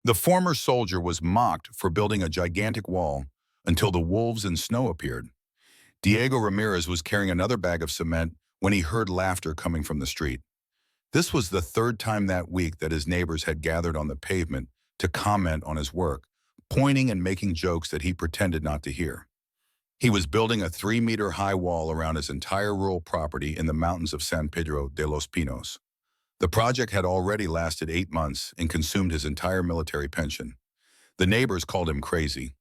The former soldier was mocked for building a gigantic wall until the wolves and snow appeared. Diego Ramirez was carrying another bag of cement when he heard laughter coming from the street. This was the third time that week that his neighbors had gathered on the pavement to comment on his work, pointing and making jokes that he pretended not to hear. He was building a 3-meter-high wall around his entire rural property in the mountains of San Pedro de los Pinos. The project had already lasted 8 months and consumed his entire military pension. The neighbors called him crazy.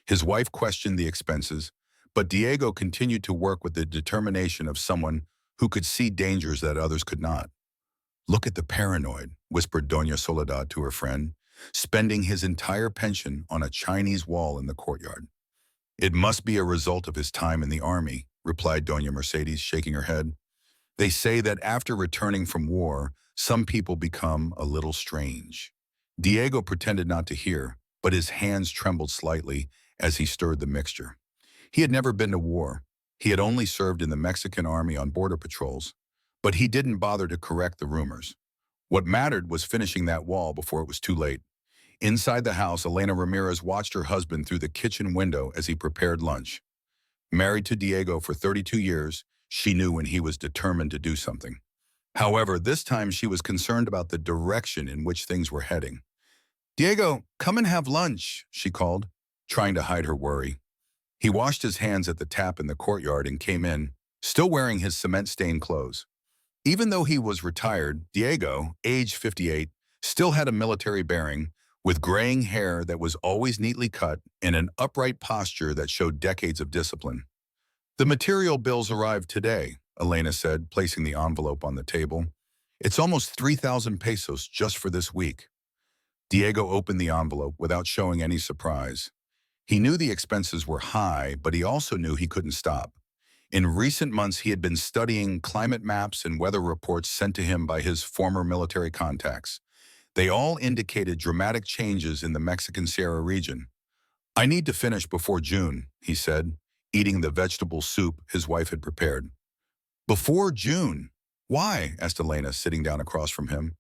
His wife questioned the expenses, but Diego continued to work with the determination of someone who could see dangers that others could not. "Look at the paranoid," whispered Doña Soledad to her friend, spending his entire pension on a Chinese wall in the courtyard. "It must be a result of his time in the army," replied Doña Mercedes, shaking her head. "They say that after returning from war, some people become a little strange." Diego pretended not to hear, but his hands trembled slightly as he stirred the mixture. He had never been to war. He had only served in the Mexican army on border patrols, but he didn't bother to correct the rumors. What mattered was finishing that wall before it was too late. Inside the house, Elena Ramirez watched her husband through the kitchen window as he prepared lunch. Married to Diego for 32 years, she knew when he was determined to do something. However, this time she was concerned about the direction in which things were heading. "Diego, come and have lunch," she called, trying to hide her worry. He washed his hands at the tap in the courtyard and came in, still wearing his cement-stained clothes. Even though he was retired, Diego, age 58, still had a military bearing, with graying hair that was always neatly cut and an upright posture that showed decades of discipline. "The material bills arrived today," Elena said, placing the envelope on the table. "It's almost 3,000 pesos just for this week." Diego opened the envelope without showing any surprise. He knew the expenses were high, but he also knew he couldn't stop. In recent months, he had been studying climate maps and weather reports sent to him by his former military contacts. They all indicated dramatic changes in the Mexican Sierra region. "I need to finish before June," he said, eating the vegetable soup his wife had prepared. "Before June? Why?" asked Elena, sitting down across from him.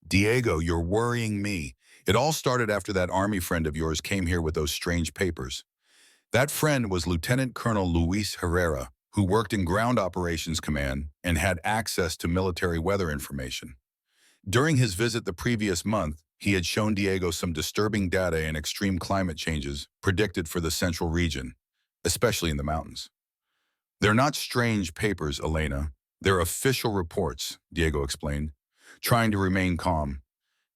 "Diego, you're worrying me. It all started after that army friend of yours came here with those strange papers." That friend was Lieutenant Colonel Luis Herrera, who worked in Ground Operations Command and had access to military weather information. During his visit the previous month, he had shown Diego some disturbing data and extreme climate changes predicted for the central region, especially in the mountains. "They're not strange papers, Elena. They're official reports," Diego explained, trying to remain calm.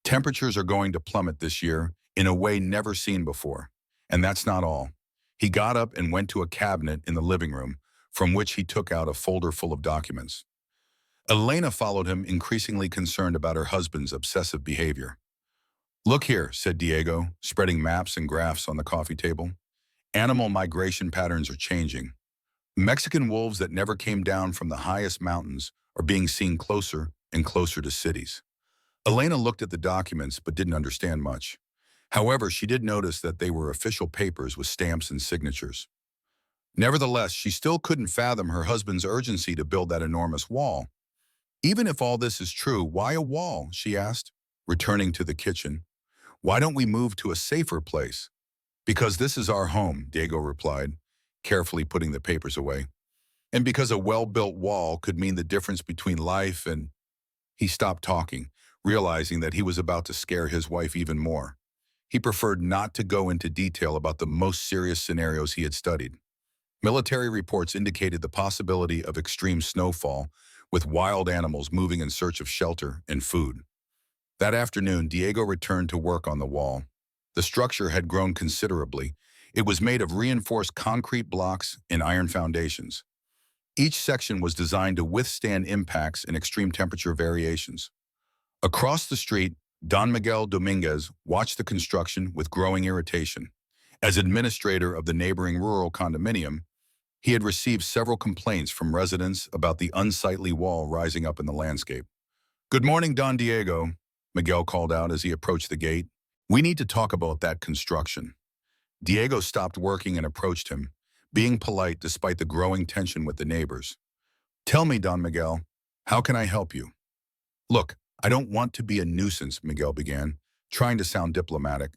"Temperatures are going to plummet this year in a way never seen before. And that's not all." He got up and went to a cabinet in the living room, from which he took out a folder full of documents. Elena followed him, increasingly concerned about her husband's obsessive behavior. "Look here," said Diego, spreading maps and graphs on the coffee table. "Animal migration patterns are changing. Mexican wolves that never came down from the highest mountains are being seen closer and closer to cities." Elena looked at the documents but didn't understand much. However, she did notice that they were official papers with stamps and signatures. Nevertheless, she still couldn't fathom her husband's urgency to build that enormous wall. "Even if all this is true, why a wall?" she asked, returning to the kitchen. "Why don't we move to a safer place?" "Because this is our home," Diego replied, carefully putting the papers away. "And because a well-built wall could mean the difference between life and—" He stopped talking, realizing that he was about to scare his wife even more. He preferred not to go into detail about the most serious scenarios he had studied. Military reports indicated the possibility of extreme snowfall, with wild animals moving in search of shelter and food. That afternoon, Diego returned to work on the wall. The structure had grown considerably. It was made of reinforced concrete blocks and iron foundations. Each section was designed to withstand impacts and extreme temperature variations. Across the street, Don Miguel Dominguez watched the construction with growing irritation. As administrator of the neighboring rural condominium, he had received several complaints from residents about the unsightly wall rising up in the landscape. "Good morning, Don Diego," Miguel called out as he approached the gate. "We need to talk about that construction." Diego stopped working and approached him, being polite despite the growing tension with the neighbors. "Tell me, Don Miguel, how can I help you?" "Look, I don't want to be a nuisance," Miguel began, trying to sound diplomatic.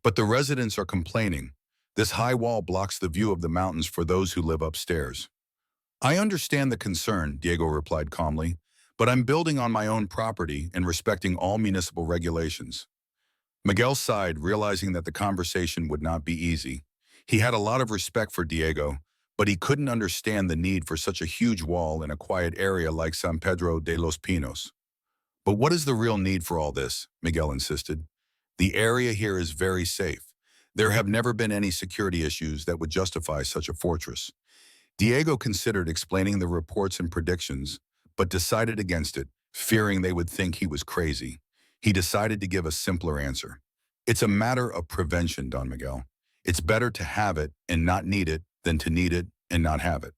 But the residents are complaining. This high wall blocks the view of the mountains for those who live upstairs. I understand the concern, Diego replied calmly, but I'm building on my own property and respecting all municipal regulations. Miguel sighed, realizing that the conversation would not be easy. He had a lot of respect for Diego, but he couldn't understand the need for such a huge wall in a quiet area like San Pedro de los Pinos. But what is the real need for all this? Miguel insisted. The area here is very safe. There have never been any security issues that would justify such a fortress. Diego considered explaining the reports and predictions, but decided against it, fearing they would think he was crazy. He decided to give a simpler answer. It's a matter of prevention, Don Miguel. It's better to have it and not need it than to need it and not have it.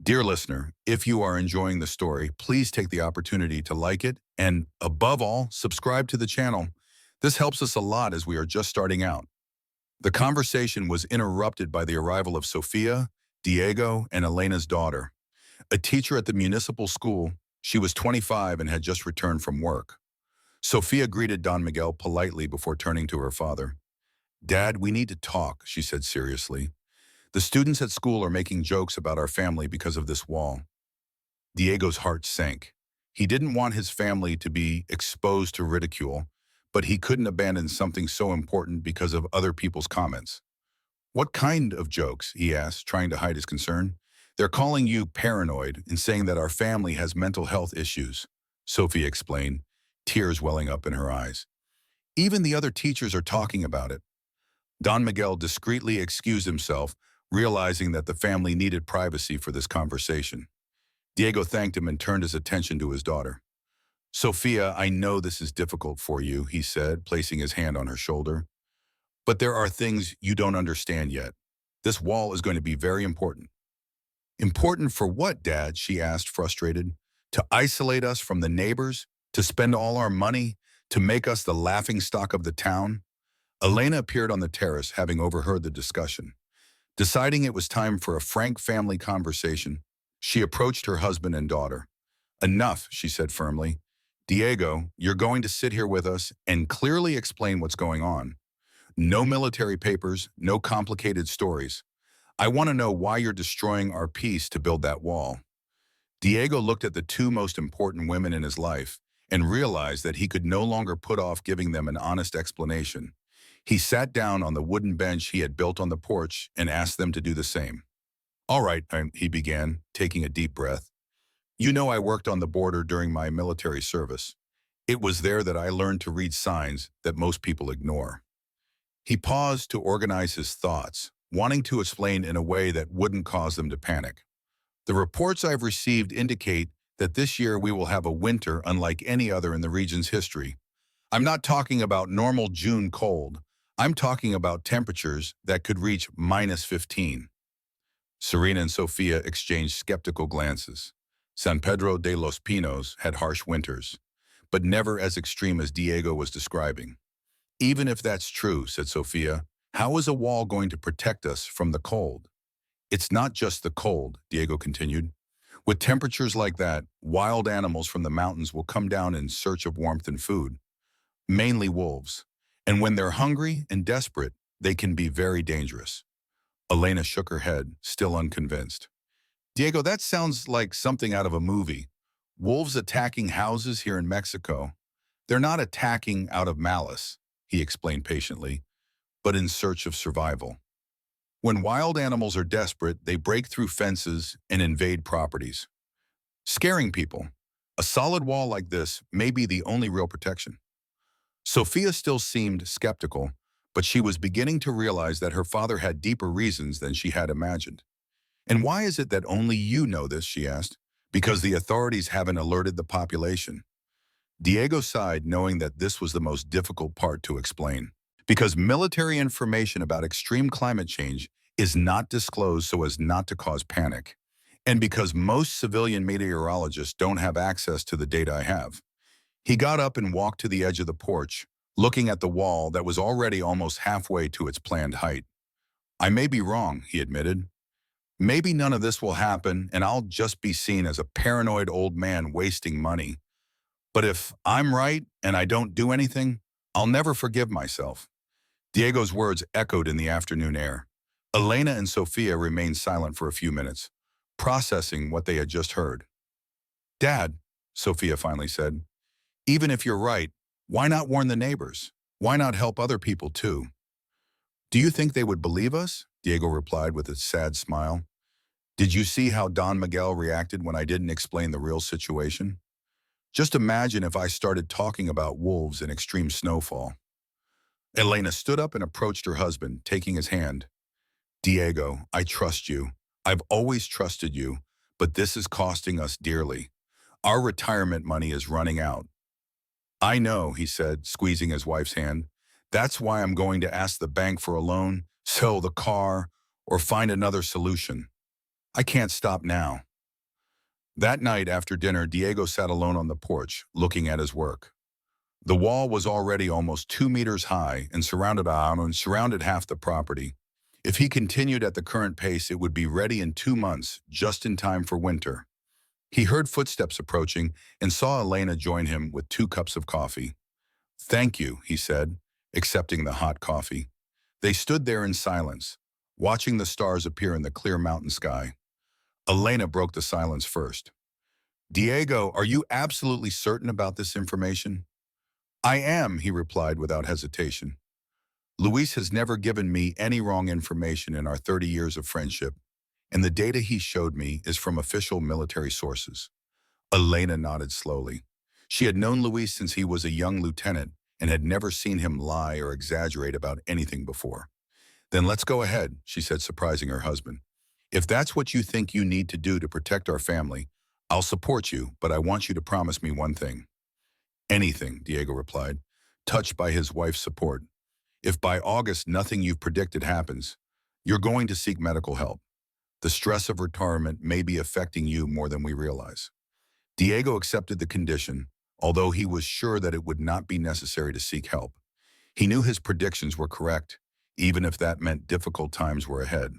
Dear listener, if you are enjoying the story, please take the opportunity to like it and, above all, subscribe to the channel. This helps us a lot as we are just starting out. The conversation was interrupted by the arrival of Sofia, Diego, and Elena's daughter. A teacher at the municipal school, she was 25 and had just returned from work. Sofia greeted Don Miguel politely before turning to her father. "Dad, we need to talk," she said seriously. "The students at school are making jokes about our family because of this wall." Diego's heart sank. He didn't want his family to be exposed to ridicule, but he couldn't abandon something so important because of other people's comments. "What kind of jokes?" he asked, trying to hide his concern. "They're calling you paranoid and saying that our family has mental health issues," Sophie explained, tears welling up in her eyes. "Even the other teachers are talking about it." Don Miguel discreetly excused himself, realizing that the family needed privacy for this conversation. Diego thanked him and turned his attention to his daughter. "Sophia, I know this is difficult for you," he said, placing his hand on her shoulder. "But there are things you don't understand yet. This wall is going to be very important." "Important for what, Dad?" she asked, frustrated. "To isolate us from the neighbors? To spend all our money? To make us the laughingstock of the town?" Elena appeared on the terrace, having overheard the discussion. Deciding it was time for a frank family conversation, she approached her husband and daughter. "Enough," she said firmly. "Diego, you're going to sit here with us and clearly explain what's going on. No military papers, no complicated stories. I want to know why you're destroying our peace to build that wall." Diego looked at the two most important women in his life and realized that he could no longer put off giving them an honest explanation. He sat down on the wooden bench he had built on the porch and asked them to do the same. "All right," he began, taking a deep breath. "You know I worked on the border during my military service. It was there that I learned to read signs that most people ignore." He paused to organize his thoughts, wanting to explain in a way that wouldn't cause them to panic. "The reports I've received indicate that this year we will have a winter unlike any other in the region's history. I'm not talking about normal June cold. I'm talking about temperatures that could reach -15. Serena and Sofia exchanged skeptical glances. San Pedro de los Pinos had harsh winters, but never as extreme as Diego was describing. "Even if that's true," said Sofia, "how is a wall going to protect us from the cold?" "It's not just the cold," Diego continued. "With temperatures like that, wild animals from the mountains will come down in search of warmth and food, mainly wolves. And when they're hungry and desperate, they can be very dangerous." Elena shook her head, still unconvinced. "Diego, that sounds like something out of a movie. Wolves attacking houses here in Mexico. They're not attacking out of malice," he explained patiently, "but in search of survival. When wild animals are desperate, they break through fences and invade properties, scaring people. A solid wall like this may be the only real protection." Sophia still seemed skeptical, but she was beginning to realize that her father had deeper reasons than she had imagined. "And why is it that only you know this?" she asked. "Because the authorities haven't alerted the population." Diego sighed, knowing that this was the most difficult part to explain. "Because military information about extreme climate change is not disclosed so as not to cause panic. And because most civilian meteorologists don't have access to the data I have." He got up and walked to the edge of the porch, looking at the wall that was already almost halfway to its planned height. "I may be wrong," he admitted. "Maybe none of this will happen and I'll just be seen as a paranoid old man wasting money. But if I'm right and I don't do anything, I'll never forgive myself. Diego's words echoed in the afternoon air. Elena and Sophia remained silent for a few minutes, processing what they had just heard. Dad, Sophia finally said, even if you're right, why not warn the neighbors? Why not help other people too? Do you think they would believe us? Diego replied with a sad smile. Did you see how Don Miguel reacted when I didn't explain the real situation? Just imagine if I started talking about wolves and extreme snowfall. Elena stood up and approached her husband, taking his hand. Diego, I trust you. I've always trusted you, but this is costing us dearly. Our retirement money is running out. I know, he said, squeezing his wife's hand. That's why I'm going to ask the bank for a loan, sell the car, or find another solution. I can't stop now. That night after dinner, Diego sat alone on the porch, looking at his work. The wall was already almost 2 meters high and surrounded half the property. If he continued at the current pace, it would be ready in 2 months, just in time for winter. He heard footsteps approaching and saw Elena join him with 2 cups of coffee. Thank you, he said, accepting the hot coffee. They stood there in silence, watching the stars appear in the clear mountain sky. Elena broke the silence first. Diego, are you absolutely certain about this information? I am, he replied without hesitation. Luis has never given me any wrong information in our 30 years of friendship, and the data he showed me is from official military sources. Elena nodded slowly. She had known Luis since he was a young lieutenant and had never seen him lie or exaggerate about anything before. Then let's go ahead, she said, surprising her husband. If that's what you think you need to do to protect our family, I'll support you, but I want you to promise me one thing. Anything, Diego replied, touched by his wife's support. If by August nothing you've predicted happens, you're going to seek medical help. The stress of retirement may be affecting you more than we realize. Diego accepted the condition, although he was sure that it would not be necessary to seek help. He knew his predictions were correct, even if that meant difficult times were ahead.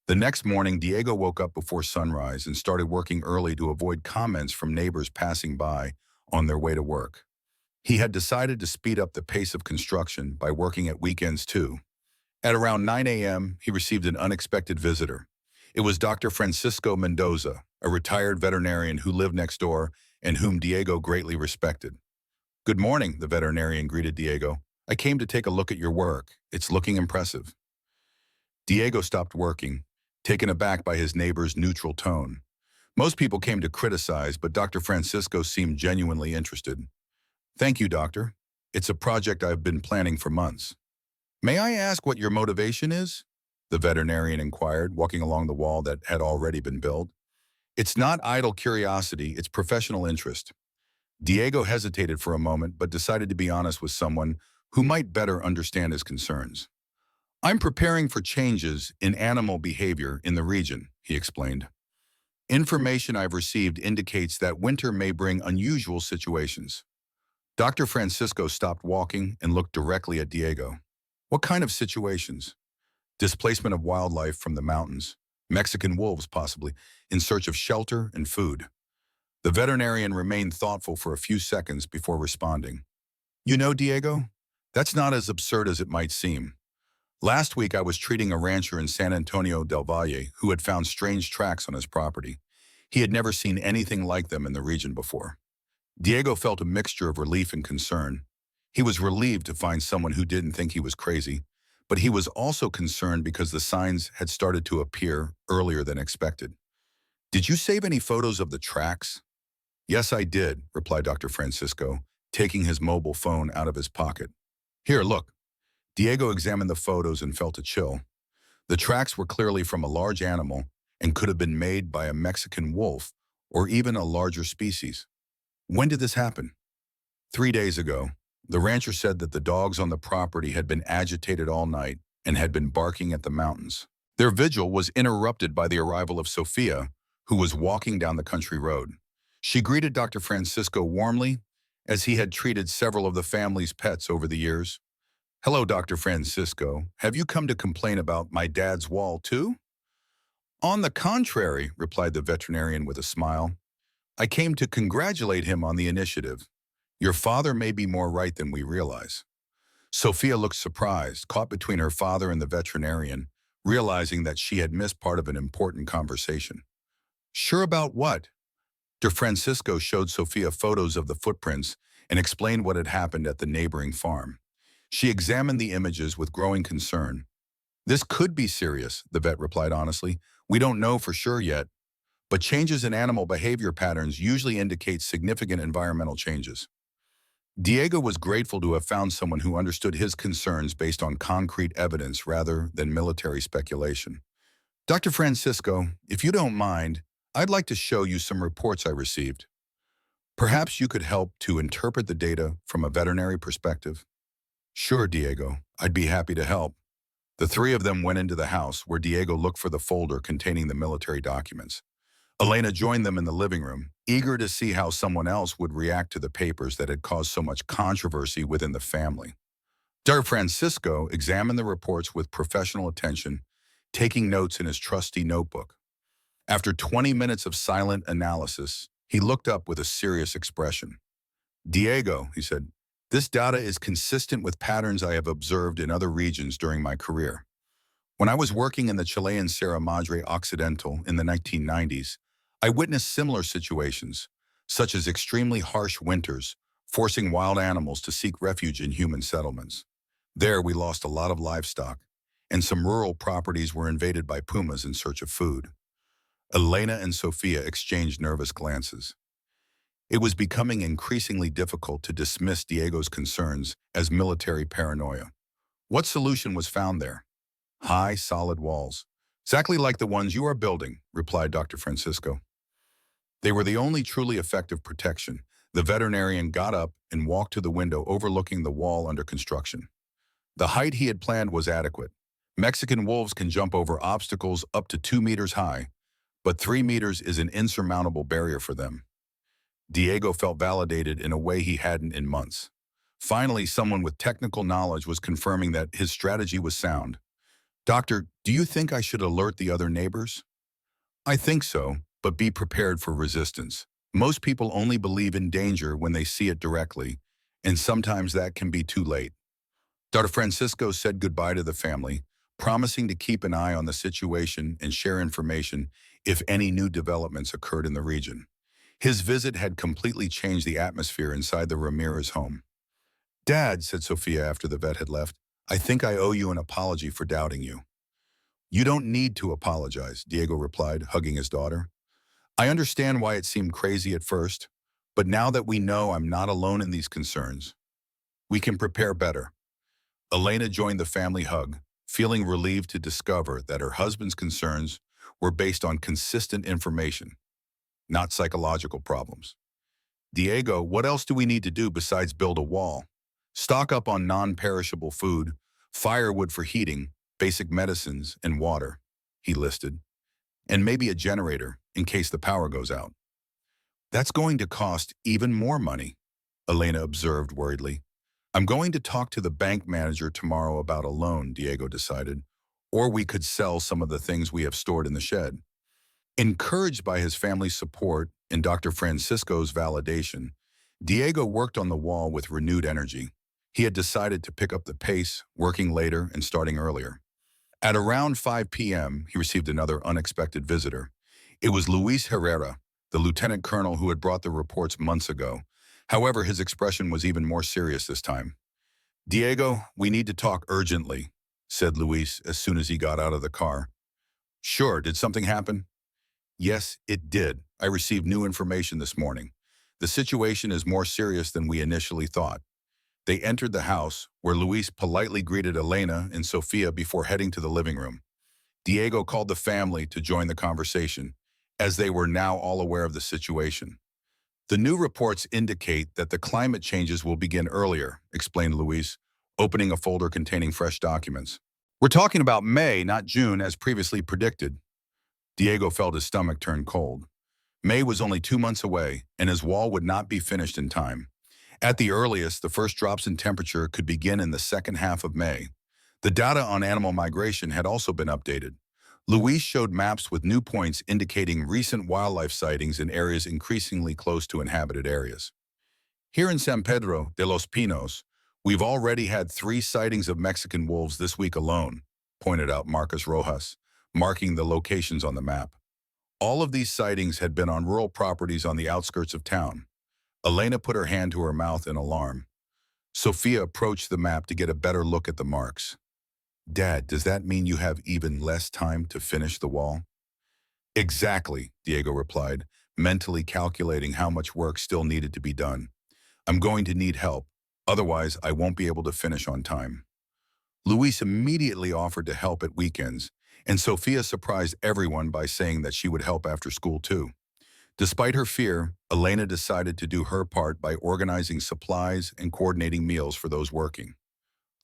The next morning, Diego woke up before sunrise and started working early to avoid comments from neighbors passing by on their way to work. He had decided to speed up the pace of construction by working at weekends too. At around 9 a.m., he received an unexpected visitor. It was Dr. Francisco Mendoza, a retired veterinarian who lived next door and whom Diego greatly respected. Good morning, the veterinarian greeted Diego. I came to take a look at your work. It's looking impressive. Diego stopped working, taken aback by his neighbor's neutral tone. Most people came to criticize, but Dr. Francisco seemed genuinely interested. Thank you, doctor. It's a project I've been planning for months. May I ask what your motivation is? The veterinarian inquired, walking along the wall that had already been built. It's not idle curiosity, it's professional interest. Diego hesitated for a moment, but decided to be honest with someone who might better understand his concerns. I'm preparing for changes in animal behavior in the region, he explained. Information I've received indicates that winter may bring unusual situations. Dr. Francisco stopped walking and looked directly at Diego. What kind of situations? Displacement of wildlife from the mountains, Mexican wolves possibly, in search of shelter and food. The veterinarian remained thoughtful for a few seconds before responding. You know, Diego, that's not as absurd as it might seem. Last week, I was treating a rancher in San Antonio del Valle who had found strange tracks on his property. He had never seen anything like them in the region before. Diego felt a mixture of relief and concern. He was relieved to find someone who didn't think he was crazy, but he was also concerned because the signs had started to appear earlier than expected. Did you save any photos of the tracks? Yes, I did, replied Dr. Francisco, taking his mobile phone out of his pocket. Here, look. Diego examined the photos and felt a chill. The tracks were clearly from a large animal and could have been made by a Mexican wolf or even a larger species. When did this happen? 3 days ago. The rancher said that the dogs on the property had been agitated all night and had been barking at the mountains. Their vigil was interrupted by the arrival of Sophia, who was walking down the country road. She greeted Dr. Francisco warmly, as he had treated several of the family's pets over the years. Hello, Dr. Francisco. Have you come to complain about my dad's wall, too? On the contrary, replied the veterinarian with a smile. I came to congratulate him on the initiative. Your father may be more right than we realize. Sophia looked surprised, caught between her father and the veterinarian, realizing that she had missed part of an important conversation. Sure about what? De Francisco showed Sophia photos of the footprints and explained what had happened at the neighboring farm. She examined the images with growing concern. This could be serious, the vet replied honestly. We don't know for sure yet, but changes in animal behavior patterns usually indicate significant environmental changes. Diego was grateful to have found someone who understood his concerns based on concrete evidence rather than military speculation. Dr. Francisco, if you don't mind, I'd like to show you some reports I received. Perhaps you could help to interpret the data from a veterinary perspective. Sure, Diego, I'd be happy to help. The three of them went into the house where Diego looked for the folder containing the military documents. Elena joined them in the living room, eager to see how someone else would react to the papers that had caused so much controversy within the family. Dr. Francisco examined the reports with professional attention, taking notes in his trusty notebook. After 20 minutes of silent analysis, he looked up with a serious expression. Diego, he said, this data is consistent with patterns I have observed in other regions during my career. When I was working in the Chilean Sierra Madre Occidental in the 1990s, I witnessed similar situations, such as extremely harsh winters, forcing wild animals to seek refuge in human settlements. There, we lost a lot of livestock, and some rural properties were invaded by pumas in search of food. Elena and Sophia exchanged nervous glances. It was becoming increasingly difficult to dismiss Diego's concerns as military paranoia. What solution was found there? High, solid walls. Exactly like the ones you are building, replied Dr. Francisco. They were the only truly effective protection. The veterinarian got up and walked to the window overlooking the wall under construction. The height he had planned was adequate. Mexican wolves can jump over obstacles up to 2 meters high, but 3 meters is an insurmountable barrier for them. Diego felt validated in a way he hadn't in months. Finally, someone with technical knowledge was confirming that his strategy was sound. Doctor, do you think I should alert the other neighbors? I think so, but be prepared for resistance. Most people only believe in danger when they see it directly, and sometimes that can be too late. Dr. Francisco said goodbye to the family, promising to keep an eye on the situation and share information if any new developments occurred in the region. His visit had completely changed the atmosphere inside the Ramirez home. Dad, said Sophia after the vet had left, I think I owe you an apology for doubting you. You don't need to apologize, Diego replied, hugging his daughter. I understand why it seemed crazy at first, but now that we know I'm not alone in these concerns, we can prepare better. Elena joined the family hug, feeling relieved to discover that her husband's concerns were based on consistent information, not psychological problems. Diego, what else do we need to do besides build a wall? Stock up on non-perishable food, firewood for heating, basic medicines, and water, he listed, and maybe a generator in case the power goes out. That's going to cost even more money, Elena observed worriedly. I'm going to talk to the bank manager tomorrow about a loan, Diego decided, or we could sell some of the things we have stored in the shed. Encouraged by his family's support and Dr. Francisco's validation, Diego worked on the wall with renewed energy. He had decided to pick up the pace, working later and starting earlier. At around 5 p.m., he received another unexpected visitor. It was Luis Herrera, the lieutenant colonel who had brought the reports months ago. However, his expression was even more serious this time. Diego, we need to talk urgently, said Luis as soon as he got out of the car. Sure, did something happen? Yes, it did. I received new information this morning. The situation is more serious than we initially thought. They entered the house, where Luis politely greeted Elena and Sophia before heading to the living room. Diego called the family to join the conversation, as they were now all aware of the situation. The new reports indicate that the climate changes will begin earlier, explained Luis, opening a folder containing fresh documents. We're talking about May, not June, as previously predicted. Diego felt his stomach turn cold. May was only 2 months away, and his wall would not be finished in time. At the earliest, the first drops in temperature could begin in the second half of May. The data on animal migration had also been updated. Luis showed maps with new points indicating recent wildlife sightings in areas increasingly close to inhabited areas. Here in San Pedro de los Pinos, We've already had 3 sightings of Mexican wolves this week alone, pointed out Marcus Rojas, marking the locations on the map. All of these sightings had been on rural properties on the outskirts of town. Elena put her hand to her mouth in alarm. Sophia approached the map to get a better look at the marks. Dad, does that mean you have even less time to finish the wall? Exactly, Diego replied, mentally calculating how much work still needed to be done. I'm going to need help, otherwise I won't be able to finish on time. Luis immediately offered to help at weekends, and Sophia surprised everyone by saying that she would help after school too. Despite her fear, Elena decided to do her part by organizing supplies and coordinating meals for those working.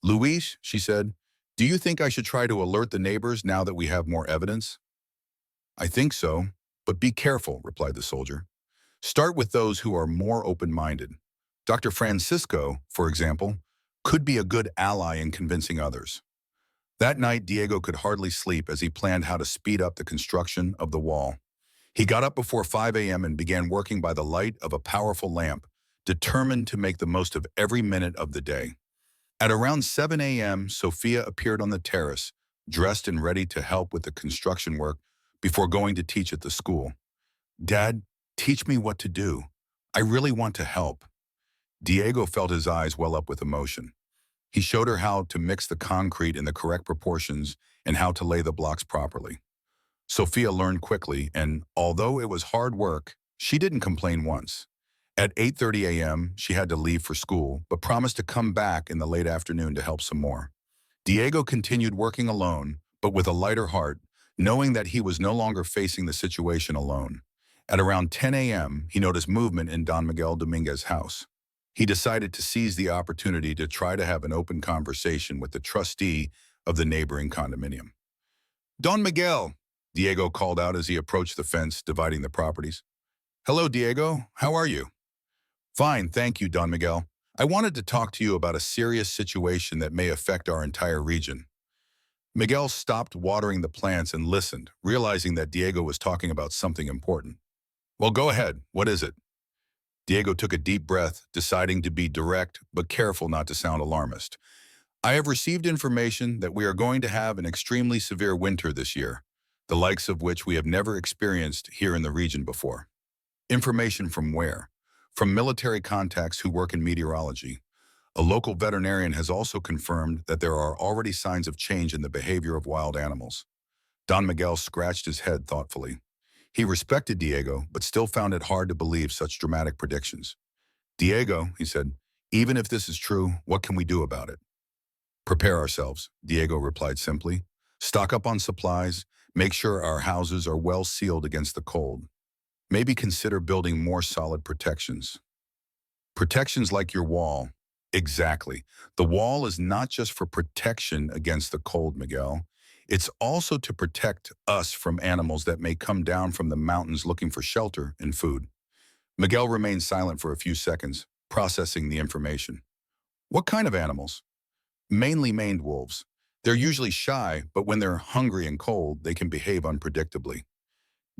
Luis, she said, do you think I should try to alert the neighbors now that we have more evidence? I think so, but be careful, replied the soldier. Start with those who are more open-minded. Dr. Francisco, for example, could be a good ally in convincing others. That night, Diego could hardly sleep as he planned how to speed up the construction of the wall. He got up before 5 a.m. and began working by the light of a powerful lamp, determined to make the most of every minute of the day. At around 7 a.m., Sophia appeared on the terrace, dressed and ready to help with the construction work before going to teach at the school. Dad, teach me what to do. I really want to help. Diego felt his eyes well up with emotion. He showed her how to mix the concrete in the correct proportions and how to lay the blocks properly. Sophia learned quickly, and although it was hard work, she didn't complain once. At 8:30 a.m., she had to leave for school, but promised to come back in the late afternoon to help some more. Diego continued working alone, but with a lighter heart, knowing that he was no longer facing the situation alone. At around 10 a.m., he noticed movement in Don Miguel Dominguez's house. He decided to seize the opportunity to try to have an open conversation with the trustee of the neighboring condominium. Don Miguel, Diego called out as he approached the fence dividing the properties. Hello, Diego. How are you? Fine, thank you, Don Miguel. I wanted to talk to you about a serious situation that may affect our entire region. Miguel stopped watering the plants and listened, realizing that Diego was talking about something important. Well, go ahead. What is it? Diego took a deep breath, deciding to be direct but careful not to sound alarmist. I have received information that we are going to have an extremely severe winter this year, the likes of which we have never experienced here in the region before. Information from where? From military contacts who work in meteorology. A local veterinarian has also confirmed that there are already signs of change in the behavior of wild animals. Don Miguel scratched his head thoughtfully. He respected Diego, but still found it hard to believe such dramatic predictions. Diego, he said, even if this is true, what can we do about it? Prepare ourselves, Diego replied simply. Stock up on supplies, make sure our houses are well sealed against the cold. Maybe consider building more solid protections. Protections like your wall. Exactly. The wall is not just for protection against the cold, Miguel. It's also to protect us from animals that may come down from the mountains looking for shelter and food. Miguel remained silent for a few seconds, processing the information. What kind of animals? Mainly maned wolves. They're usually shy, but when they're hungry and cold, they can behave unpredictably.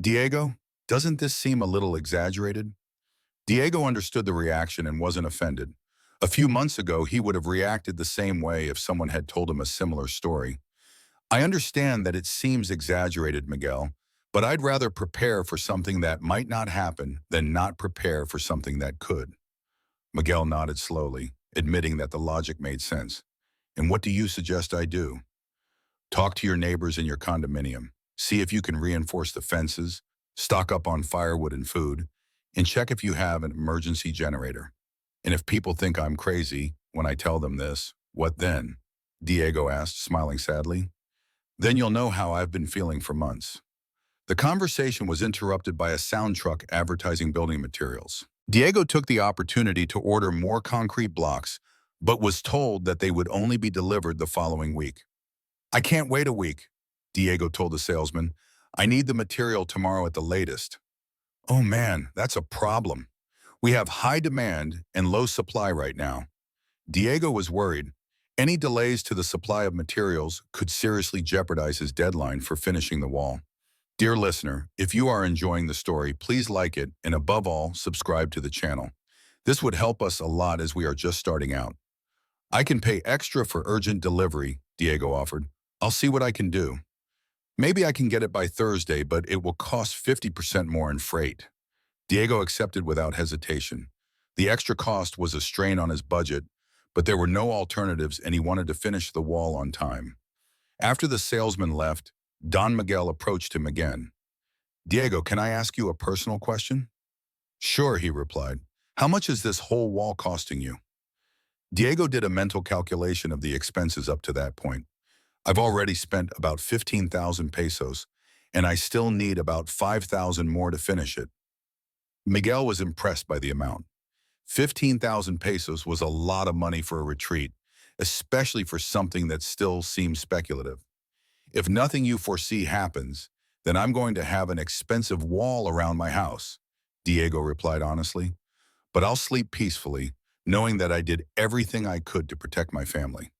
Diego, doesn't this seem a little exaggerated? Diego understood the reaction and wasn't offended. A few months ago, he would have reacted the same way if someone had told him a similar story. I understand that it seems exaggerated, Miguel, but I'd rather prepare for something that might not happen than not prepare for something that could. Miguel nodded slowly, admitting that the logic made sense. And what do you suggest I do? Talk to your neighbors in your condominium. See if you can reinforce the fences, stock up on firewood and food, and check if you have an emergency generator. And if people think I'm crazy when I tell them this, what then? Diego asked, smiling sadly. Then you'll know how I've been feeling for months. The conversation was interrupted by a sound truck advertising building materials. Diego took the opportunity to order more concrete blocks, but was told that they would only be delivered the following week. I can't wait a week, Diego told the salesman. I need the material tomorrow at the latest. Oh man, that's a problem. We have high demand and low supply right now. Diego was worried. Any delays to the supply of materials could seriously jeopardize his deadline for finishing the wall. Dear listener, if you are enjoying the story, please like it and above all, subscribe to the channel. This would help us a lot as we are just starting out. I can pay extra for urgent delivery, Diego offered. I'll see what I can do. Maybe I can get it by Thursday, but it will cost 50% more in freight. Diego accepted without hesitation. The extra cost was a strain on his budget, but there were no alternatives and he wanted to finish the wall on time. After the salesman left, Don Miguel approached him again. Diego, can I ask you a personal question? Sure, he replied. How much is this whole wall costing you? Diego did a mental calculation of the expenses up to that point. I've already spent about 15,000 pesos, and I still need about 5,000 more to finish it. Miguel was impressed by the amount. 15,000 pesos was a lot of money for a retreat, especially for something that still seems speculative. If nothing you foresee happens, then I'm going to have an expensive wall around my house, Diego replied honestly. But I'll sleep peacefully, knowing that I did everything I could to protect my family.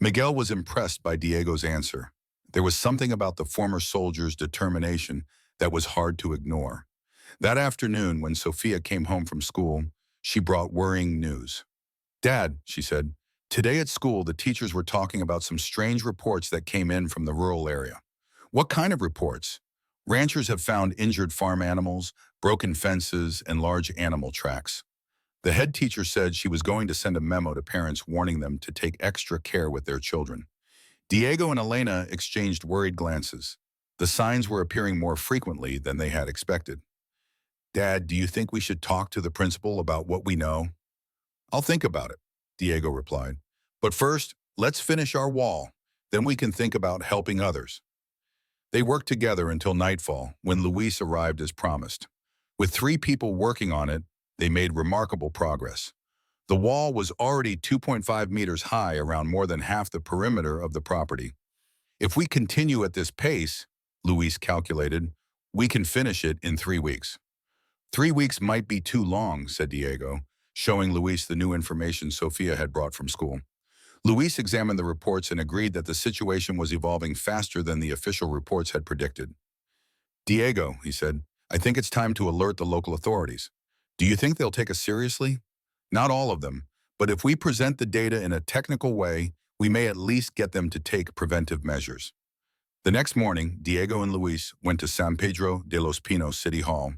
Miguel was impressed by Diego's answer. There was something about the former soldier's determination that was hard to ignore. That afternoon, when Sophia came home from school, she brought worrying news. Dad, she said, today at school the teachers were talking about some strange reports that came in from the rural area. What kind of reports? Ranchers have found injured farm animals, broken fences, and large animal tracks. The head teacher said she was going to send a memo to parents warning them to take extra care with their children. Diego and Elena exchanged worried glances. The signs were appearing more frequently than they had expected. Dad, do you think we should talk to the principal about what we know? I'll think about it, Diego replied. But first, let's finish our wall. Then we can think about helping others. They worked together until nightfall, when Luis arrived as promised. With 3 people working on it, they made remarkable progress. The wall was already 2.5 meters high around more than half the perimeter of the property. If we continue at this pace, Luis calculated, we can finish it in 3 weeks. 3 weeks might be too long, said Diego, showing Luis the new information Sophia had brought from school. Luis examined the reports and agreed that the situation was evolving faster than the official reports had predicted. Diego, he said, I think it's time to alert the local authorities. Do you think they'll take us seriously? Not all of them, but if we present the data in a technical way, we may at least get them to take preventive measures. The next morning, Diego and Luis went to San Pedro de los Pinos City Hall.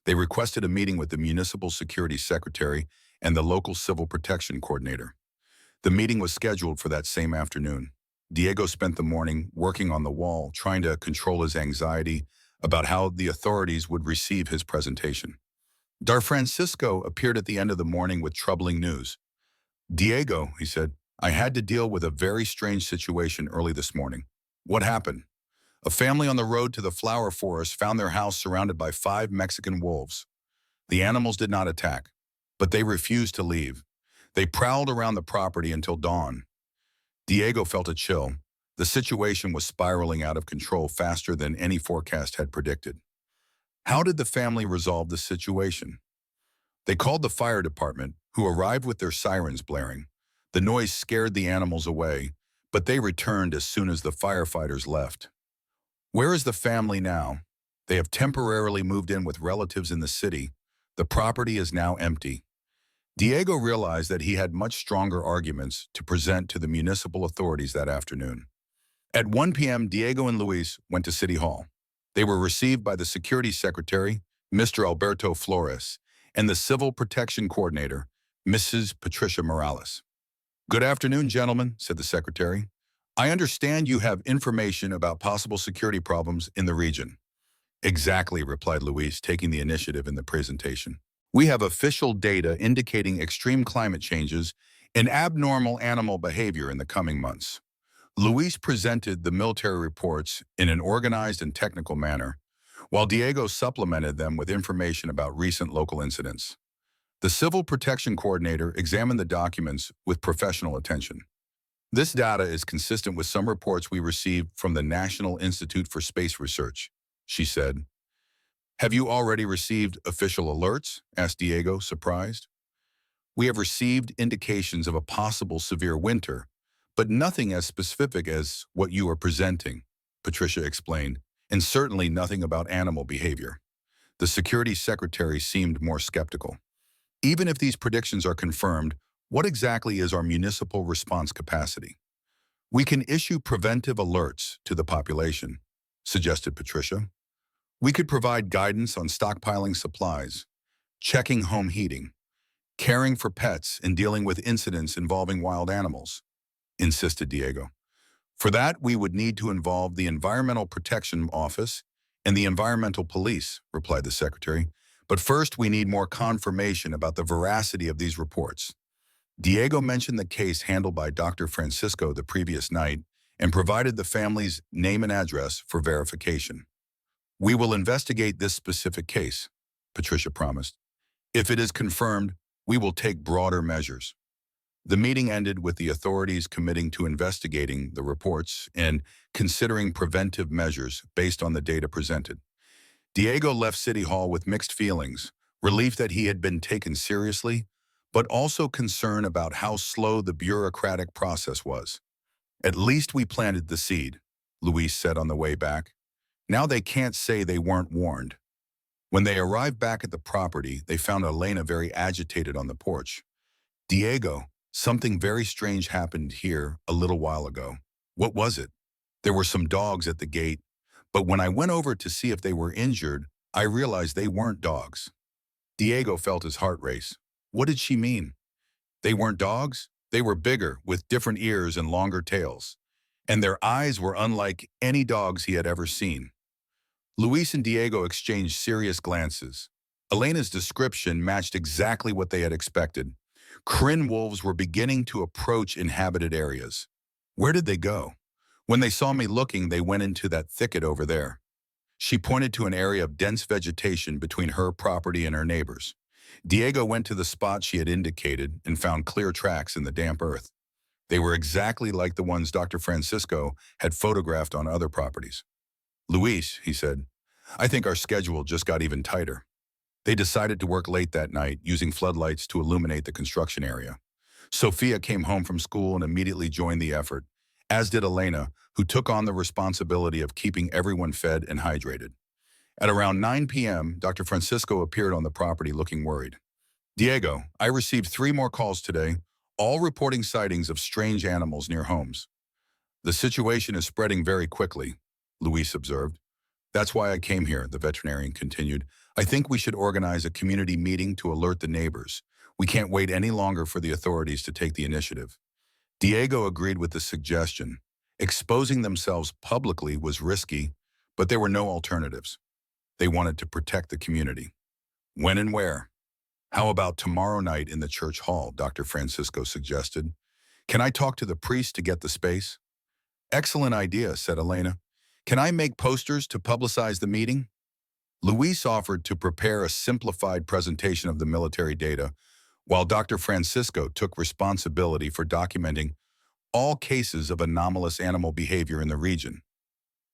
They requested a meeting with the municipal security secretary and the local civil protection coordinator. The meeting was scheduled for that same afternoon. Diego spent the morning working on the wall, trying to control his anxiety about how the authorities would receive his presentation. Dar Francisco appeared at the end of the morning with troubling news. Diego, he said, I had to deal with a very strange situation early this morning. What happened? A family on the road to the flower forest found their house surrounded by 5 Mexican wolves. The animals did not attack, but they refused to leave. They prowled around the property until dawn. Diego felt a chill. The situation was spiraling out of control faster than any forecast had predicted. How did the family resolve the situation? They called the fire department, who arrived with their sirens blaring. The noise scared the animals away, but they returned as soon as the firefighters left. Where is the family now? They have temporarily moved in with relatives in the city. The property is now empty. Diego realized that he had much stronger arguments to present to the municipal authorities that afternoon. At 1 p.m., Diego and Luis went to City Hall. They were received by the security secretary, Mr. Alberto Flores, and the civil protection coordinator, Mrs. Patricia Morales. Good afternoon, gentlemen, said the secretary. I understand you have information about possible security problems in the region. Exactly, replied Luis, taking the initiative in the presentation. We have official data indicating extreme climate changes and abnormal animal behavior in the coming months. Luis presented the military reports in an organized and technical manner, while Diego supplemented them with information about recent local incidents. The Civil Protection Coordinator examined the documents with professional attention. This data is consistent with some reports we received from the National Institute for Space Research, she said. Have you already received official alerts? Asked Diego, surprised. We have received indications of a possible severe winter, but nothing as specific as what you are presenting, Patricia explained, and certainly nothing about animal behavior. The security secretary seemed more skeptical. Even if these predictions are confirmed, What exactly is our municipal response capacity? We can issue preventive alerts to the population, suggested Patricia. We could provide guidance on stockpiling supplies, checking home heating, caring for pets, and dealing with incidents involving wild animals, insisted Diego. For that, we would need to involve the Environmental Protection Office and the Environmental Police, replied the secretary. But first, we need more confirmation about the veracity of these reports. Diego mentioned the case handled by Dr. Francisco the previous night and provided the family's name and address for verification. We will investigate this specific case, Patricia promised. If it is confirmed, we will take broader measures. The meeting ended with the authorities committing to investigating the reports and considering preventive measures based on the data presented. Diego left City Hall with mixed feelings, relief that he had been taken seriously, but also concern about how slow the bureaucratic process was. At least we planted the seed, Luis said on the way back. Now they can't say they weren't warned. When they arrived back at the property, they found Elena very agitated on the porch. Diego, something very strange happened here a little while ago. What was it? There were some dogs at the gate, but when I went over to see if they were injured, I realized they weren't dogs. Diego felt his heart race. What did she mean? They weren't dogs? They were bigger, with different ears and longer tails. And their eyes were unlike any dogs he had ever seen. Luis and Diego exchanged serious glances. Elena's description matched exactly what they had expected. Kryn wolves were beginning to approach inhabited areas. Where did they go? When they saw me looking, they went into that thicket over there. She pointed to an area of dense vegetation between her property and her neighbors. Diego went to the spot she had indicated and found clear tracks in the damp earth. They were exactly like the ones Dr. Francisco had photographed on other properties. Luis, he said, I think our schedule just got even tighter. They decided to work late that night, using floodlights to illuminate the construction area. Sophia came home from school and immediately joined the effort, as did Elena, who took on the responsibility of keeping everyone fed and hydrated. At around 9 p.m., Dr. Francisco appeared on the property looking worried. Diego, I received 3 more calls today, all reporting sightings of strange animals near homes. The situation is spreading very quickly, Luis observed. That's why I came here, the veterinarian continued. I think we should organize a community meeting to alert the neighbors. We can't wait any longer for the authorities to take the initiative. Diego agreed with the suggestion. Exposing themselves publicly was risky, but there were no alternatives. They wanted to protect the community. When and where? How about tomorrow night in the church hall, Dr. Francisco suggested. Can I talk to the priest to get the space? Excellent idea, said Elena. Can I make posters to publicize the meeting? Luis offered to prepare a simplified presentation of the military data, while Dr. Francisco took responsibility for documenting all cases of anomalous animal behavior in the region.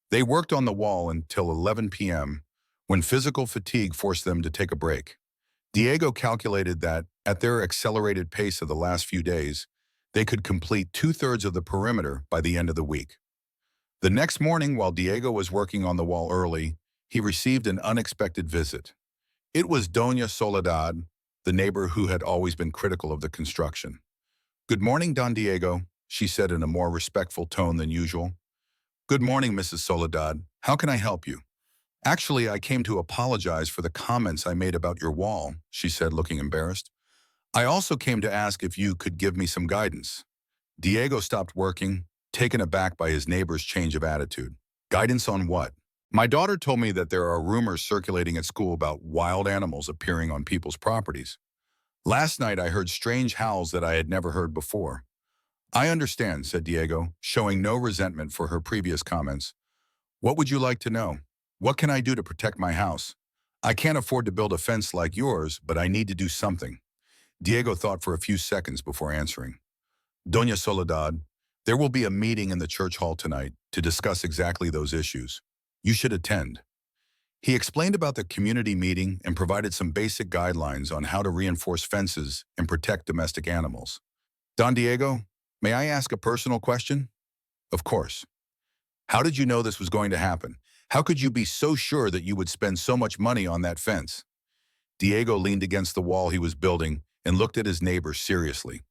They worked on the wall until 11 p.m., when physical fatigue forced them to take a break. Diego calculated that, at their accelerated pace of the last few days, they could complete 2/3 of the perimeter by the end of the week. The next morning, while Diego was working on the wall early, he received an unexpected visit. It was Doña Soledad, the neighbor who had always been critical of the construction. Good morning, Don Diego, she said in a more respectful tone than usual. Good morning, Mrs. Soledad. How can I help you? Actually, I came to apologize for the comments I made about your wall, she said, looking embarrassed. I also came to ask if you could give me some guidance. Diego stopped working, taken aback by his neighbor's change of attitude. Guidance on what? My daughter told me that there are rumors circulating at school about wild animals appearing on people's properties. Last night I heard strange howls that I had never heard before. I understand, said Diego, showing no resentment for her previous comments. What would you like to know? What can I do to protect my house? I can't afford to build a fence like yours, but I need to do something. Diego thought for a few seconds before answering. Doña Soledad, there will be a meeting in the church hall tonight to discuss exactly those issues. You should attend. He explained about the community meeting and provided some basic guidelines on how to reinforce fences and protect domestic animals. Don Diego, may I ask a personal question? Of course. How did you know this was going to happen? How could you be so sure that you would spend so much money on that fence? Diego leaned against the wall he was building and looked at his neighbor seriously.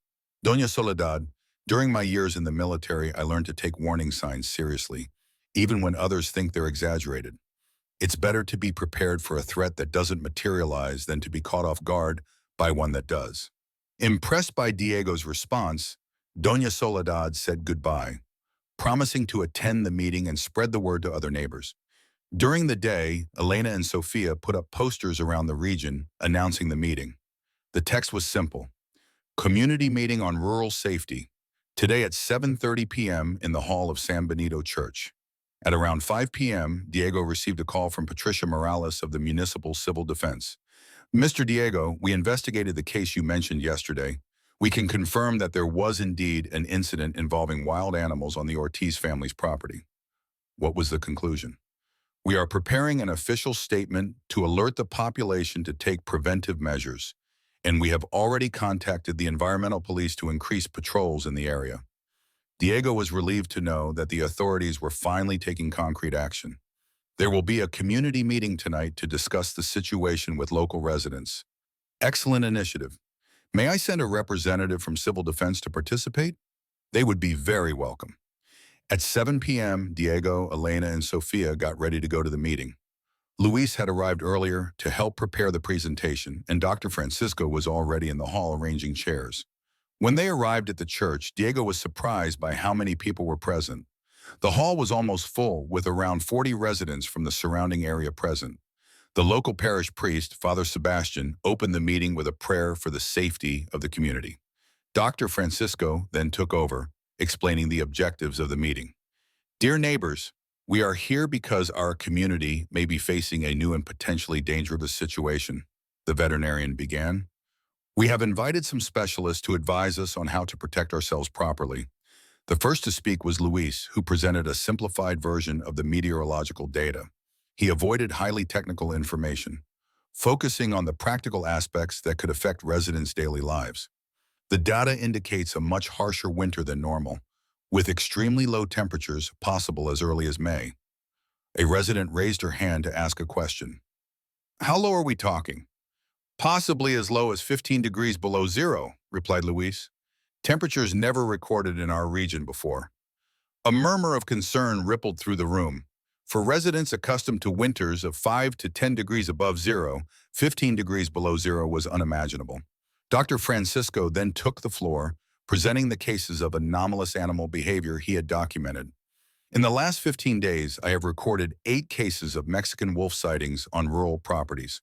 Doña Soledad, during my years in the military, I learned to take warning signs seriously, even when others think they're exaggerated. It's better to be prepared for a threat that doesn't materialize than to be caught off guard by one that does. Impressed by Diego's response, Doña Soledad said goodbye, promising to attend the meeting and spread the word to other neighbors. During the day, Elena and Sofia put up posters around the region announcing the meeting. The text was simple: Community Meeting on Rural Safety, today at 7:30 p.m. in the hall of San Benito Church. At around 5 p.m., Diego received a call from Patricia Morales of the Municipal Civil Defense. Mr. Diego, we investigated the case you mentioned yesterday. We can confirm that there was indeed an incident involving wild animals on the Ortiz family's property. What was the conclusion? We are preparing an official statement to alert the population to take preventive measures, and we have already contacted the environmental police to increase patrols in the area. Diego was relieved to know that the authorities were finally taking concrete action. There will be a community meeting tonight to discuss the situation with local residents. Excellent initiative. May I send a representative from Civil Defense to participate? They would be very welcome. At 7 p.m., Diego, Elena, and Sofia got ready to go to the meeting. Luis had arrived earlier to help prepare the presentation, and Dr. Francisco was already in the hall arranging chairs. When they arrived at the church, Diego was surprised by how many people were present. The hall was almost full, with around 40 residents from the surrounding area present. The local parish priest, Father Sebastian, opened the meeting with a prayer for the safety of the community. Dr. Francisco then took over, explaining the objectives of the meeting. Dear neighbors, we are here because our community may be facing a new and potentially dangerous situation, the veterinarian began. We have invited some specialists to advise us on how to protect ourselves properly. The first to speak was Luis, who presented a simplified version of the meteorological data. He avoided highly technical information, focusing on the practical aspects that could affect residents' daily lives. The data indicates a much harsher winter than normal, with extremely low temperatures possible as early as May. A resident raised her hand to ask a question. How low are we talking? Possibly as low as 15 degrees below zero, replied Luis. Temperatures never recorded in our region before. A murmur of concern rippled through the room. For residents accustomed to winters of 5 to 10 degrees above zero, 15 degrees below zero was unimaginable. Dr. Francisco then took the floor, presenting the cases of anomalous animal behavior he had documented. In the last 15 days, I have recorded 8 cases of Mexican wolf sightings on rural properties.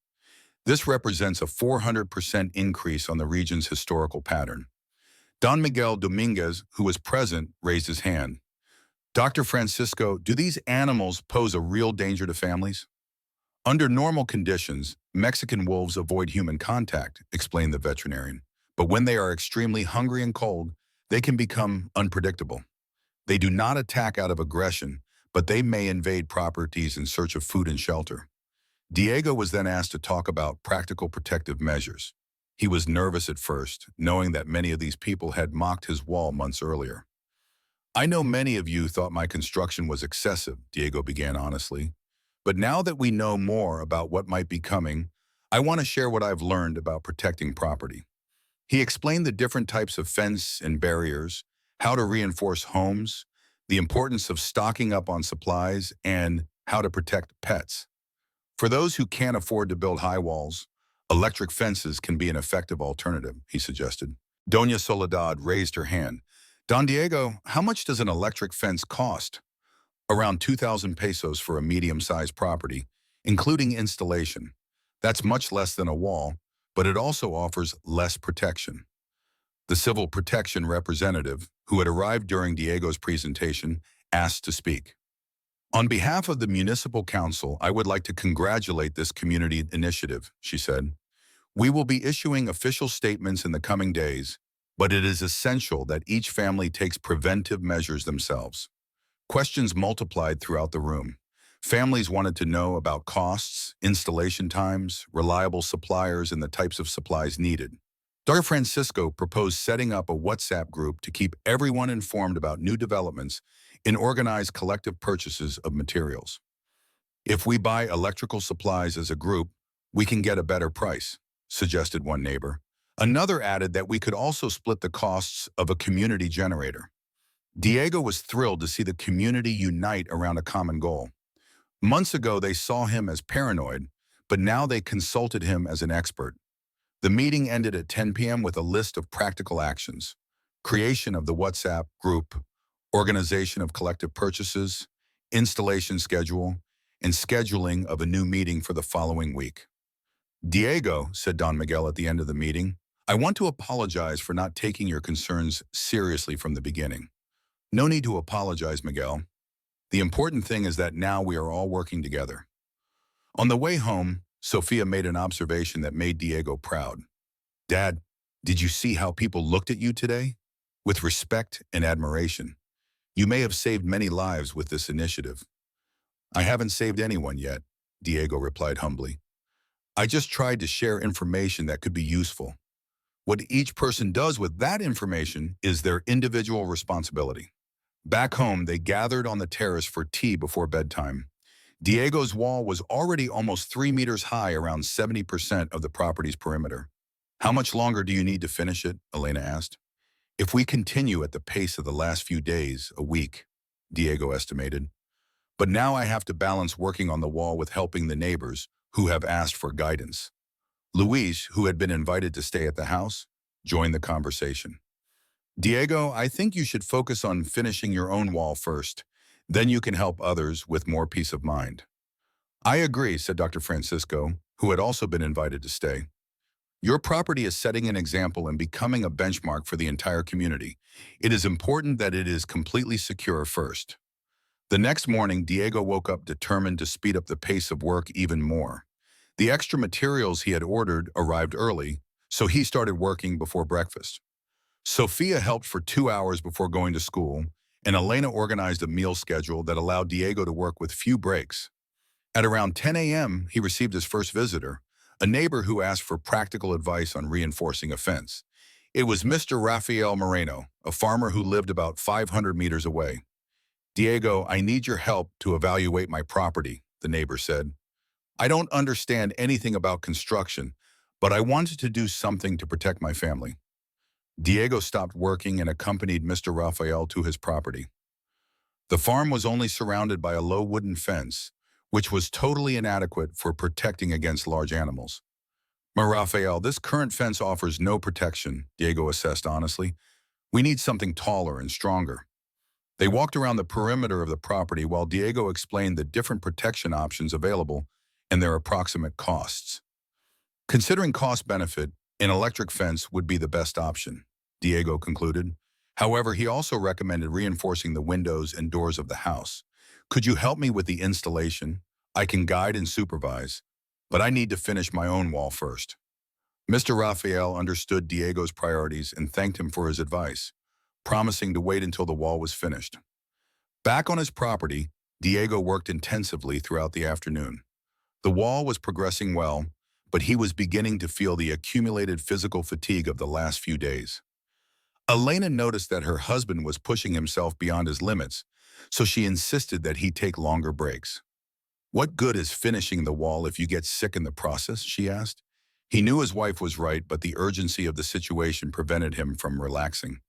This represents a 400% increase on the region's historical pattern. Don Miguel Dominguez, who was present, raised his hand. Dr. Francisco, do these animals pose a real danger to families? Under normal conditions, Mexican wolves avoid human contact, explained the veterinarian. But when they are extremely hungry and cold, they can become unpredictable. They do not attack out of aggression, but they may invade properties in search of food and shelter. Diego was then asked to talk about practical protective measures. He was nervous at first, knowing that many of these people had mocked his wall months earlier. I know many of you thought my construction was excessive, Diego began honestly. But now that we know more about what might be coming, I want to share what I've learned about protecting property. He explained the different types of fence and barriers, how to reinforce homes, the importance of stocking up on supplies, and how to protect pets. For those who can't afford to build high walls, electric fences can be an effective alternative, he suggested. Doña Soledad raised her hand. Don Diego, how much does an electric fence cost? Around 2,000 pesos for a medium-sized property, including installation. That's much less than a wall, but it also offers less protection. The civil protection representative, who had arrived during Diego's presentation, asked to speak. On behalf of the Municipal Council, I would like to congratulate this community initiative, she said. We will be issuing official statements in the coming days, but it is essential that each family takes preventive measures themselves. Questions multiplied throughout the room. Families wanted to know about costs, installation times, reliable suppliers, and the types of supplies needed. Dr. Francisco proposed setting up a WhatsApp group to keep everyone informed about new developments and organize collective purchases of materials. If we buy electrical supplies as a group, we can get a better price, suggested one neighbor. Another added that we could also split the costs of a community generator. Diego was thrilled to see the community unite around a common goal. Months ago, they saw him as paranoid, but now they consulted him as an expert. The meeting ended at 10 p.m. with a list of practical actions: creation of the WhatsApp group, organization of collective purchases, installation schedule, and scheduling of a new meeting for the following week. Diego, said Don Miguel at the end of the meeting, I want to apologize for not taking your concerns seriously from the beginning. No need to apologize, Miguel. The important thing is that now we are all working together. On the way home, Sophia made an observation that made Diego proud. Dad, did you see how people looked at you today? With respect and admiration. You may have saved many lives with this initiative. I haven't saved anyone yet, Diego replied humbly. I just tried to share information that could be useful. What each person does with that information is their individual responsibility. Back home, they gathered on the terrace for tea before bedtime. Diego's wall was already almost 3 meters high, around 70% of the property's perimeter. How much longer do you need to finish it? Elena asked. If we continue at the pace of the last few days, a week, Diego estimated. But now I have to balance working on the wall with helping the neighbors who have asked for guidance. Luis, who had been invited to stay at the house, joined the conversation. Diego, I think you should focus on finishing your own wall first. Then you can help others with more peace of mind. I agree, said Dr. Francisco, who had also been invited to stay. Your property is setting an example and becoming a benchmark for the entire community. It is important that it is completely secure first. The next morning, Diego woke up determined to speed up the pace of work even more. The extra materials he had ordered arrived early, so he started working before breakfast. Sophia helped for 2 hours before going to school, and Elena organized a meal schedule that allowed Diego to work with few breaks. At around 10 a.m., he received his first visitor, a neighbor who asked for practical advice on reinforcing a fence. It was Mr. Rafael Moreno, a farmer who lived about 500 meters away. Diego, I need your help to evaluate my property, the neighbor said. I don't understand anything about construction, but I wanted to do something to protect my family. Diego stopped working and accompanied Mr. Rafael to his property. The farm was only surrounded by a low wooden fence, which was totally inadequate for protecting against large animals. Rafael, this current fence offers no protection, Diego assessed honestly. We need something taller and stronger. They walked around the perimeter of the property while Diego explained the different protection options available and their approximate costs. Considering cost-benefit, an electric fence would be the best option, Diego concluded. However, he also recommended reinforcing the windows and doors of the house. Could you help me with the installation? I can guide and supervise, but I need to finish my own wall first. Mr. Rafael understood Diego's priorities and thanked him for his advice, promising to wait until the wall was finished. Back on his property, Diego worked intensively throughout the afternoon. The wall was progressing well, but he was beginning to feel the accumulated physical fatigue of the last few days. Elena noticed that her husband was pushing himself beyond his limits, so she insisted that he take longer breaks. What good is finishing the wall if you get sick in the process, she asked. He knew his wife was right, but the urgency of the situation prevented him from relaxing.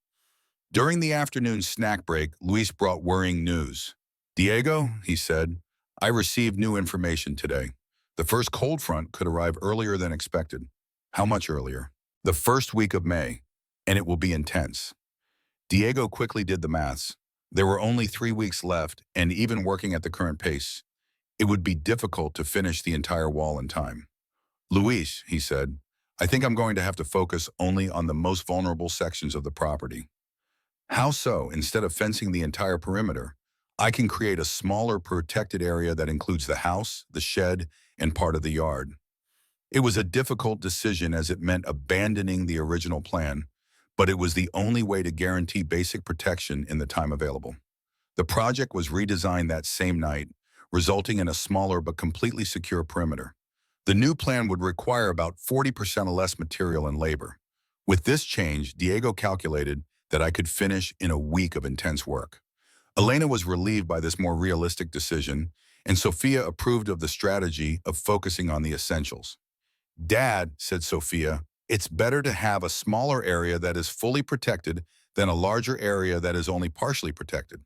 During the afternoon snack break, Luis brought worrying news. Diego, he said, I received new information today. The first cold front could arrive earlier than expected. How much earlier? The first week of May, and it will be intense. Diego quickly did the maths. There were only 3 weeks left, and even working at the current pace, it would be difficult to finish the entire wall in time. Luis, he said, I think I'm going to have to focus only on the most vulnerable sections of the property. How so? Instead of fencing the entire perimeter, I can create a smaller protected area that includes the house, the shed, and part of the yard. It was a difficult decision as it meant abandoning the original plan, but it was the only way to guarantee basic protection in the time available. The project was redesigned that same night, resulting in a smaller but completely secure perimeter. The new plan would require about 40% less material and labor. With this change, Diego calculated that I could finish in a week of intense work. Elena was relieved by this more realistic decision, and Sophia approved of the strategy of focusing on the essentials. Dad, said Sophia, It's better to have a smaller area that is fully protected than a larger area that is only partially protected.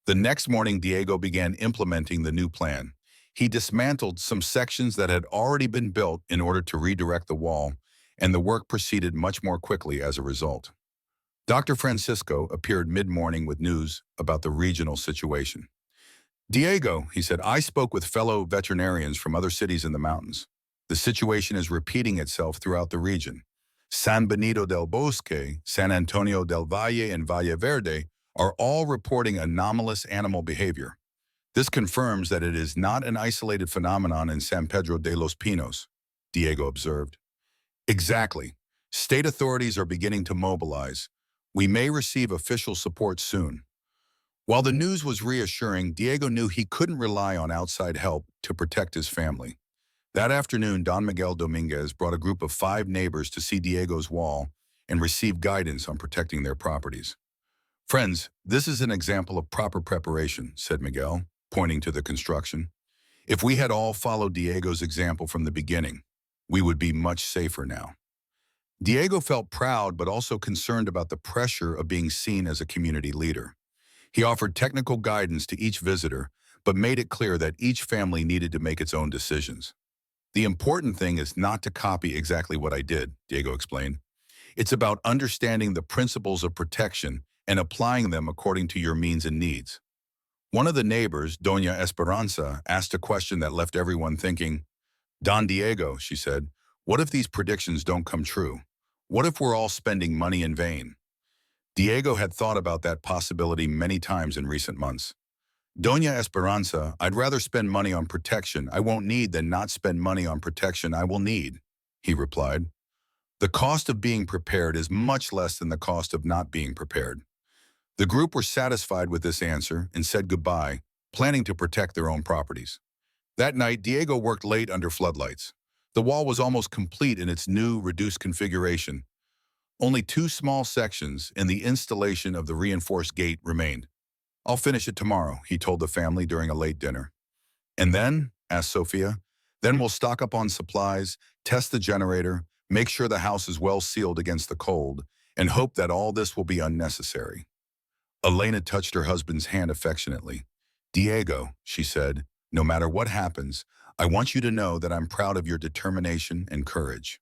The next morning, Diego began implementing the new plan. He dismantled some sections that had already been built in order to redirect the wall, and the work proceeded much more quickly as a result. Dr. Francisco appeared mid-morning with news about the regional situation. Diego, he said, I spoke with fellow veterinarians from other cities in the mountains. The situation is repeating itself throughout the region. San Benito del Bosque, San Antonio del Valle, and Valle Verde are all reporting anomalous animal behavior. This confirms that it is not an isolated phenomenon in San Pedro de los Pinos, Diego observed. Exactly. State authorities are beginning to mobilize. We may receive official support soon. While the news was reassuring, Diego knew he couldn't rely on outside help to protect his family. That afternoon, Don Miguel Dominguez brought a group of 5 neighbors to see Diego's wall and receive guidance on protecting their properties. Friends, this is an example of proper preparation, said Miguel, pointing to the construction. If we had all followed Diego's example from the beginning, we would be much safer now. Diego felt proud but also concerned about the pressure of being seen as a community leader. He offered technical guidance to each visitor, but made it clear that each family needed to make its own decisions. The important thing is not to copy exactly what I did, Diego explained. It's about understanding the principles of protection and applying them according to your means and needs. One of the neighbors, Doña Esperanza, asked a question that left everyone thinking. Don Diego, she said, what if these predictions don't come true? What if we're all spending money in vain? Diego had thought about that possibility many times in recent months. Doña Esperanza, I'd rather spend money on protection I won't need than not spend money on protection I will need, he replied. The cost of being prepared is much less than the cost of not being prepared. The group were satisfied with this answer and said goodbye, planning to protect their own properties. That night, Diego worked late under floodlights. The wall was almost complete in its new, reduced configuration. Only 2 small sections and the installation of the reinforced gate remained. I'll finish it tomorrow, he told the family during a late dinner. And then, asked Sophia, then we'll stock up on supplies, test the generator, make sure the house is well sealed against the cold, and hope that all this will be unnecessary. Elena touched her husband's hand affectionately. Diego, she said, no matter what happens, I want you to know that I'm proud of your determination and courage.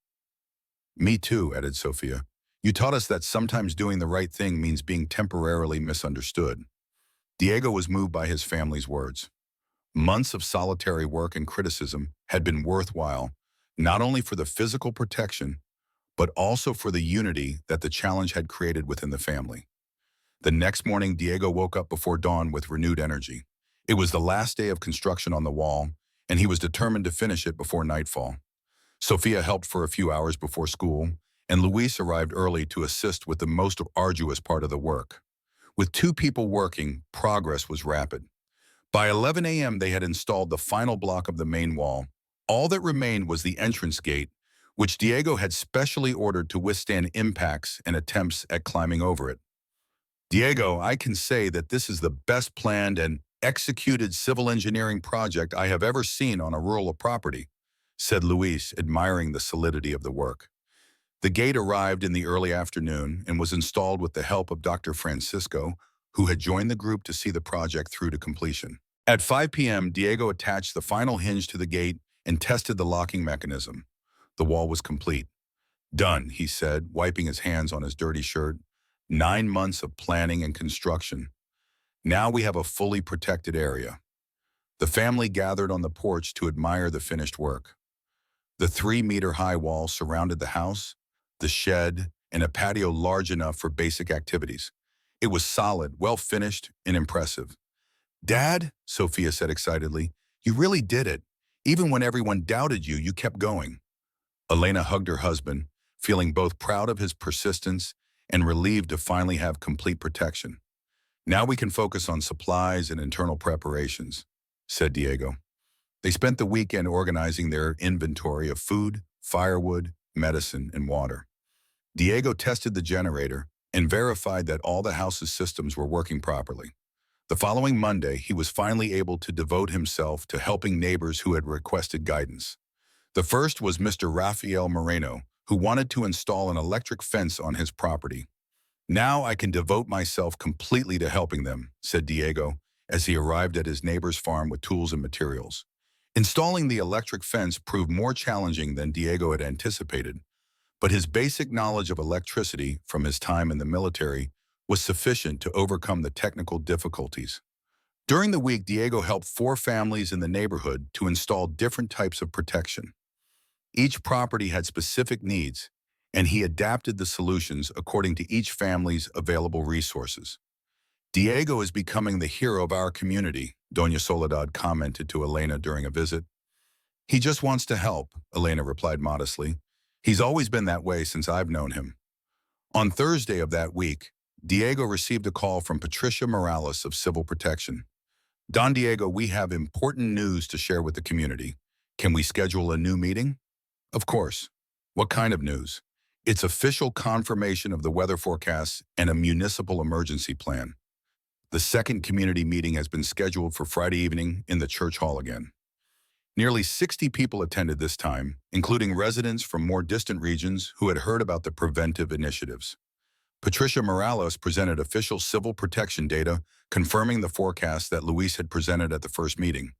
Me too, added Sophia. You taught us that sometimes doing the right thing means being temporarily misunderstood. Diego was moved by his family's words. Months of solitary work and criticism had been worthwhile, not only for the physical protection, but also for the unity that the challenge had created within the family. The next morning, Diego woke up before dawn with renewed energy. It was the last day of construction on the wall, and he was determined to finish it before nightfall. Sophia helped for a few hours before school, and Luis arrived early to assist with the most arduous part of the work. With 2 people working, progress was rapid. By 11 a.m., they had installed the final block of the main wall. All that remained was the entrance gate, which Diego had specially ordered to withstand impacts and attempts at climbing over it. Diego, I can say that this is the best planned and executed civil engineering project I have ever seen on a rural property, said Luis, admiring the solidity of the work. The gate arrived in the early afternoon and was installed with the help of Dr. Francisco, who had joined the group to see the project through to completion. At 5 p.m., Diego attached the final hinge to the gate and tested the locking mechanism. The wall was complete. Done, he said, wiping his hands on his dirty shirt. 9 months of planning and construction. Now we have a fully protected area. The family gathered on the porch to admire the finished work. The 3-meter-high wall surrounded the house, the shed, and a patio large enough for basic activities. It was solid, well-finished, and impressive. Dad, Sophia said excitedly, you really did it. Even when everyone doubted you, you kept going. Elena hugged her husband, feeling both proud of his persistence and relieved to finally have complete protection. Now we can focus on supplies and internal preparations, said Diego. They spent the weekend organizing their inventory of food, firewood, medicine, and water. Diego tested the generator and verified that all the house's systems were working properly. The following Monday, he was finally able to devote himself to helping neighbors who had requested guidance. The first was Mr. Rafael Moreno, who wanted to install an electric fence on his property. "Now I can devote myself completely to helping them," said Diego, as he arrived at his neighbor's farm with tools and materials. Installing the electric fence proved more challenging than Diego had anticipated, but his basic knowledge of electricity from his time in the military was sufficient to overcome the technical difficulties. During the week, Diego helped 4 families in the neighborhood to install different types of protection. Each property had specific needs, and he adapted the solutions according to each family's available resources. "Diego is becoming the hero of our community," Doña Soledad commented to Elena during a visit. "He just wants to help," Elena replied modestly. "He's always been that way since I've known him." On Thursday of that week, Diego received a call from Patricia Morales of Civil Protection. "Don Diego, we have important news to share with the community. Can we schedule a new meeting?" "Of course." "What kind of news?" "It's official confirmation of the weather forecasts and a municipal emergency plan. The second community meeting has been scheduled for Friday evening in the church hall again." Nearly 60 people attended this time, including residents from more distant regions who had heard about the preventive initiatives. Patricia Morales presented official civil protection data confirming the forecast that Luis had presented at the first meeting.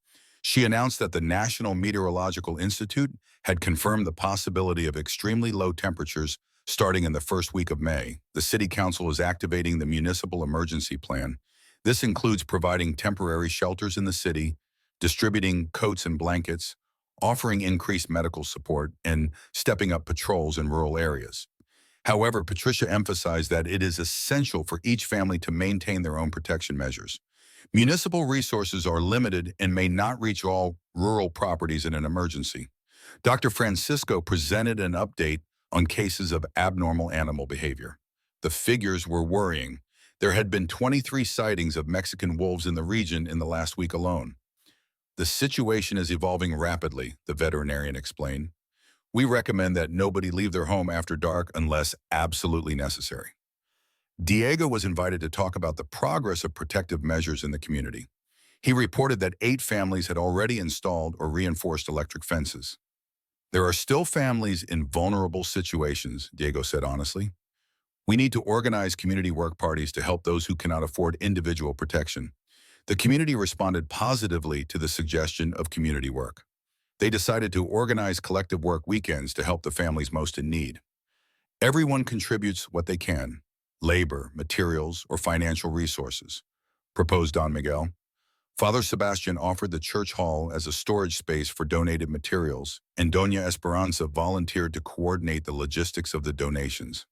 She announced that the National Meteorological Institute had confirmed the possibility of extremely low temperatures starting in the first week of May. The City Council is activating the Municipal Emergency Plan. This includes providing temporary shelters in the city, distributing coats and blankets, offering increased medical support, and stepping up patrols in rural areas. However, Patricia emphasized that it is essential for each family to maintain their own protection measures. Municipal resources are limited and may not reach all rural properties in an emergency. Dr. Francisco presented an update on cases of abnormal animal behavior. The figures were worrying. There had been 23 sightings of Mexican wolves in the region in the last week alone. "The situation is evolving rapidly," the veterinarian explained. "We recommend that nobody leave their home after dark unless absolutely necessary." Diego was invited to talk about the progress of protective measures in the community. He reported that 8 families had already installed or reinforced electric fences. "There are still families in vulnerable situations," Diego said honestly. "We need to organize community work parties to help those who cannot afford individual protection." The community responded positively to the suggestion of community work. They decided to organize collective work weekends to help the families most in need. "Everyone contributes what they can, labor, materials, or financial resources," proposed Don Miguel. Father Sebastian offered the church hall as a storage space for donated materials, and Doña Esperanza volunteered to coordinate the logistics of the donations.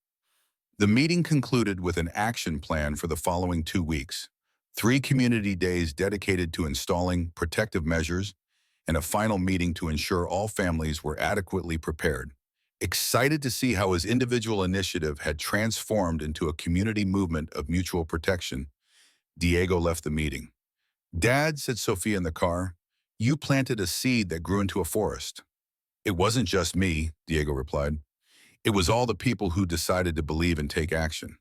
The meeting concluded with an action plan for the following 2 weeks, 3 community days dedicated to installing protective measures, and a final meeting to ensure all families were adequately prepared. Excited to see how his individual initiative had transformed into a community movement of mutual protection, Diego left the meeting. "Dad," said Sophia in the car, "you planted a seed that grew into a forest." "It wasn't just me," Diego replied. "It was all the people who decided to believe and take action."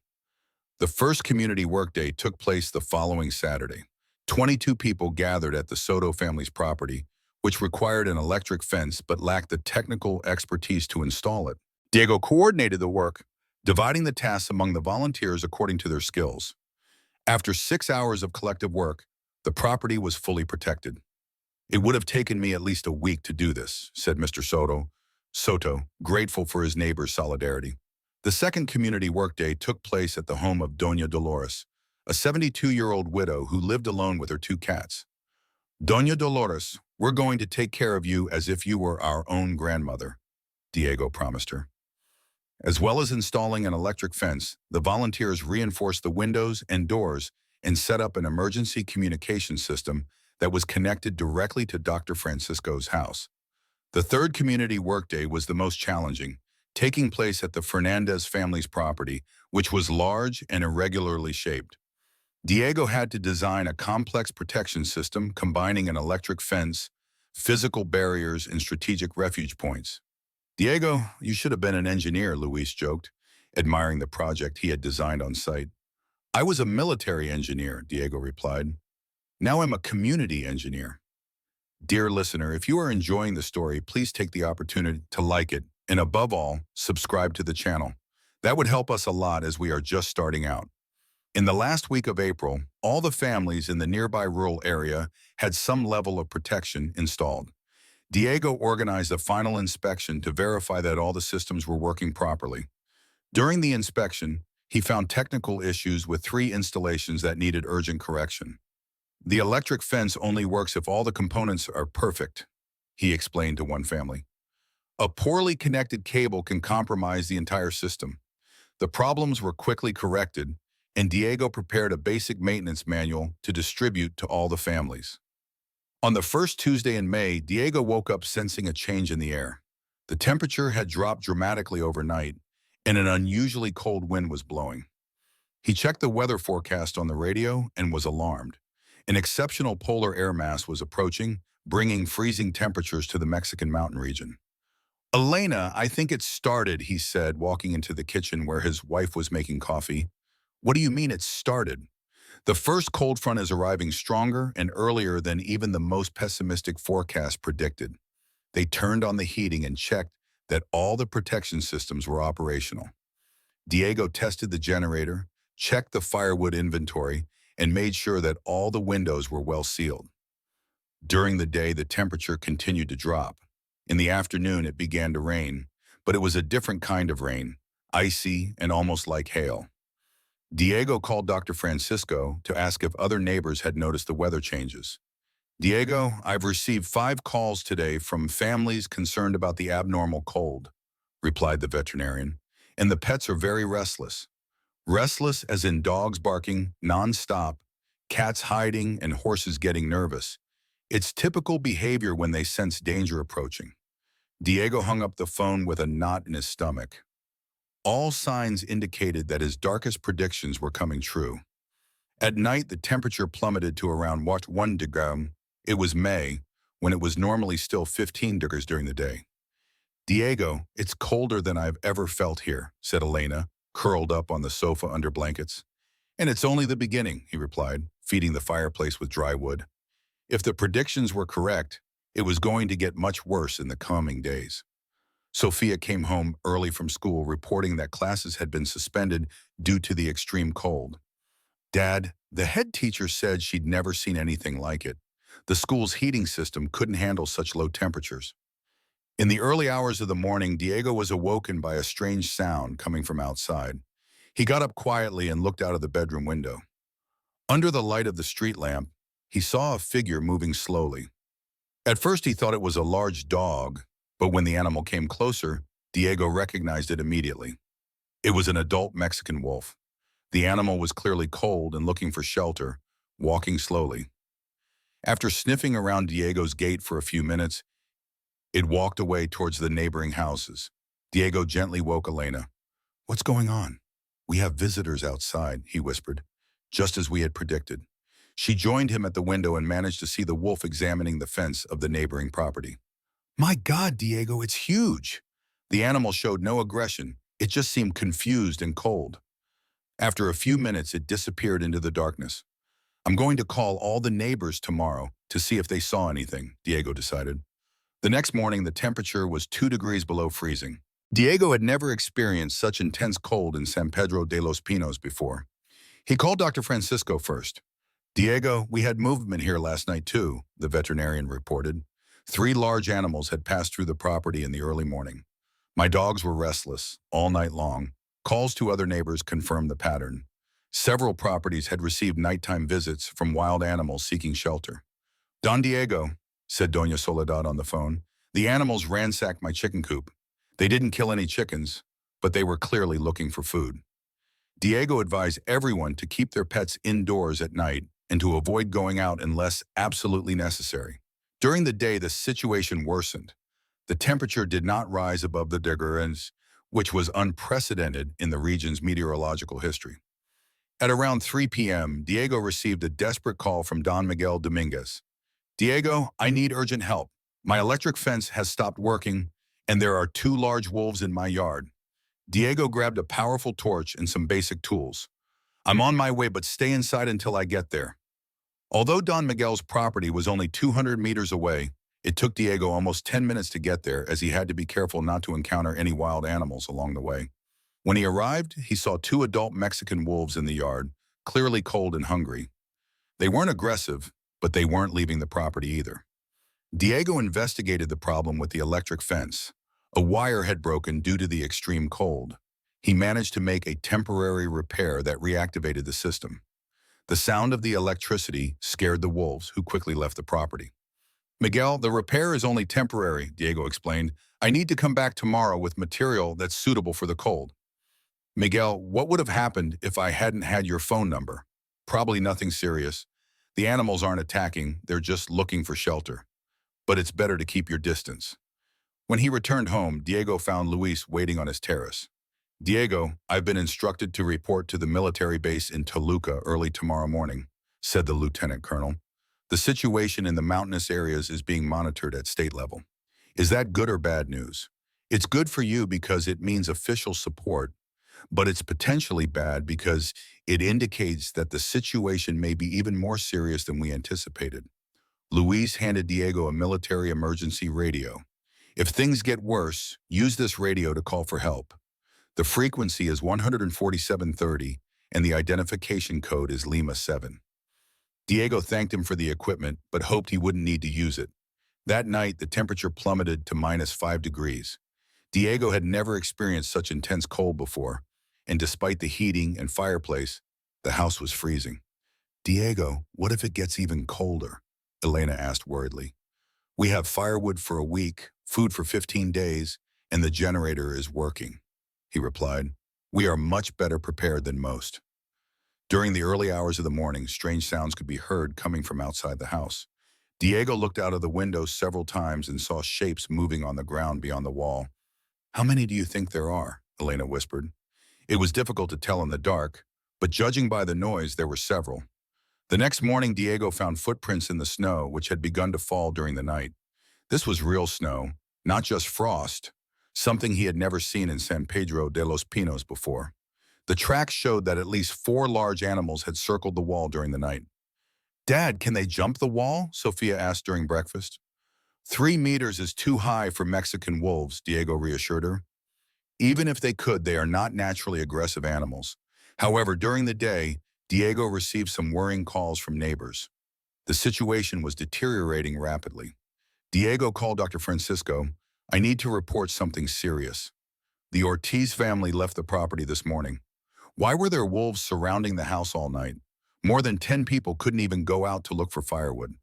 The first community workday took place the following Saturday. 22 people gathered at the Soto family's property, which required an electric fence but lacked the technical expertise to install it. Diego coordinated the work, dividing the tasks among the volunteers according to their skills. After 6 hours of collective work, the property was fully protected. "It would have taken me at least a week to do this," said Mr. Soto, grateful for his neighbor's solidarity. The second community workday took place at the home of Doña Dolores, a 72-year-old widow who lived alone with her 2 cats. "Doña Dolores, we're going to take care of you as if you were our own grandmother," Diego promised her. As well as installing an electric fence, the volunteers reinforced the windows and doors and set up an emergency communication system that was connected directly to Dr. Francisco's house. The third community workday was the most challenging, taking place at the Fernandez family's property, which was large and irregularly shaped. Diego had to design a complex protection system combining an electric fence, physical barriers, and strategic refuge points. "Diego, you should have been an engineer," Luis joked, admiring the project he had designed on site. "I was a military engineer," Diego replied. "Now I'm a community engineer." Dear listener, if you are enjoying the story, please take the opportunity to like it And above all, subscribe to the channel. That would help us a lot as we are just starting out. In the last week of April, all the families in the nearby rural area had some level of protection installed. Diego organized a final inspection to verify that all the systems were working properly. During the inspection, he found technical issues with 3 installations that needed urgent correction. The electric fence only works if all the components are perfect, he explained to one family. A poorly connected cable can compromise the entire system. The problems were quickly corrected, and Diego prepared a basic maintenance manual to distribute to all the families. On the first Tuesday in May, Diego woke up sensing a change in the air. The temperature had dropped dramatically overnight, and an unusually cold wind was blowing. He checked the weather forecast on the radio and was alarmed. An exceptional polar air mass was approaching, bringing freezing temperatures to the Mexican mountain region. "Elena, I think it started," he said, walking into the kitchen where his wife was making coffee. "What do you mean it started?" "The first cold front is arriving stronger and earlier than even the most pessimistic forecast predicted." They turned on the heating and checked that all the protection systems were operational. Diego tested the generator, checked the firewood inventory, and made sure that all the windows were well sealed. During the day, the temperature continued to drop. In the afternoon, it began to rain, but it was a different kind of rain, icy and almost like hail. Diego called Dr. Francisco to ask if other neighbors had noticed the weather changes. "Diego, I've received 5 calls today from families concerned about the abnormal cold," replied the veterinarian, "and the pets are very restless. Restless as in dogs barking non-stop, cats hiding, and horses getting nervous. It's typical behavior when they sense danger approaching." Diego hung up the phone with a knot in his stomach. All signs indicated that his darkest predictions were coming true. At night, the temperature plummeted to around 1 degree. It was May, when it was normally still 15 degrees during the day. "Diego, it's colder than I've ever felt here," said Elena, curled up on the sofa under blankets. "And it's only the beginning," he replied, feeding the fireplace with dry wood. If the predictions were correct, it was going to get much worse in the coming days. Sophia came home early from school reporting that classes had been suspended due to the extreme cold. "Dad, the head teacher said she'd never seen anything like it. The school's heating system couldn't handle such low temperatures." In the early hours of the morning, Diego was awoken by a strange sound coming from outside. He got up quietly and looked out of the bedroom window. Under the light of the street lamp, he saw a figure moving slowly. At first he thought it was a large dog, but when the animal came closer, Diego recognized it immediately. It was an adult Mexican wolf. The animal was clearly cold and looking for shelter, walking slowly. After sniffing around Diego's gate for a few minutes, it walked away towards the neighboring houses. Diego gently woke Elena. "What's going on?" "We have visitors outside," he whispered, just as we had predicted. She joined him at the window and managed to see the wolf examining the fence of the neighboring property. "My God, Diego, it's huge!" The animal showed no aggression. It just seemed confused and cold. After a few minutes, it disappeared into the darkness. "I'm going to call all the neighbors tomorrow to see if they saw anything," Diego decided. The next morning, the temperature was 2 degrees below freezing. Diego had never experienced such intense cold in San Pedro de los Pinos before. He called Dr. Francisco first. "Diego, we had movement here last night too," the veterinarian reported. 3 large animals had passed through the property in the early morning. "My dogs were restless all night long." Calls to other neighbors confirmed the pattern. Several properties had received nighttime visits from wild animals seeking shelter. "Don Diego," said Doña Soledad on the phone, "the animals ransacked my chicken coop. They didn't kill any chickens, but they were clearly looking for food." Diego advised everyone to keep their pets indoors at night and to avoid going out unless absolutely necessary. During the day, the situation worsened. The temperature did not rise above the degrees, which was unprecedented in the region's meteorological history. At around 3 p.m., Diego received a desperate call from Don Miguel Dominguez. "Diego, I need urgent help. My electric fence has stopped working, and there are 2 large wolves in my yard." Diego grabbed a powerful torch and some basic tools. "I'm on my way, but stay inside until I get there." Although Don Miguel's property was only 200 meters away, It took Diego almost 10 minutes to get there, as he had to be careful not to encounter any wild animals along the way. When he arrived, he saw two adult Mexican wolves in the yard, clearly cold and hungry. They weren't aggressive, but they weren't leaving the property either. Diego investigated the problem with the electric fence. A wire had broken due to the extreme cold. He managed to make a temporary repair that reactivated the system. The sound of the electricity scared the wolves, who quickly left the property. "Miguel, the repair is only temporary," Diego explained. "I need to come back tomorrow with material that's suitable for the cold." "Miguel, what would have happened if I hadn't had your phone number?" "Probably nothing serious. The animals aren't attacking, they're just looking for shelter. But it's better to keep your distance." When he returned home, Diego found Luis waiting on his terrace. "Diego, I've been instructed to report to the military base in Toluca early tomorrow morning," said the lieutenant colonel. "The situation in the mountainous areas is being monitored at state level." "Is that good or bad news?" "It's good for you because it means official support, but it's potentially bad because it indicates that the situation may be even more serious than we anticipated." Luis handed Diego a military emergency radio. "If things get worse, use this radio to call for help. The frequency is 14730, and the identification code is Lima 7. Diego thanked him for the equipment, but hoped he wouldn't need to use it. That night, the temperature plummeted to -5 degrees. Diego had never experienced such intense cold before, and despite the heating and fireplace, the house was freezing. "Diego, what if it gets even colder?" Elena asked worriedly. "We have firewood for a week, food for 15 days, and the generator is working," he replied. "We are much better prepared than most." During the early hours of the morning, strange sounds could be heard coming from outside the house. Diego looked out of the window several times and saw shapes moving on the ground beyond the wall. "How many do you think there are?" Elena whispered. It was difficult to tell in the dark, but judging by the noise, there were several. The next morning, Diego found footprints in the snow, which had begun to fall during the night. This was real snow, not just frost, something he had never seen in San Pedro de los Pinos before. The tracks showed that at least 4 large animals had circled the wall during the night. "Dad, can they jump the wall?" Sophia asked during breakfast. 3 meters is too high for Mexican wolves," Diego reassured her. "Even if they could, they are not naturally aggressive animals." However, during the day, Diego received some worrying calls from neighbors. The situation was deteriorating rapidly. Diego called Dr. Francisco. "I need to report something serious. The Ortiz family left the property this morning. Why were there wolves surrounding the house all night? More than 10 people couldn't even go out to look for firewood."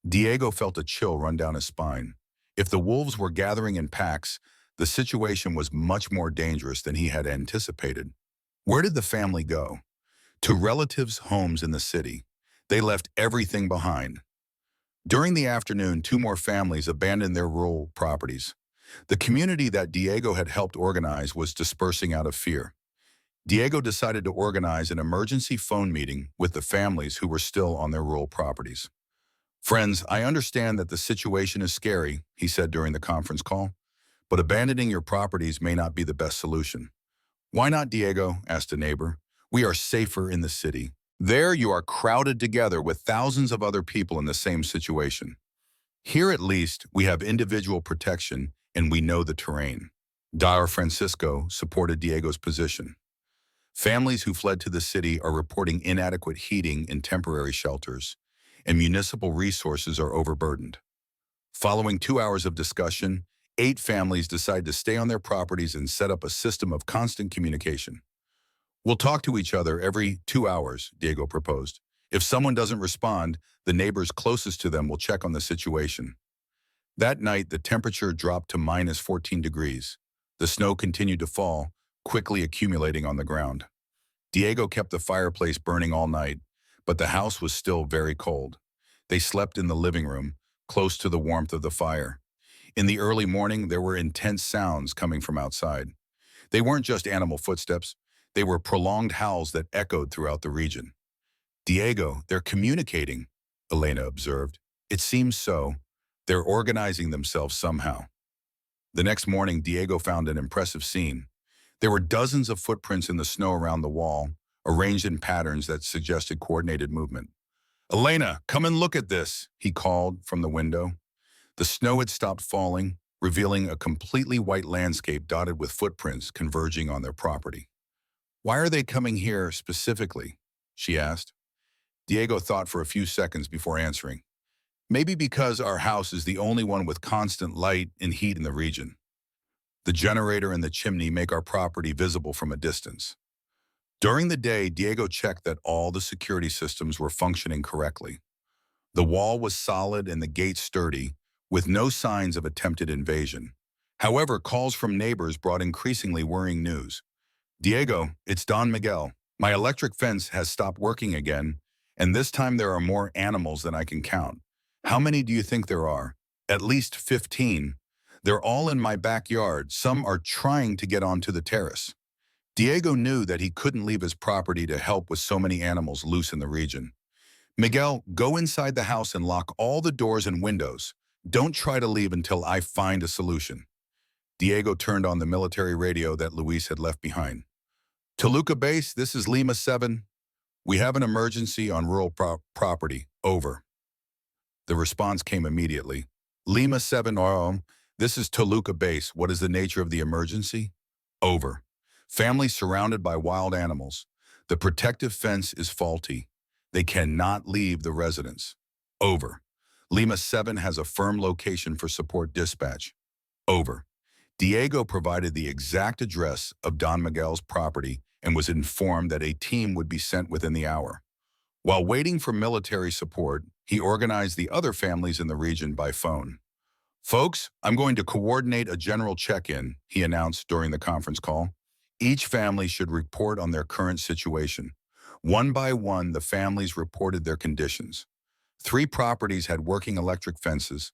Diego felt a chill run down his spine. If the wolves were gathering in packs, the situation was much more dangerous than he had anticipated. Where did the family go? To relatives' homes in the city. They left everything behind. During the afternoon, 2 more families abandoned their rural properties. The community that Diego had helped organize was dispersing out of fear. Diego decided to organize an emergency phone meeting with the families who were still on their rural properties. "Friends, I understand that the situation is scary," he said during the conference call, "but abandoning your properties may not be the best solution." "Why not, Diego?" asked a neighbor. "We are safer in the city. There you are crowded together with thousands of other people in the same situation. Here at least, we have individual protection and we know the terrain." Dr. Francisco supported Diego's position. Families who fled to the city are reporting inadequate heating in temporary shelters, and municipal resources are overburdened. Following 2 hours of discussion, 8 families decide to stay on their properties and set up a system of constant communication. "We'll talk to each other every 2 hours, Diego proposed. "If someone doesn't respond, the neighbors closest to them will check on the situation." That night, the temperature dropped to -14 degrees. The snow continued to fall, quickly accumulating on the ground. Diego kept the fireplace burning all night, but the house was still very cold. They slept in the living room, close to the warmth of the fire. In the early morning, there were intense sounds coming from outside. They weren't just animal footsteps. They were prolonged howls that echoed throughout the region. "Diego, they're communicating," Elena observed. "It seems so. They're organizing themselves somehow." The next morning, Diego found an impressive scene. There were dozens of footprints in the snow around the wall, arranged in patterns that suggested coordinated movement. "Elena, come and look at this," he called from the window. The snow had stopped falling, revealing a completely white landscape dotted with footprints converging on their property. "Why are they coming here specifically?" she asked. Diego thought for a few seconds before answering. "Maybe because our house is the only one with constant light and heat in the region. The generator and the chimney make our property visible from a distance." During the day, Diego checked that all the security systems were functioning correctly. The wall was solid and the gate sturdy, with no signs of attempted invasion. However, calls from neighbors brought increasingly worrying news. "Diego, it's Don Miguel. My electric fence has stopped working again, and this time there are more animals than I can count. How many do you think there are?" "At least 15. They're all in my backyard. Some are trying to get onto the terrace." Diego knew that he couldn't leave his property to help with so many animals loose in the region. "Miguel, go inside the house and lock all the doors and windows. Don't try to leave until I find a solution." Diego turned on the military radio that Luis had left behind. "Toluca Base, this is Lima 7. We have an emergency on rural property. Over." The response came immediately. "Lima 7, this is Toluca Base. What is the nature of the emergency?" "Over. Family surrounded by wild animals. The protective fence is faulty. They cannot leave the residence." "Over. Lima 7 has a firm location for support dispatch." "Over." Diego provided the exact address of Don Miguel's property and was informed that a team would be sent within the hour. While waiting for military support, he organized the other families in the region by phone. "Folks, I'm going to coordinate a general check-in," he announced during the conference call. "Each family should report on their current situation." One by one, the families reported their conditions. 3 properties had working electric fences,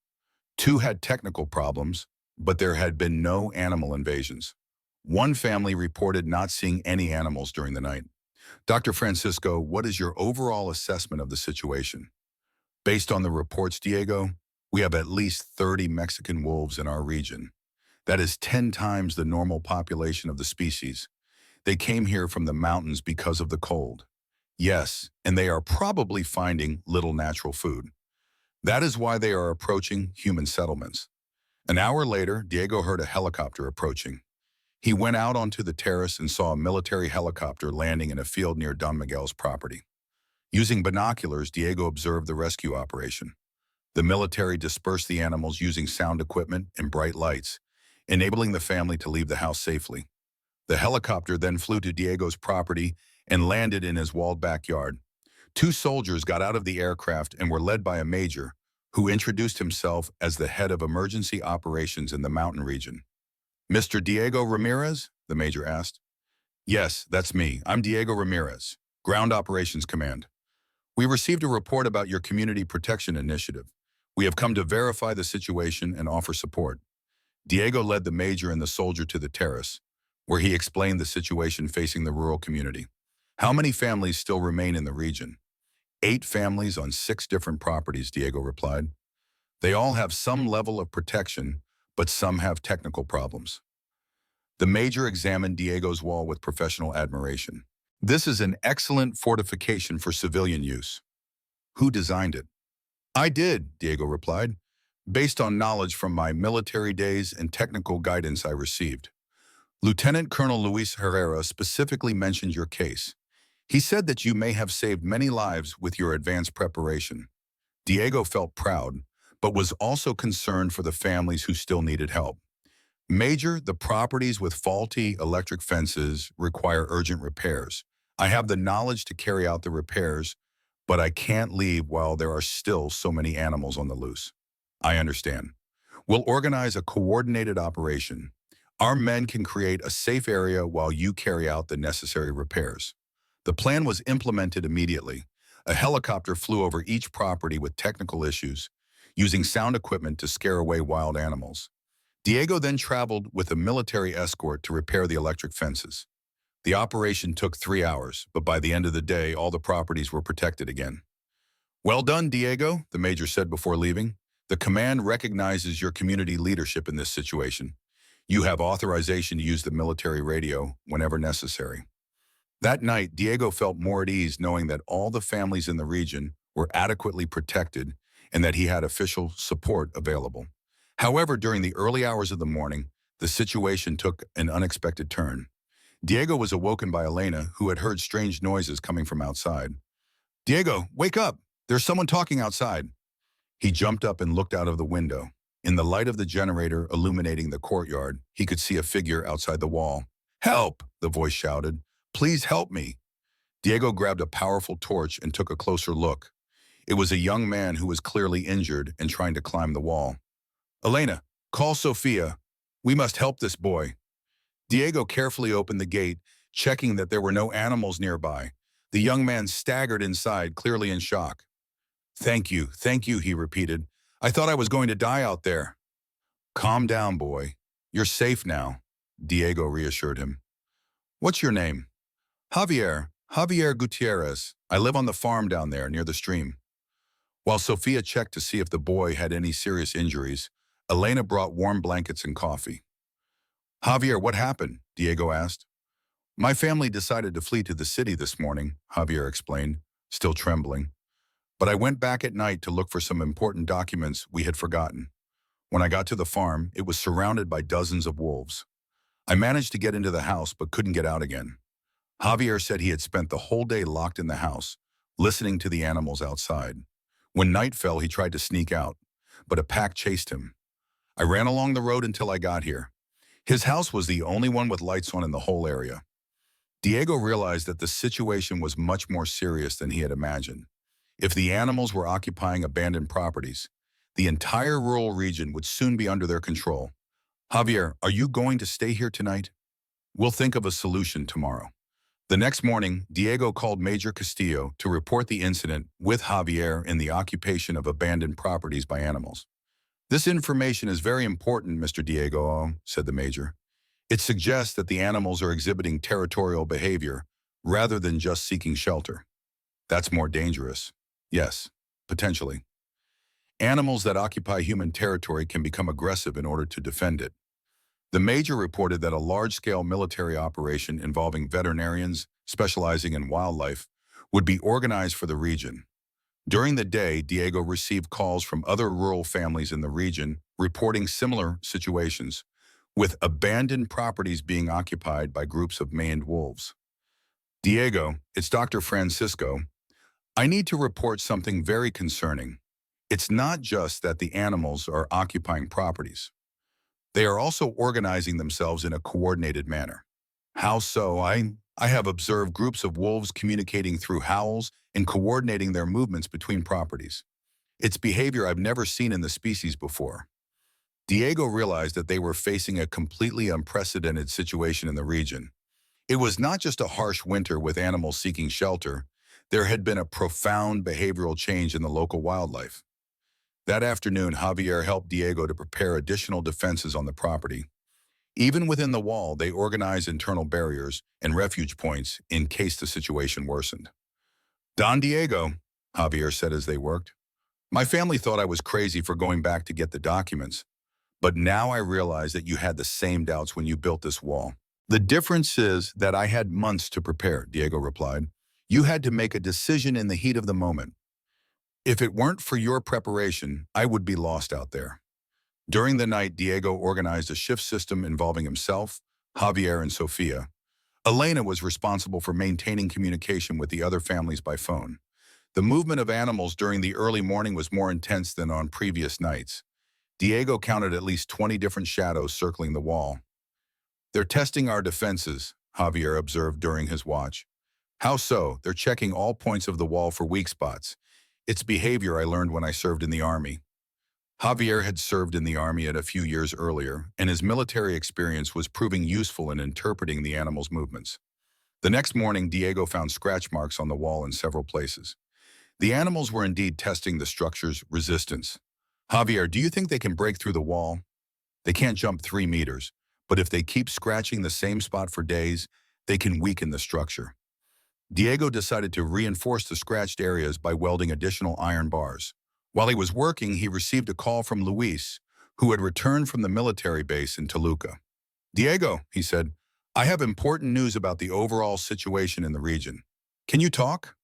2 had technical problems, but there had been no animal invasions. One family reported not seeing any animals during the night. "Dr. Francisco, what is your overall assessment of the situation?" "Based on the reports, Diego, we have at least 30 Mexican wolves in our region. That is 10 times the normal population of the species. They came here from the mountains because of the cold. Yes, and they are probably finding little natural food. That is why they are approaching human settlements." An hour later, Diego heard a helicopter approaching. He went out onto the terrace and saw a military helicopter landing in a field near Don Miguel's property. Using binoculars, Diego observed the rescue operation. The military dispersed the animals using sound equipment and bright lights, enabling the family to leave the house safely. The helicopter then flew to Diego's property and landed in his walled backyard. 2 soldiers got out of the aircraft and were led by a major, who introduced himself as the head of emergency operations in the mountain region. "Mr. Diego Ramirez?" the major asked. "Yes, that's me. I'm Diego Ramirez, Ground Operations Command. We received a report about your community protection initiative. We have come to verify the situation and offer support." Diego led the major and the soldier to the terrace, where he explained the situation facing the rural community. "How many families still remain in the region?" 8 families on 6 different properties, Diego replied. "They all have some level of protection, but some have technical problems." The major examined Diego's wall with professional admiration. "This is an excellent fortification for civilian use." "Who designed it?" "I did," Diego replied, "based on knowledge from my military days and technical guidance I received. Lieutenant Colonel Luis Herrera specifically mentioned your case. He said that you may have saved many lives with your advanced preparation." Diego felt proud, but was also concerned for the families who still needed help. "Major, the properties with faulty electric fences require urgent repairs. I have the knowledge to carry out the repairs, but I can't leave while there are still so many animals on the loose." "I understand. We'll organize a coordinated operation. Our men can create a safe area while you carry out the necessary repairs." The plan was implemented immediately. A helicopter flew over each property with technical issues, using sound equipment to scare away wild animals. Diego then traveled with a military escort to repair the electric fences. The operation took 3 hours, but by the end of the day, all the properties were protected again. "Well done, Diego," the major said before leaving. "The command recognizes your community leadership in this situation. You have authorization to use the military radio whenever necessary." That night, Diego felt more at ease knowing that all the families in the region were adequately protected and that he had official support available. However, during the early hours of the morning, the situation took an unexpected turn. Diego was awoken by Elena, who had heard strange noises coming from outside. "Diego, wake up! There's someone talking outside." He jumped up and looked out of the window. In the light of the generator illuminating the courtyard, he could see a figure outside the wall. "Help!" the voice shouted. "Please help me." Diego grabbed a powerful torch and took a closer look. It was a young man who was clearly injured and trying to climb the wall. "Elena, call Sofia. We must help this boy." Diego carefully opened the gate, checking that there were no animals nearby. The young man staggered inside, clearly in shock. Thank you," he repeated. "I thought I was going to die out there." "Calm down, boy. You're safe now," Diego reassured him. "What's your name?" Javier Gutierrez. I live on the farm down there near the stream." While Sofia checked to see if the boy had any serious injuries, Elena brought warm blankets and coffee. "Javier, what happened?" Diego asked. "My family decided to flee to the city this morning," Javier explained, still trembling. "But I went back at night to look for some important documents we had forgotten. When I got to the farm, it was surrounded by dozens of wolves. I managed to get into the house but couldn't get out again." Javier said he had spent the whole day locked in the house, listening to the animals outside. When night fell, he tried to sneak out, but a pack chased him. "I ran along the road until I got here." His house was the only one with lights on in the whole area. Diego realized that the situation was much more serious than he had imagined. If the animals were occupying abandoned properties, the entire rural region would soon be under their control. "Javier, are you going to stay here tonight? We'll think of a solution tomorrow." The next morning, Diego called Major Castillo to report the incident with Javier in the occupation of abandoned properties by animals. "This information is very important, Mr. Diego," said the major. "It suggests that the animals are exhibiting territorial behavior rather than just seeking shelter." "That's more dangerous." "Yes, potentially. Animals that occupy human territory can become aggressive in order to defend it." The major reported that a large-scale military operation involving veterinarians specializing in wildlife would be organized for the region. During the day, Diego received calls from other rural families in the region reporting similar situations, with abandoned properties being occupied by groups of maned wolves. "Diego, it's Dr. Francisco. I need to report something very concerning. It's not just that the animals are occupying properties. They are also organizing themselves in a coordinated manner." "How so?" I have observed groups of wolves communicating through howls and coordinating their movements between properties. It's behavior I've never seen in the species before." Diego realized that they were facing a completely unprecedented situation in the region. It was not just a harsh winter with animals seeking shelter. There had been a profound behavioral change in the local wildlife. That afternoon, Javier helped Diego to prepare additional defenses on the property. Even within the wall, they organized internal barriers and refuge points in case the situation worsened. "Don Diego," Javier said as they worked, "my family thought I was crazy for going back to get the documents, but now I realize that you had the same doubts when you built this wall." "The difference is that I had months to prepare," Diego replied. "You had to make a decision in the heat of the moment. If it weren't for your preparation, I would be lost out there." During the night, Diego organized a shift system involving himself, Javier, and Sofia. Elena was responsible for maintaining communication with the other families by phone. The movement of animals during the early morning was more intense than on previous nights. Diego counted at least 20 different shadows circling the wall. "They're testing our defenses," Javier observed during his watch. "How so?" "They're checking all points of the wall for weak spots. It's behavior I learned when I served in the army." Javier had served in the army a few years earlier, and his military experience was proving useful in interpreting the animals' movements. The next morning, Diego found scratch marks on the wall in several places. The animals were indeed testing the structure's resistance. "Javier, do you think they can break through the wall?" "They can't jump 3 meters, but if they keep scratching the same spot for days, they can weaken the structure." Diego decided to reinforce the scratched areas by welding additional iron bars. While he was working, he received a call from Luis, who had returned from the military base in Toluca. "Diego," he said, "I have important news about the overall situation in the region. Can you talk?"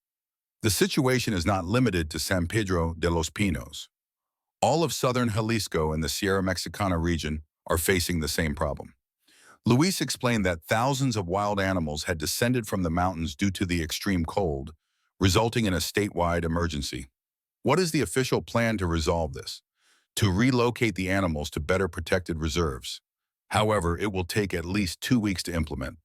"The situation is not limited to San Pedro de los Pinos. All of southern Jalisco and the Sierra Mexicana region are facing the same problem. Luis explained that thousands of wild animals had descended from the mountains due to the extreme cold, resulting in a statewide emergency. What is the official plan to resolve this? To relocate the animals to better protected reserves. However, it will take at least 2 weeks to implement.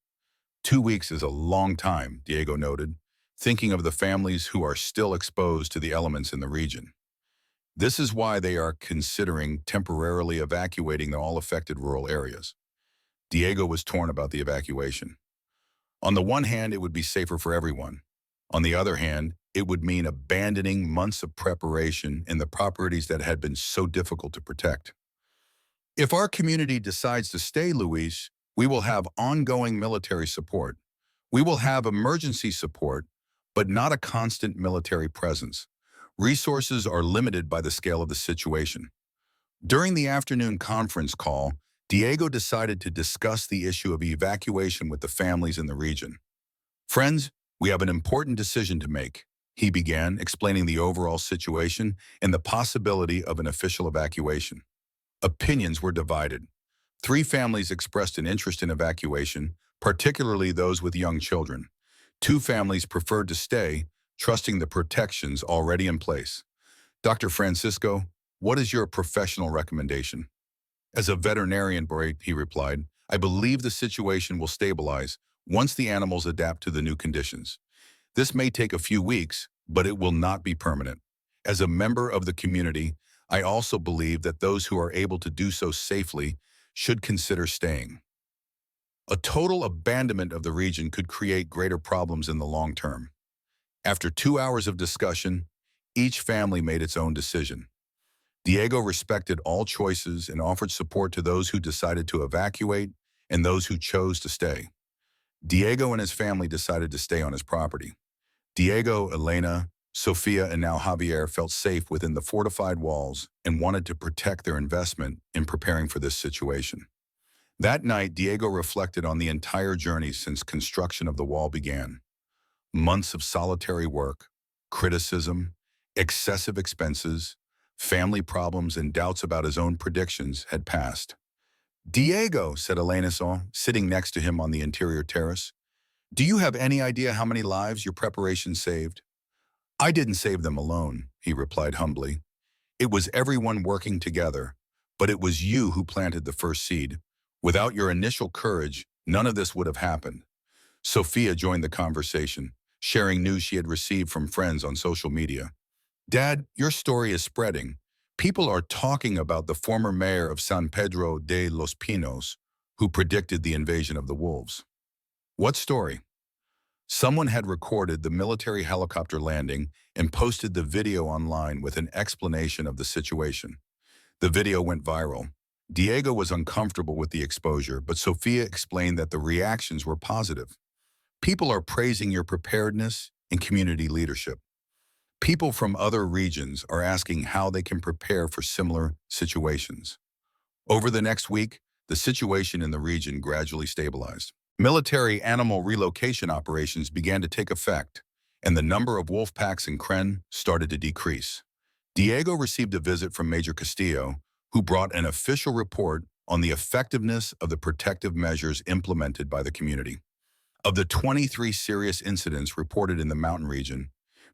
2 weeks is a long time, Diego noted, thinking of the families who are still exposed to the elements in the region. This is why they are considering temporarily evacuating all affected rural areas. Diego was torn about the evacuation. On the one hand, it would be safer for everyone. On the other hand, it would mean abandoning months of preparation in the properties that had been so difficult to protect. If our community decides to stay, Luis, we will have ongoing military support. We will have emergency support, but not a constant military presence. Resources are limited by the scale of the situation. During the afternoon conference call, Diego decided to discuss the issue of evacuation with the families in the region. Friends, we have an important decision to make, he began, explaining the overall situation and the possibility of an official evacuation. Opinions were divided. 3 families expressed an interest in evacuation, particularly those with young children. 2 families preferred to stay, trusting the protections already in place. Dr. Francisco, what is your professional recommendation? As a veterinarian, he replied, I believe the situation will stabilize once the animals adapt to the new conditions. This may take a few weeks, but it will not be permanent. As a member of the community, I also believe that those who are able to do so safely should consider staying. A total abandonment of the region could create greater problems in the long term. After 2 hours of discussion, each family made its own decision. Diego respected all choices and offered support to those who decided to evacuate and those who chose to stay. Diego and his family decided to stay on his property. Diego, Elena, Sofia, and now Javier felt safe within the fortified walls and wanted to protect their investment in preparing for this situation. That night, Diego reflected on the entire journey since construction of the wall began. Months of solitary work, criticism, excessive expenses, family problems, and doubts about his own predictions had passed. Diego, said Elena, sitting next to him on the interior terrace, do you have any idea how many lives your preparation saved? I didn't save them alone, he replied humbly. It was everyone working together, but it was you who planted the first seed. Without your initial courage, none of this would have happened. Sofia joined the conversation, sharing news she had received from friends on social media. Dad, your story is spreading. People are talking about the former mayor of San Pedro de los Pinos, who predicted the invasion of the wolves. What story? Someone had recorded the military helicopter landing and posted the video online with an explanation of the situation. The video went viral. Diego was uncomfortable with the exposure, but Sofia explained that the reactions were positive. People are praising your preparedness and community leadership. People from other regions are asking how they can prepare for similar situations. Over the next week, the situation in the region gradually stabilized. Military animal relocation operations began to take effect, and the number of wolf packs in Cren started to decrease. Diego received a visit from Major Castillo, who brought an official report on the effectiveness of the protective measures implemented by the community. Of the 23 serious incidents reported in the mountain region,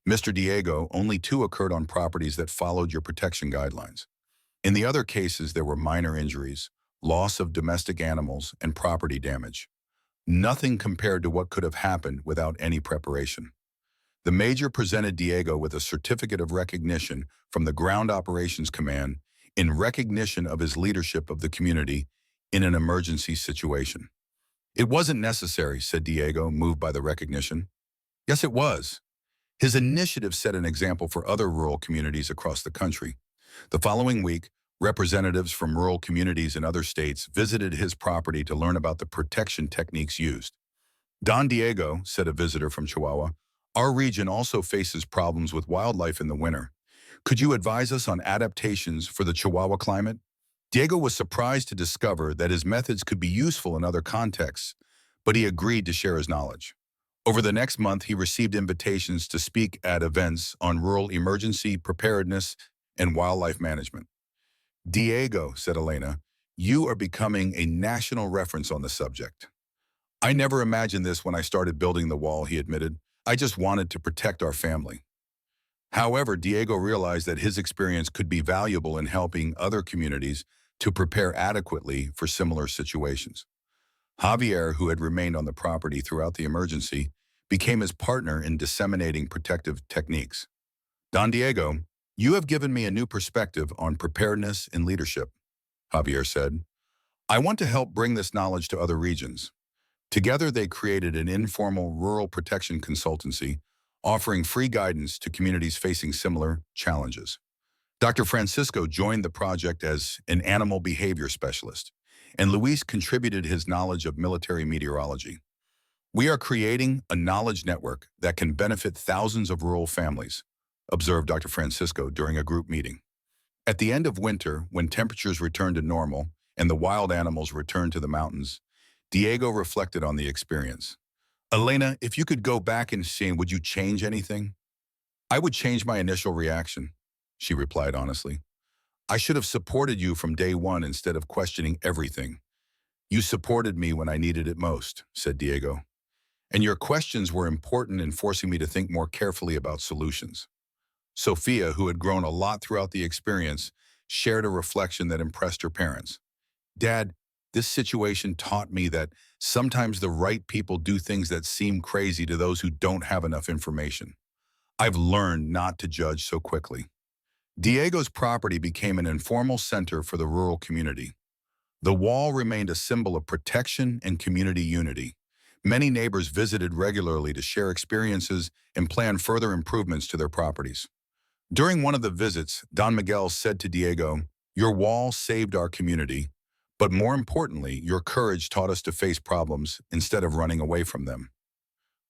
Mr. Diego, only 2 occurred on properties that followed your protection guidelines. In the other cases, there were minor injuries, loss of domestic animals, and property damage. Nothing compared to what could have happened without any preparation. The Major presented Diego with a certificate of recognition from the Ground Operations Command in recognition of his leadership of the community in an emergency situation. It wasn't necessary, said Diego, moved by the recognition. Yes, it was. His initiative set an example for other rural communities across the country. The following week, representatives from rural communities in other states visited his property to learn about the protection techniques used. Don Diego, said a visitor from Chihuahua, our region also faces problems with wildlife in the winter. Could you advise us on adaptations for the Chihuahua climate? Diego was surprised to discover that his methods could be useful in other contexts, but he agreed to share his knowledge. Over the next month, he received invitations to speak at events on rural emergency preparedness and wildlife management. Diego, said Elena, you are becoming a national reference on the subject. I never imagined this when I started building the wall, he admitted. I just wanted to protect our family. However, Diego realized that his experience could be valuable in helping other communities to prepare adequately for similar situations. Javier, who had remained on the property throughout the emergency, became his partner in disseminating protective techniques. Don Diego, you have given me a new perspective on preparedness and leadership, Javier said. I want to help bring this knowledge to other regions. Together, they created an informal rural protection consultancy, offering free guidance to communities facing similar challenges. Dr. Francisco joined the project as an animal behavior specialist, and Luis contributed his knowledge of military meteorology. We are creating a knowledge network that can benefit thousands of rural families, observed Dr. Francisco during a group meeting. At the end of winter, when temperatures returned to normal and the wild animals returned to the mountains, Diego reflected on the experience. Elena, if you could go back in scene, would you change anything? I would change my initial reaction, she replied honestly. I should have supported you from day one instead of questioning everything. You supported me when I needed it most, said Diego. And your questions were important in forcing me to think more carefully about solutions. Sophia, who had grown a lot throughout the experience, shared a reflection that impressed her parents. Dad, this situation taught me that sometimes the right people do things that seem crazy to those who don't have enough information. I've learned not to judge so quickly. Diego's property became an informal center for the rural community. The wall remained a symbol of protection and community unity. Many neighbors visited regularly to share experiences and plan further improvements to their properties. During one of the visits, Don Miguel said to Diego, "Your wall saved our community, but more importantly, your courage taught us to face problems instead of running away from them."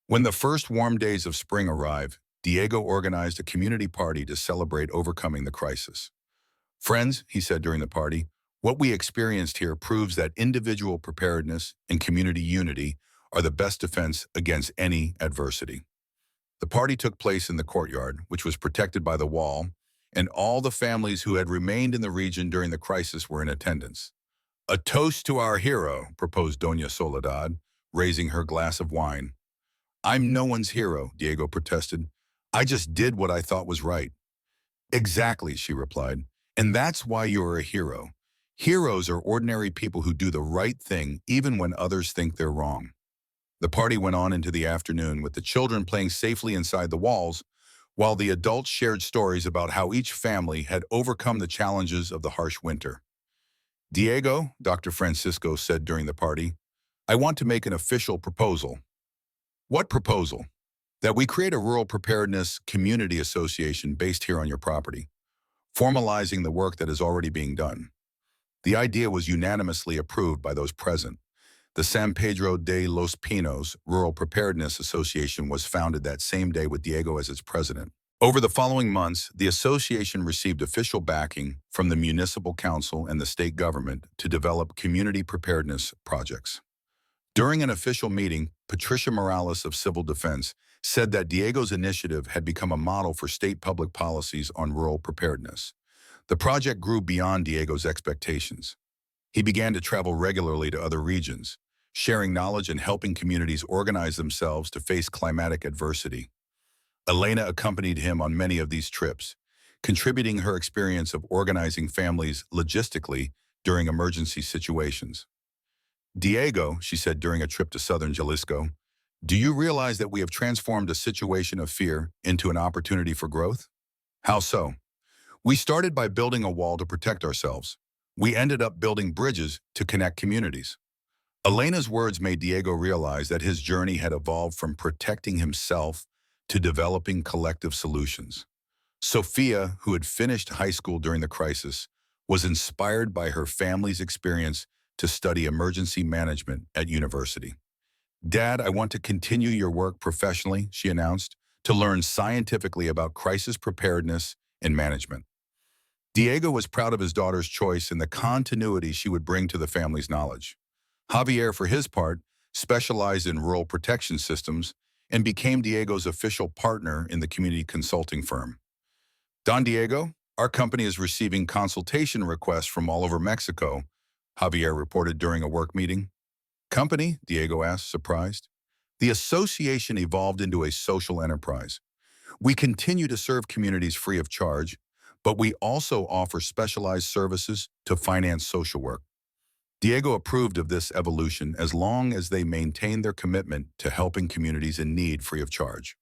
When the first warm days of spring arrived, Diego organized a community party to celebrate overcoming the crisis. Friends, he said during the party, what we experienced here proves that individual preparedness and community unity are the best defense against any adversity. The party took place in the courtyard, which was protected by the wall, and all the families who had remained in the region during the crisis were in attendance. A toast to our hero, proposed Doña Soledad, raising her glass of wine. I'm no one's hero, Diego protested. I just did what I thought was right. Exactly, she replied. And that's why you're a hero. Heroes are ordinary people who do the right thing even when others think they're wrong. The party went on into the afternoon with the children playing safely inside the walls, while the adults shared stories about how each family had overcome the challenges of the harsh winter. Diego, Dr. Francisco said during the party, I want to make an official proposal. What proposal? That we create a rural preparedness community association based here on your property, formalizing the work that is already being done. The idea was unanimously approved by those present. The San Pedro de los Pinos Rural Preparedness Association was founded that same day with Diego as its president. Over the following months, the association received official backing from the municipal council and the state government to develop community preparedness projects. During an official meeting, Patricia Morales of Civil Defense said that Diego's initiative had become a model for state public policies on rural preparedness. The project grew beyond Diego's expectations. He began to travel regularly to other regions, sharing knowledge and helping communities organize themselves to face climatic adversity. Elena accompanied him on many of these trips, contributing her experience of organizing families logistically during emergency situations. Diego, she said during a trip to southern Jalisco, do you realize that we have transformed a situation of fear into an opportunity for growth? How so? We started by building a wall to protect ourselves. We ended up building bridges to connect communities. Elena's words made Diego realize that his journey had evolved from protecting himself to developing collective solutions. Sophia, who had finished high school during the crisis, was inspired by her family's experience to study emergency management at university. Dad, I want to continue your work professionally, she announced, to learn scientifically about crisis preparedness and management. Diego was proud of his daughter's choice and the continuity she would bring to the family's knowledge. Javier, for his part, specialized in rural protection systems and became Diego's official partner in the community consulting firm. Don Diego, Our company is receiving consultation requests from all over Mexico, Javier reported during a work meeting. Company? Diego asked, surprised. The association evolved into a social enterprise. We continue to serve communities free of charge, but we also offer specialized services to finance social work. Diego approved of this evolution as long as they maintained their commitment to helping communities in need free of charge.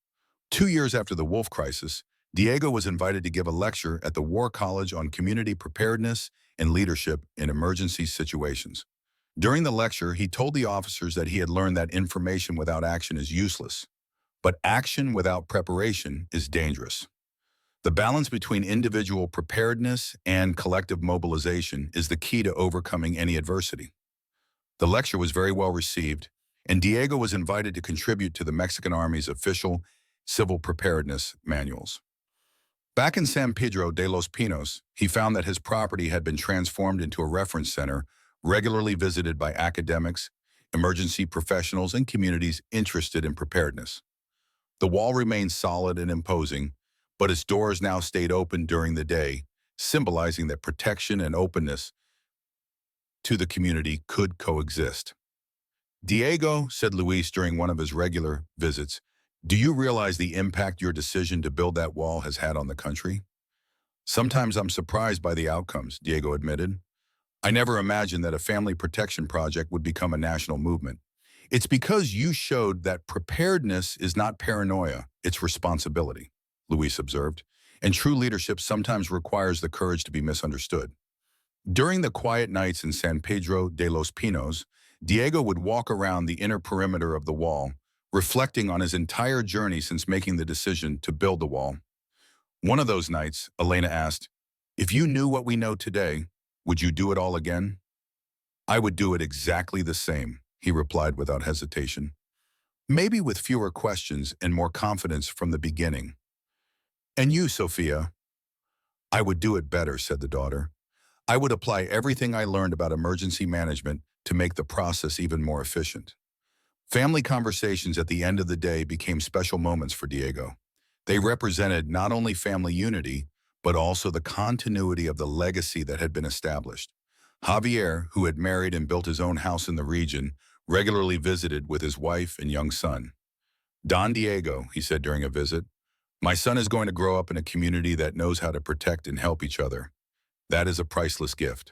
2 years after the Wolf crisis, Diego was invited to give a lecture at the War College on community preparedness and leadership in emergency situations. During the lecture, he told the officers that he had learned that information without action is useless, but action without preparation is dangerous. The balance between individual preparedness and collective mobilization is the key to overcoming any adversity. The lecture was very well received, and Diego was invited to contribute to the Mexican Army's official civil preparedness manuals. Back in San Pedro de los Pinos, he found that his property had been transformed into a reference center regularly visited by academics, emergency professionals, and communities interested in preparedness. The wall remained solid and imposing, but its doors now stayed open during the day, symbolizing that protection and openness to the community could coexist. Diego, said Luis during one of his regular visits, do you realize the impact your decision to build that wall has had on the country? Sometimes I'm surprised by the outcomes, Diego admitted. I never imagined that a family protection project would become a national movement. It's because you showed that preparedness is not paranoia, it's responsibility, Luis observed, and true leadership sometimes requires the courage to be misunderstood. During the quiet nights in San Pedro de los Pinos, Diego would walk around the inner perimeter of the wall, reflecting on his entire journey since making the decision to build the wall. One of those nights, Elena asked, if you knew what we know today, would you do it all again? I would do it exactly the same, he replied without hesitation. Maybe with fewer questions and more confidence from the beginning. And you, Sophia? I would do it better, said the daughter. I would apply everything I learned about emergency management to make the process even more efficient. Family conversations at the end of the day became special moments for Diego. They represented not only family unity, but also the continuity of the legacy that had been established. Javier, who had married and built his own house in the region, regularly visited with his wife and young son. Don Diego, he said during a visit, my son is going to grow up in a community that knows how to protect and help each other. That is a priceless gift.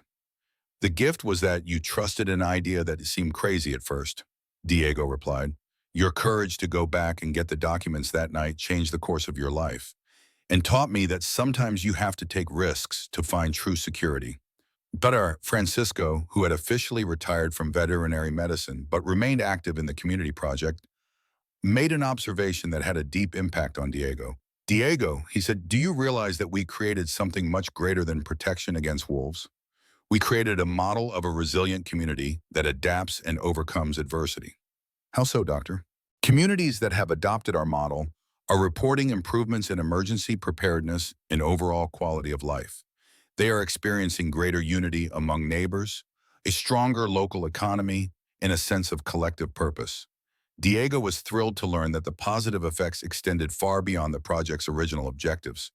The gift was that you trusted an idea that seemed crazy at first, Diego replied. Your courage to go back and get the documents that night changed the course of your life and taught me that sometimes you have to take risks to find true security. But Francisco, who had officially retired from veterinary medicine but remained active in the community project, made an observation that had a deep impact on Diego. Diego, he said, do you realize that we created something much greater than protection against wolves? We created a model of a resilient community that adapts and overcomes adversity. How so, doctor? Communities that have adopted our model are reporting improvements in emergency preparedness and overall quality of life. They are experiencing greater unity among neighbors, a stronger local economy, and a sense of collective purpose. Diego was thrilled to learn that the positive effects extended far beyond the project's original objectives.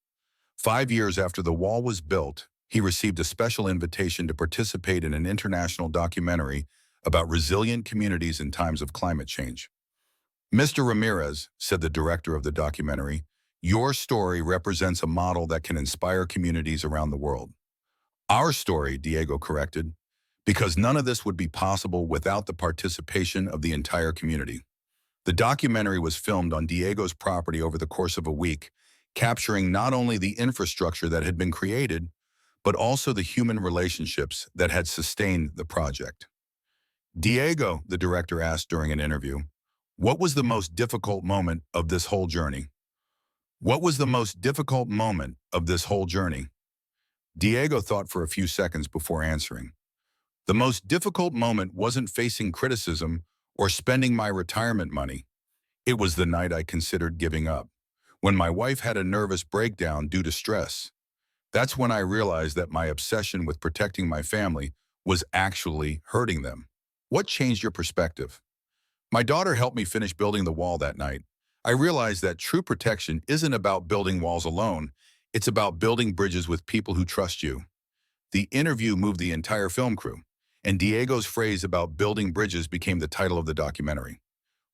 5 years after the wall was built, he received a special invitation to participate in an international documentary about resilient communities in times of climate change. Mr. Ramirez, said the director of the documentary, your story represents a model that can inspire communities around the world. Our story, Diego corrected, because none of this would be possible without the participation of the entire community. The documentary was filmed on Diego's property over the course of a week, capturing not only the infrastructure that had been created, but also the human relationships that had sustained the project. Diego, the director asked during an interview, what was the most difficult moment of this whole journey? What was the most difficult moment of this whole journey? Diego thought for a few seconds before answering. The most difficult moment wasn't facing criticism or spending my retirement money. It was the night I considered giving up, when my wife had a nervous breakdown due to stress. That's when I realized that my obsession with protecting my family was actually hurting them. What changed your perspective? My daughter helped me finish building the wall that night. I realized that true protection isn't about building walls alone. It's about building bridges with people who trust you. The interview moved the entire film crew, and Diego's phrase about building bridges became the title of the documentary.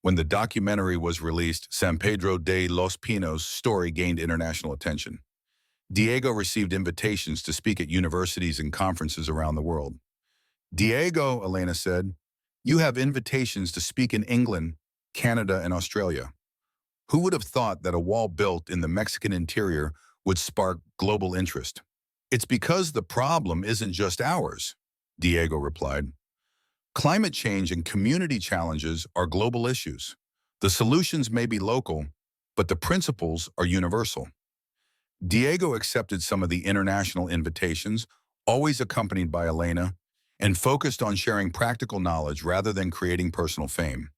When the documentary was released, San Pedro de los Pinos' story gained international attention. Diego received invitations to speak at universities and conferences around the world. Diego, Elena said, you have invitations to speak in England, Canada, and Australia. Who would have thought that a wall built in the Mexican interior would spark global interest? It's because the problem isn't just ours, Diego replied. Climate change and community challenges are global issues. The solutions may be local, but the principles are universal. Diego accepted some of the international invitations, always accompanied by Elena, and focused on sharing practical knowledge rather than creating personal fame.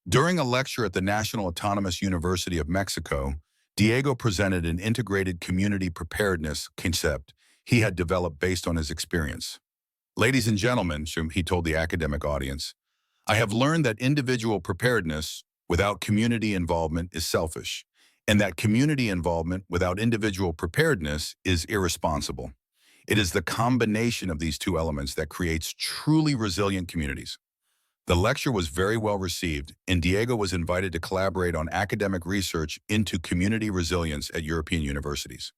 During a lecture at the National Autonomous University of Mexico, Diego presented an integrated community preparedness concept he had developed based on his experience. Ladies and gentlemen, he told the academic audience, I have learned that individual preparedness without community involvement is selfish, and that community involvement without individual preparedness is irresponsible. It is the combination of these two elements that creates truly resilient communities. The lecture was very well received, and Diego was invited to collaborate on academic research into community resilience at European universities.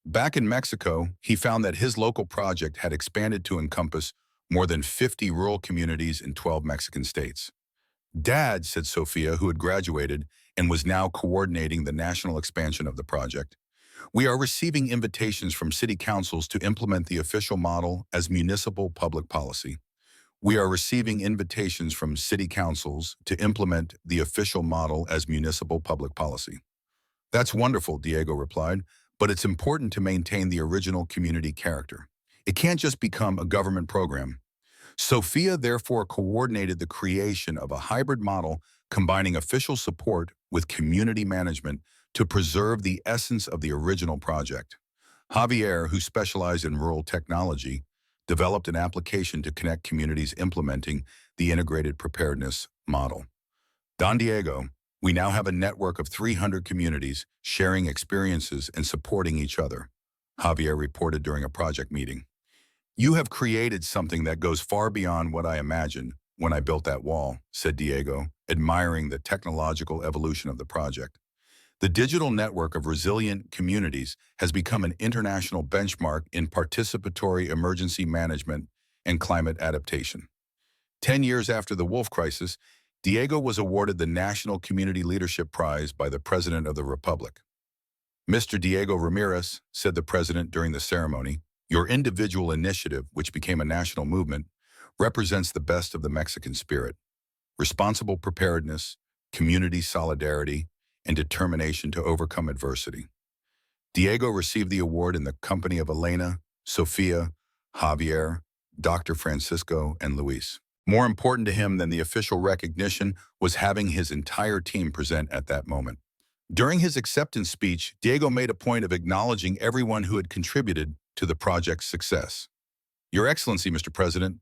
Back in Mexico, he found that his local project had expanded to encompass more than 50 rural communities in 12 Mexican states. Dad, said Sophia, who had graduated and was now coordinating the national expansion of the project, we are receiving invitations from city councils to implement the official model as municipal public policy. We are receiving invitations from city councils to implement the official model as municipal public policy. That's wonderful, Diego replied, but it's important to maintain the original community character. It can't just become a government program. Sophia therefore coordinated the creation of a hybrid model combining official support with community management to preserve the essence of the original project. Javier, who specialized in rural technology, developed an application to connect communities implementing the integrated preparedness model. Don Diego, we now have a network of 300 communities sharing experiences and supporting each other, Javier reported during a project meeting. You have created something that goes far beyond what I imagined when I built that wall, said Diego, admiring the technological evolution of the project. The digital network of resilient communities has become an international benchmark in participatory emergency management and climate adaptation. 10 years after the Wolf Crisis, Diego was awarded the National Community Leadership Prize by the President of the Republic. Mr. Diego Ramirez, said the President during the ceremony, your individual initiative, which became a national movement, represents the best of the Mexican spirit. Responsible preparedness, community solidarity, and determination to overcome adversity. Diego received the award in the company of Elena, Sophia, Javier, Dr. Francisco, and Luis. More important to him than the official recognition was having his entire team present at that moment. During his acceptance speech, Diego made a point of acknowledging everyone who had contributed to the project's success. Your Excellency, Mr. President,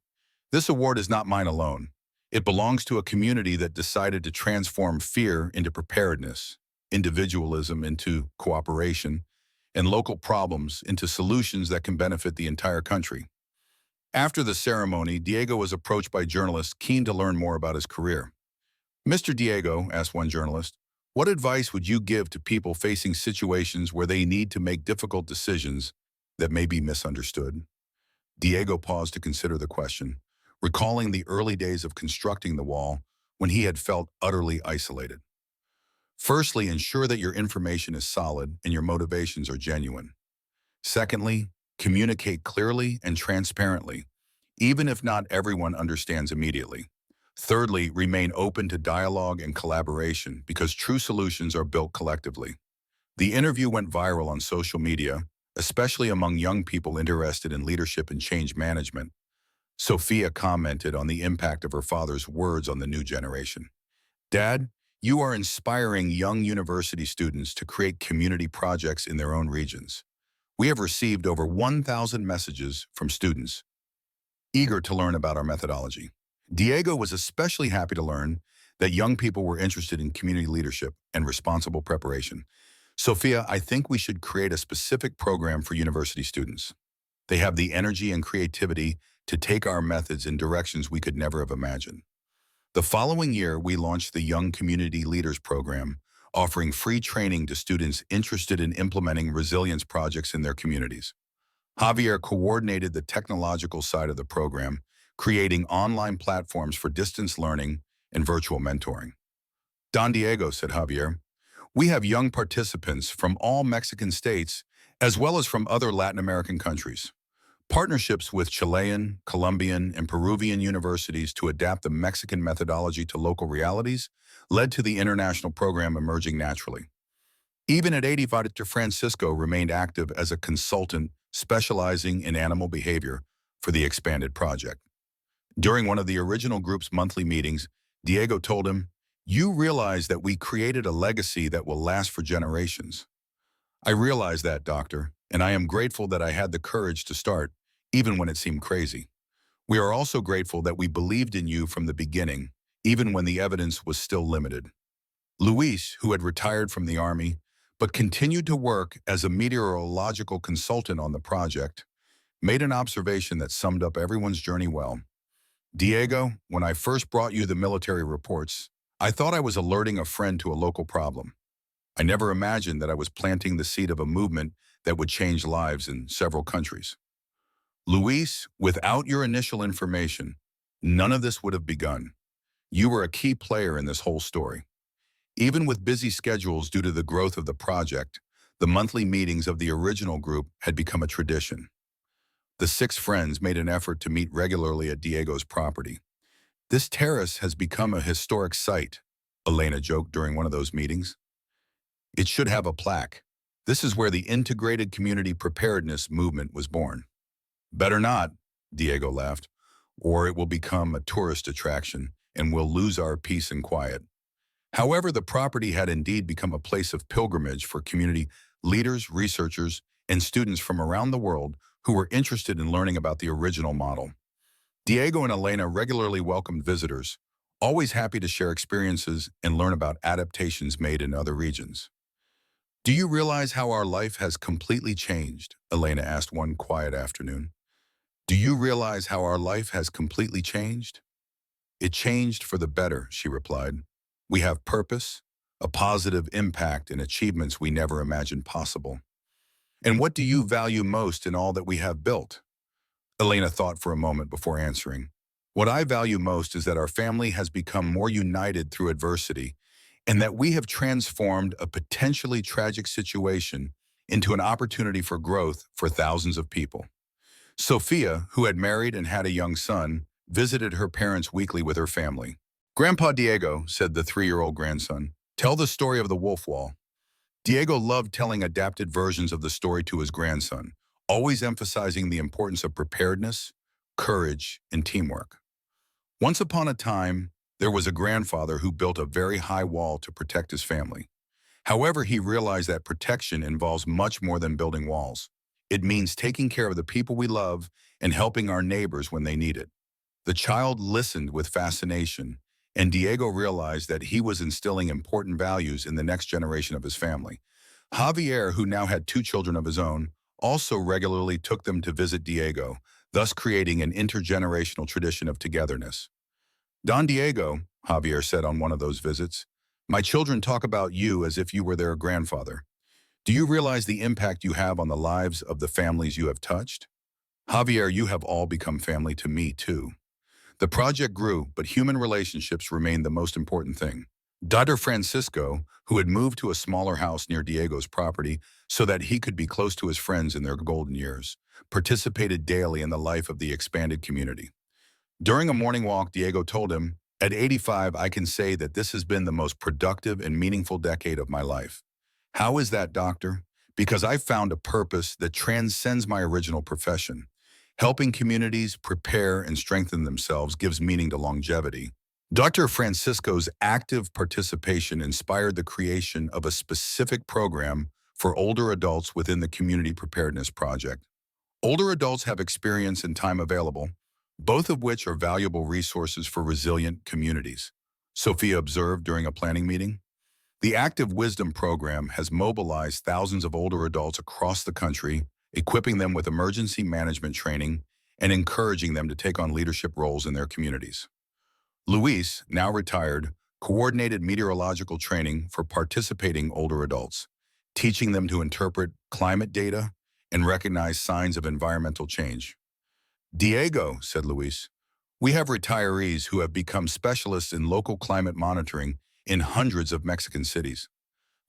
this award is not mine alone. It belongs to a community that decided to transform fear into preparedness, individualism into cooperation, and local problems into solutions that can benefit the entire country. After the ceremony, Diego was approached by journalists keen to learn more about his career. Mr. Diego, asked one journalist, what advice would you give to people facing situations where they need to make difficult decisions that may be misunderstood? Diego paused to consider the question, recalling the early days of constructing the wall when he had felt utterly isolated. Firstly, ensure that your information is solid and your motivations are genuine. Secondly, communicate clearly and transparently, even if not everyone understands immediately. Thirdly, remain open to dialogue and collaboration because true solutions are built collectively. The interview went viral on social media, especially among young people interested in leadership and change management. Sophia commented on the impact of her father's words on the new generation. Dad, you are inspiring young university students to create community projects in their own regions. We have received over 1,000 messages from students eager to learn about our methodology. Diego was especially happy to learn that young people were interested in community leadership and responsible preparation. Sophia, I think we should create a specific program for university students. They have the energy and creativity to take our methods in directions we could never have imagined. The following year, we launched the Young Community Leaders Program, offering free training to students interested in implementing resilience projects in their communities. Javier coordinated the technological side of the program, creating online platforms for distance learning and virtual mentoring. Don Diego, said Javier, we have young participants from all Mexican states, as well as from other Latin American countries. Partnerships with Chilean, Colombian, and Peruvian universities to adapt the Mexican methodology to local realities led to the international program emerging naturally. Even at 85, Dr. Francisco remained active as a consultant specializing in animal behavior for the expanded project. During one of the original group's monthly meetings, Diego told him, "You realize that we created a legacy that will last for generations." "I realize that, Doctor, and I am grateful that I had the courage to start, even when it seemed crazy. We are also grateful that we believed in you from the beginning, even when the evidence was still limited." Luis, who had retired from the Army, but continued to work as a meteorological consultant on the project, made an observation that summed up everyone's journey well. "Diego, when I first brought you the military reports, I thought I was alerting a friend to a local problem. I never imagined that I was planting the seed of a movement that would change lives in several countries. Luis, without your initial information, none of this would have begun. You were a key player in this whole story." Even with busy schedules due to the growth of the project, the monthly meetings of the original group had become a tradition. The 6 friends made an effort to meet regularly at Diego's property. "This terrace has become a historic site," Elena joked during one of those meetings. "It should have a plaque. This is where the integrated community preparedness movement was born." "Better not," Diego laughed, "or it will become a tourist attraction and we'll lose our peace and quiet." However, the property had indeed become a place of pilgrimage for community leaders, researchers, and students from around the world who were interested in learning about the original model. Diego and Elena regularly welcomed visitors, always happy to share experiences and learn about adaptations made in other regions. "Do you realize how our life has completely changed?" Elena asked one quiet afternoon. "Do you realize how our life has completely changed?" "It changed for the better," she replied. "We have purpose, a positive impact, and achievements we never imagined possible." "And what do you value most in all that we have built?" Elena thought for a moment before answering. "What I value most is that our family has become more united through adversity and that we have transformed a potentially tragic situation into an opportunity for growth for thousands of people." Sophia, who had married and had a young son, visited her parents weekly with her family. "Grandpa Diego," said the 3-year-old grandson, "tell the story of the wolf wall." Diego loved telling adapted versions of the story to his grandson, always emphasizing the importance of preparedness, courage, and teamwork. "Once upon a time, there was a grandfather who built a very high wall to protect his family. However, he realized that protection involves much more than building walls. It means taking care of the people we love and helping our neighbors when they need it." The child listened with fascination, and Diego realized that he was instilling important values in the next generation of his family. Javier, who now had 2 children of his own, also regularly took them to visit Diego, thus creating an intergenerational tradition of togetherness. "Don Diego," Javier said on one of those visits, "my children talk about you as if you were their grandfather. Do you realize the impact you have on the lives of the families you have touched? Javier, you have all become family to me, too." The project grew, but human relationships remained the most important thing. Dr. Francisco, who had moved to a smaller house near Diego's property so that he could be close to his friends in their golden years, participated daily in the life of the expanded community. During a morning walk, Diego told him, "At 85, I can say that this has been the most productive and meaningful decade of my life." "How is that, doctor?" "Because I found a purpose that transcends my original profession. Helping communities prepare and strengthen themselves gives meaning to longevity." Dr. Francisco's active participation inspired the creation of a specific program for older adults within the Community Preparedness Project. Older adults have experience and time available, both of which are valuable resources for resilient communities, Sophia observed during a planning meeting. The Active Wisdom program has mobilized thousands of older adults across the country, equipping them with emergency management training and encouraging them to take on leadership roles in their communities. Luis, now retired, coordinated meteorological training for participating older adults, teaching them to interpret climate data and recognize signs of environmental change. Diego, said Luis, we have retirees who have become specialists in local climate monitoring in hundreds of Mexican cities.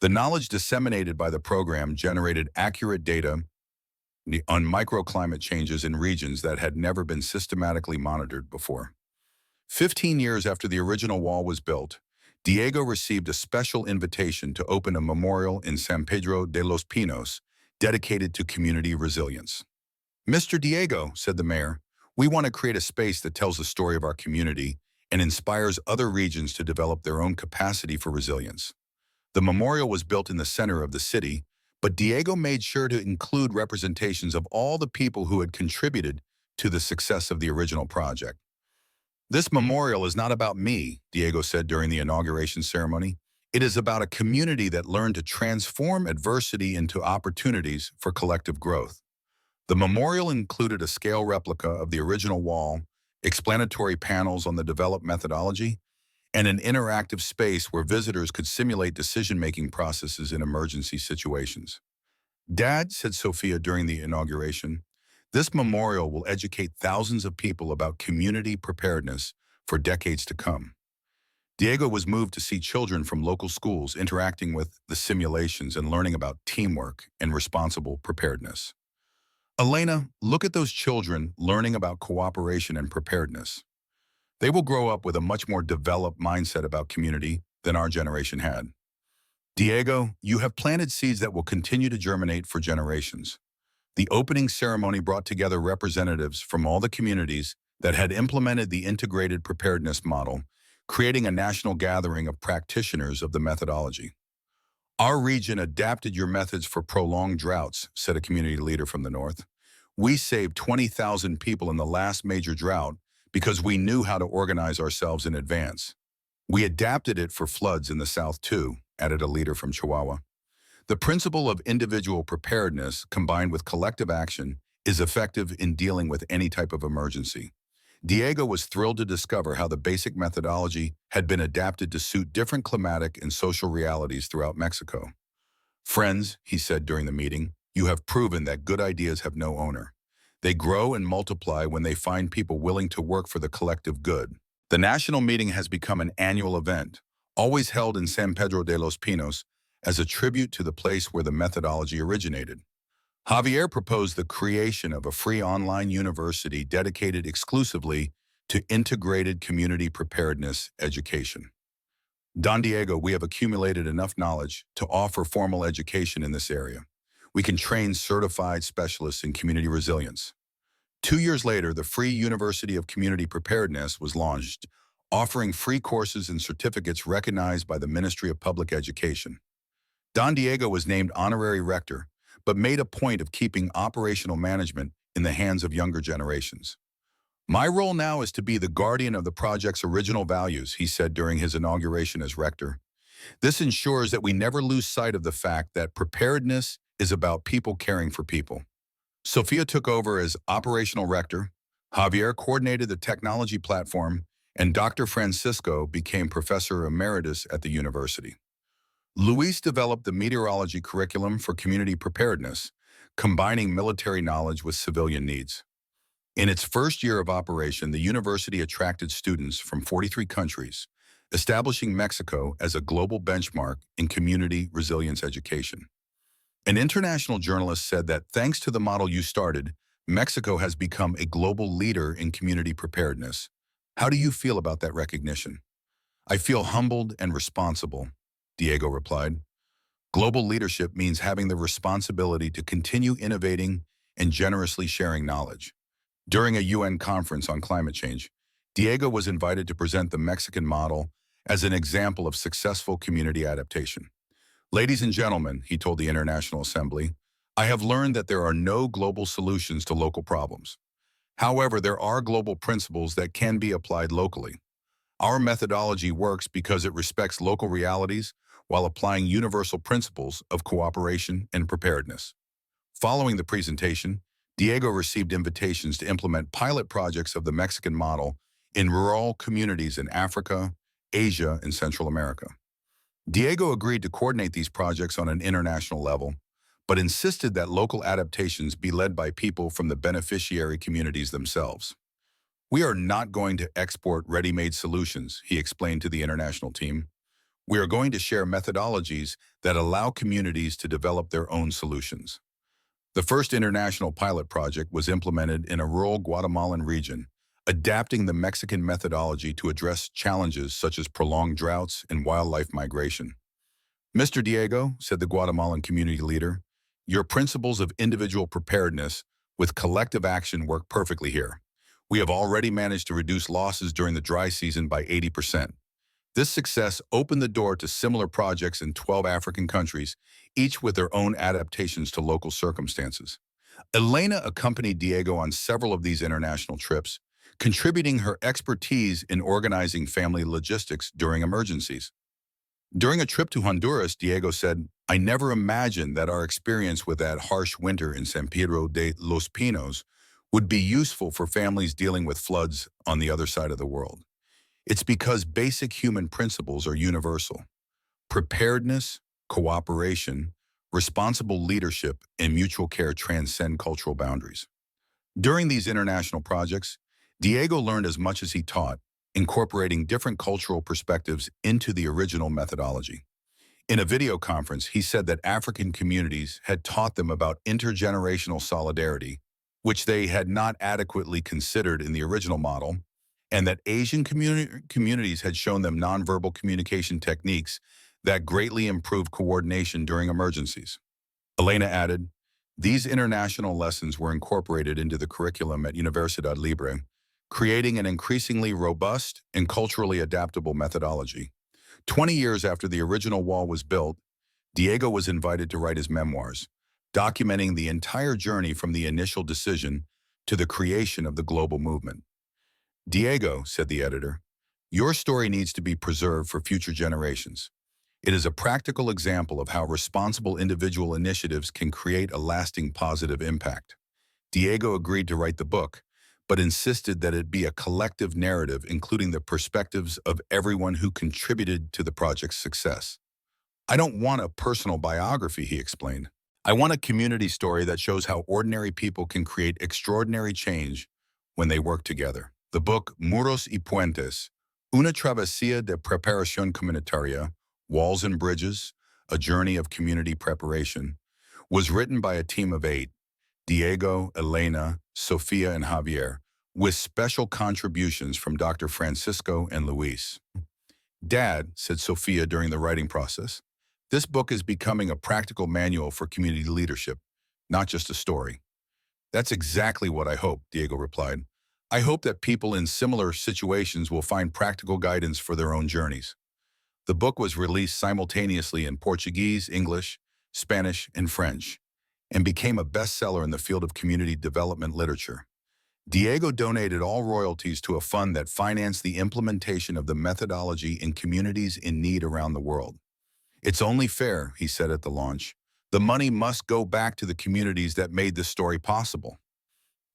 The knowledge disseminated by the program generated accurate data on microclimate changes in regions that had never been systematically monitored before. 15 years after the original wall was built, Diego received a special invitation to open a memorial in San Pedro de los Pinos dedicated to community resilience. Mr. Diego, said the mayor, we want to create a space that tells the story of our community and inspires other regions to develop their own capacity for resilience. The memorial was built in the center of the city, but Diego made sure to include representations of all the people who had contributed to the success of the original project. This memorial is not about me, Diego said during the inauguration ceremony. It is about a community that learned to transform adversity into opportunities for collective growth. The memorial included a scale replica of the original wall, explanatory panels on the developed methodology, and an interactive space where visitors could simulate decision-making processes in emergency situations. Dad, said Sophia during the inauguration, this memorial will educate thousands of people about community preparedness for decades to come. Diego was moved to see children from local schools interacting with the simulations and learning about teamwork and responsible preparedness. Elena, look at those children learning about cooperation and preparedness. They will grow up with a much more developed mindset about community than our generation had. Diego, you have planted seeds that will continue to germinate for generations. The opening ceremony brought together representatives from all the communities that had implemented the integrated preparedness model, creating a national gathering of practitioners of the methodology. Our region adapted your methods for prolonged droughts, said a community leader from the north. We saved 20,000 people in the last major drought because we knew how to organize ourselves in advance. We adapted it for floods in the south too, added a leader from Chihuahua. The principle of individual preparedness combined with collective action is effective in dealing with any type of emergency. Diego was thrilled to discover how the basic methodology had been adapted to suit different climatic and social realities throughout Mexico. Friends, he said during the meeting, you have proven that good ideas have no owner. They grow and multiply when they find people willing to work for the collective good. The national meeting has become an annual event, always held in San Pedro de los Pinos, as a tribute to the place where the methodology originated. Javier proposed the creation of a free online university dedicated exclusively to integrated community preparedness education. Don Diego, we have accumulated enough knowledge to offer formal education in this area. We can train certified specialists in community resilience. 2 years later, the Free University of Community Preparedness was launched, offering free courses and certificates recognized by the Ministry of Public Education. Don Diego was named honorary rector, but made a point of keeping operational management in the hands of younger generations. My role now is to be the guardian of the project's original values, he said during his inauguration as rector. This ensures that we never lose sight of the fact that preparedness is about people caring for people. Sophia took over as operational rector, Javier coordinated the technology platform, and Dr. Francisco became professor emeritus at the university. Luis developed the meteorology curriculum for community preparedness, combining military knowledge with civilian needs. In its first year of operation, the university attracted students from 43 countries, establishing Mexico as a global benchmark in community resilience education. An international journalist said that thanks to the model you started, Mexico has become a global leader in community preparedness. How do you feel about that recognition? I feel humbled and responsible, Diego replied. Global leadership means having the responsibility to continue innovating and generously sharing knowledge. During a UN conference on climate change, Diego was invited to present the Mexican model as an example of successful community adaptation. Ladies and gentlemen, he told the International Assembly, I have learned that there are no global solutions to local problems. However, there are global principles that can be applied locally. Our methodology works because it respects local realities while applying universal principles of cooperation and preparedness. Following the presentation, Diego received invitations to implement pilot projects of the Mexican model in rural communities in Africa, Asia, and Central America. Diego agreed to coordinate these projects on an international level, but insisted that local adaptations be led by people from the beneficiary communities themselves. "We are not going to export ready-made solutions," he explained to the international team. "We are going to share methodologies that allow communities to develop their own solutions." The first international pilot project was implemented in a rural Guatemalan region, adapting the Mexican methodology to address challenges such as prolonged droughts and wildlife migration. "Mr. Diego," said the Guatemalan community leader, "your principles of individual preparedness with collective action work perfectly here. We have already managed to reduce losses during the dry season by 80%. This success opened the door to similar projects in 12 African countries, each with their own adaptations to local circumstances." Elena accompanied Diego on several of these international trips, contributing her expertise in organizing family logistics during emergencies. During a trip to Honduras, Diego said, "I never imagined that our experience with that harsh winter in San Pedro de los Pinos would be useful for families dealing with floods on the other side of the world. It's because basic human principles are universal. Preparedness, cooperation, responsible leadership, and mutual care transcend cultural boundaries." During these international projects, Diego learned as much as he taught, incorporating different cultural perspectives into the original methodology. In a video conference, he said that African communities had taught them about intergenerational solidarity, which they had not adequately considered in the original model, and that Asian communities had shown them nonverbal communication techniques that greatly improved coordination during emergencies. Elena added, "These international lessons were incorporated into the curriculum at Universidad Libre, creating an increasingly robust and culturally adaptable methodology." 20 years after the original wall was built, Diego was invited to write his memoirs, documenting the entire journey from the initial decision to the creation of the global movement. "Diego," said the editor, "your story needs to be preserved for future generations. It is a practical example of how responsible individual initiatives can create a lasting positive impact." Diego agreed to write the book, but insisted that it be a collective narrative including the perspectives of everyone who contributed to the project's success. "I don't want a personal biography," he explained. "I want a community story that shows how ordinary people can create extraordinary change when they work together." The book Muros y Puentes, Una travesía de preparación comunitaria, Walls and Bridges, A Journey of Community Preparation, was written by a team of 8, Diego, Elena, Sofia, and Javier, with special contributions from Dr. Francisco and Luis. "Dad," said Sofia during the writing process, "this book is becoming a practical manual for community leadership, not just a story." "That's exactly what I hope," Diego replied. "I hope that people in similar situations will find practical guidance for their own journeys." The book was released simultaneously in Portuguese, English, Spanish, and French, and became a bestseller in the field of community development literature. Diego donated all royalties to a fund that financed the implementation of the methodology in communities in need around the world. "It's only fair," he said at the launch. "The money must go back to the communities that made this story possible."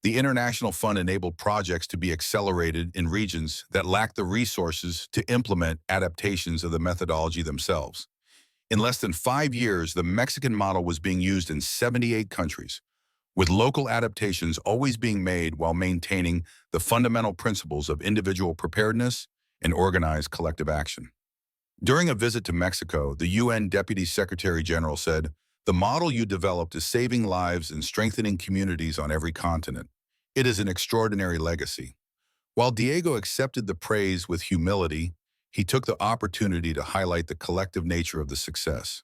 The International Fund enabled projects to be accelerated in regions that lacked the resources to implement adaptations of the methodology themselves. In less than 5 years, the Mexican model was being used in 78 countries, with local adaptations always being made while maintaining the fundamental principles of individual preparedness and organized collective action. During a visit to Mexico, the UN Deputy Secretary General said, "The model you developed is saving lives and strengthening communities on every continent. It is an extraordinary legacy." While Diego accepted the praise with humility, he took the opportunity to highlight the collective nature of the success.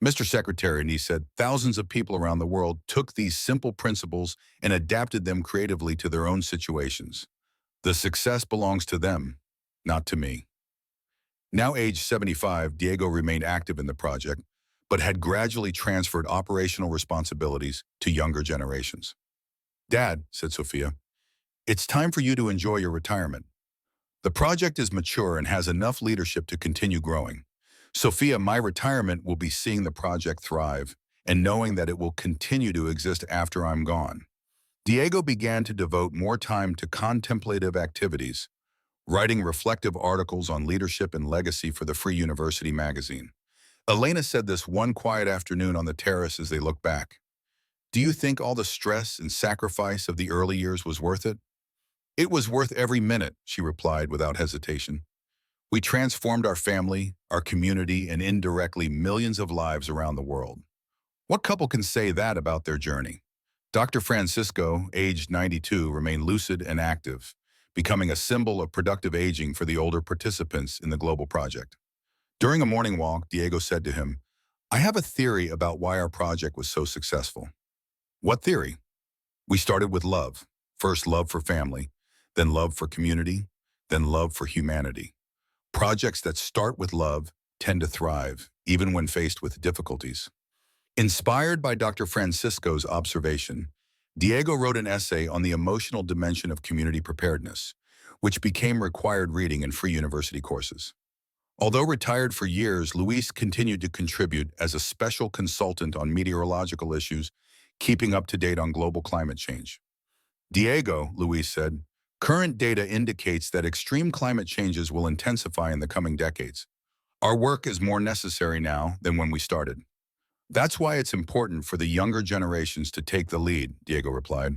"Mr. Secretary," and he said, "thousands of people around the world took these simple principles and adapted them creatively to their own situations. The success belongs to them, not to me." Now aged 75, Diego remained active in the project, but had gradually transferred operational responsibilities to younger generations. "Dad," said Sofia, "it's time for you to enjoy your retirement." The project is mature and has enough leadership to continue growing. Sophia, my retirement will be seeing the project thrive and knowing that it will continue to exist after I'm gone. Diego began to devote more time to contemplative activities, writing reflective articles on leadership and legacy for the Free University magazine. Elena said this one quiet afternoon on the terrace as they looked back. Do you think all the stress and sacrifice of the early years was worth it? It was worth every minute, she replied without hesitation. We transformed our family, our community, and indirectly millions of lives around the world. What couple can say that about their journey? Dr. Francisco, aged 92, remained lucid and active, becoming a symbol of productive aging for the older participants in the global project. During a morning walk, Diego said to him, I have a theory about why our project was so successful. What theory? We started with love. First love for family, then love for community, then love for humanity. Projects that start with love tend to thrive, even when faced with difficulties. Inspired by Dr. Francisco's observation, Diego wrote an essay on the emotional dimension of community preparedness, which became required reading in Free University courses. Although retired for years, Luis continued to contribute as a special consultant on meteorological issues, keeping up to date on global climate change. Diego, Luis said, current data indicates that extreme climate changes will intensify in the coming decades. Our work is more necessary now than when we started. That's why it's important for the younger generations to take the lead, Diego replied.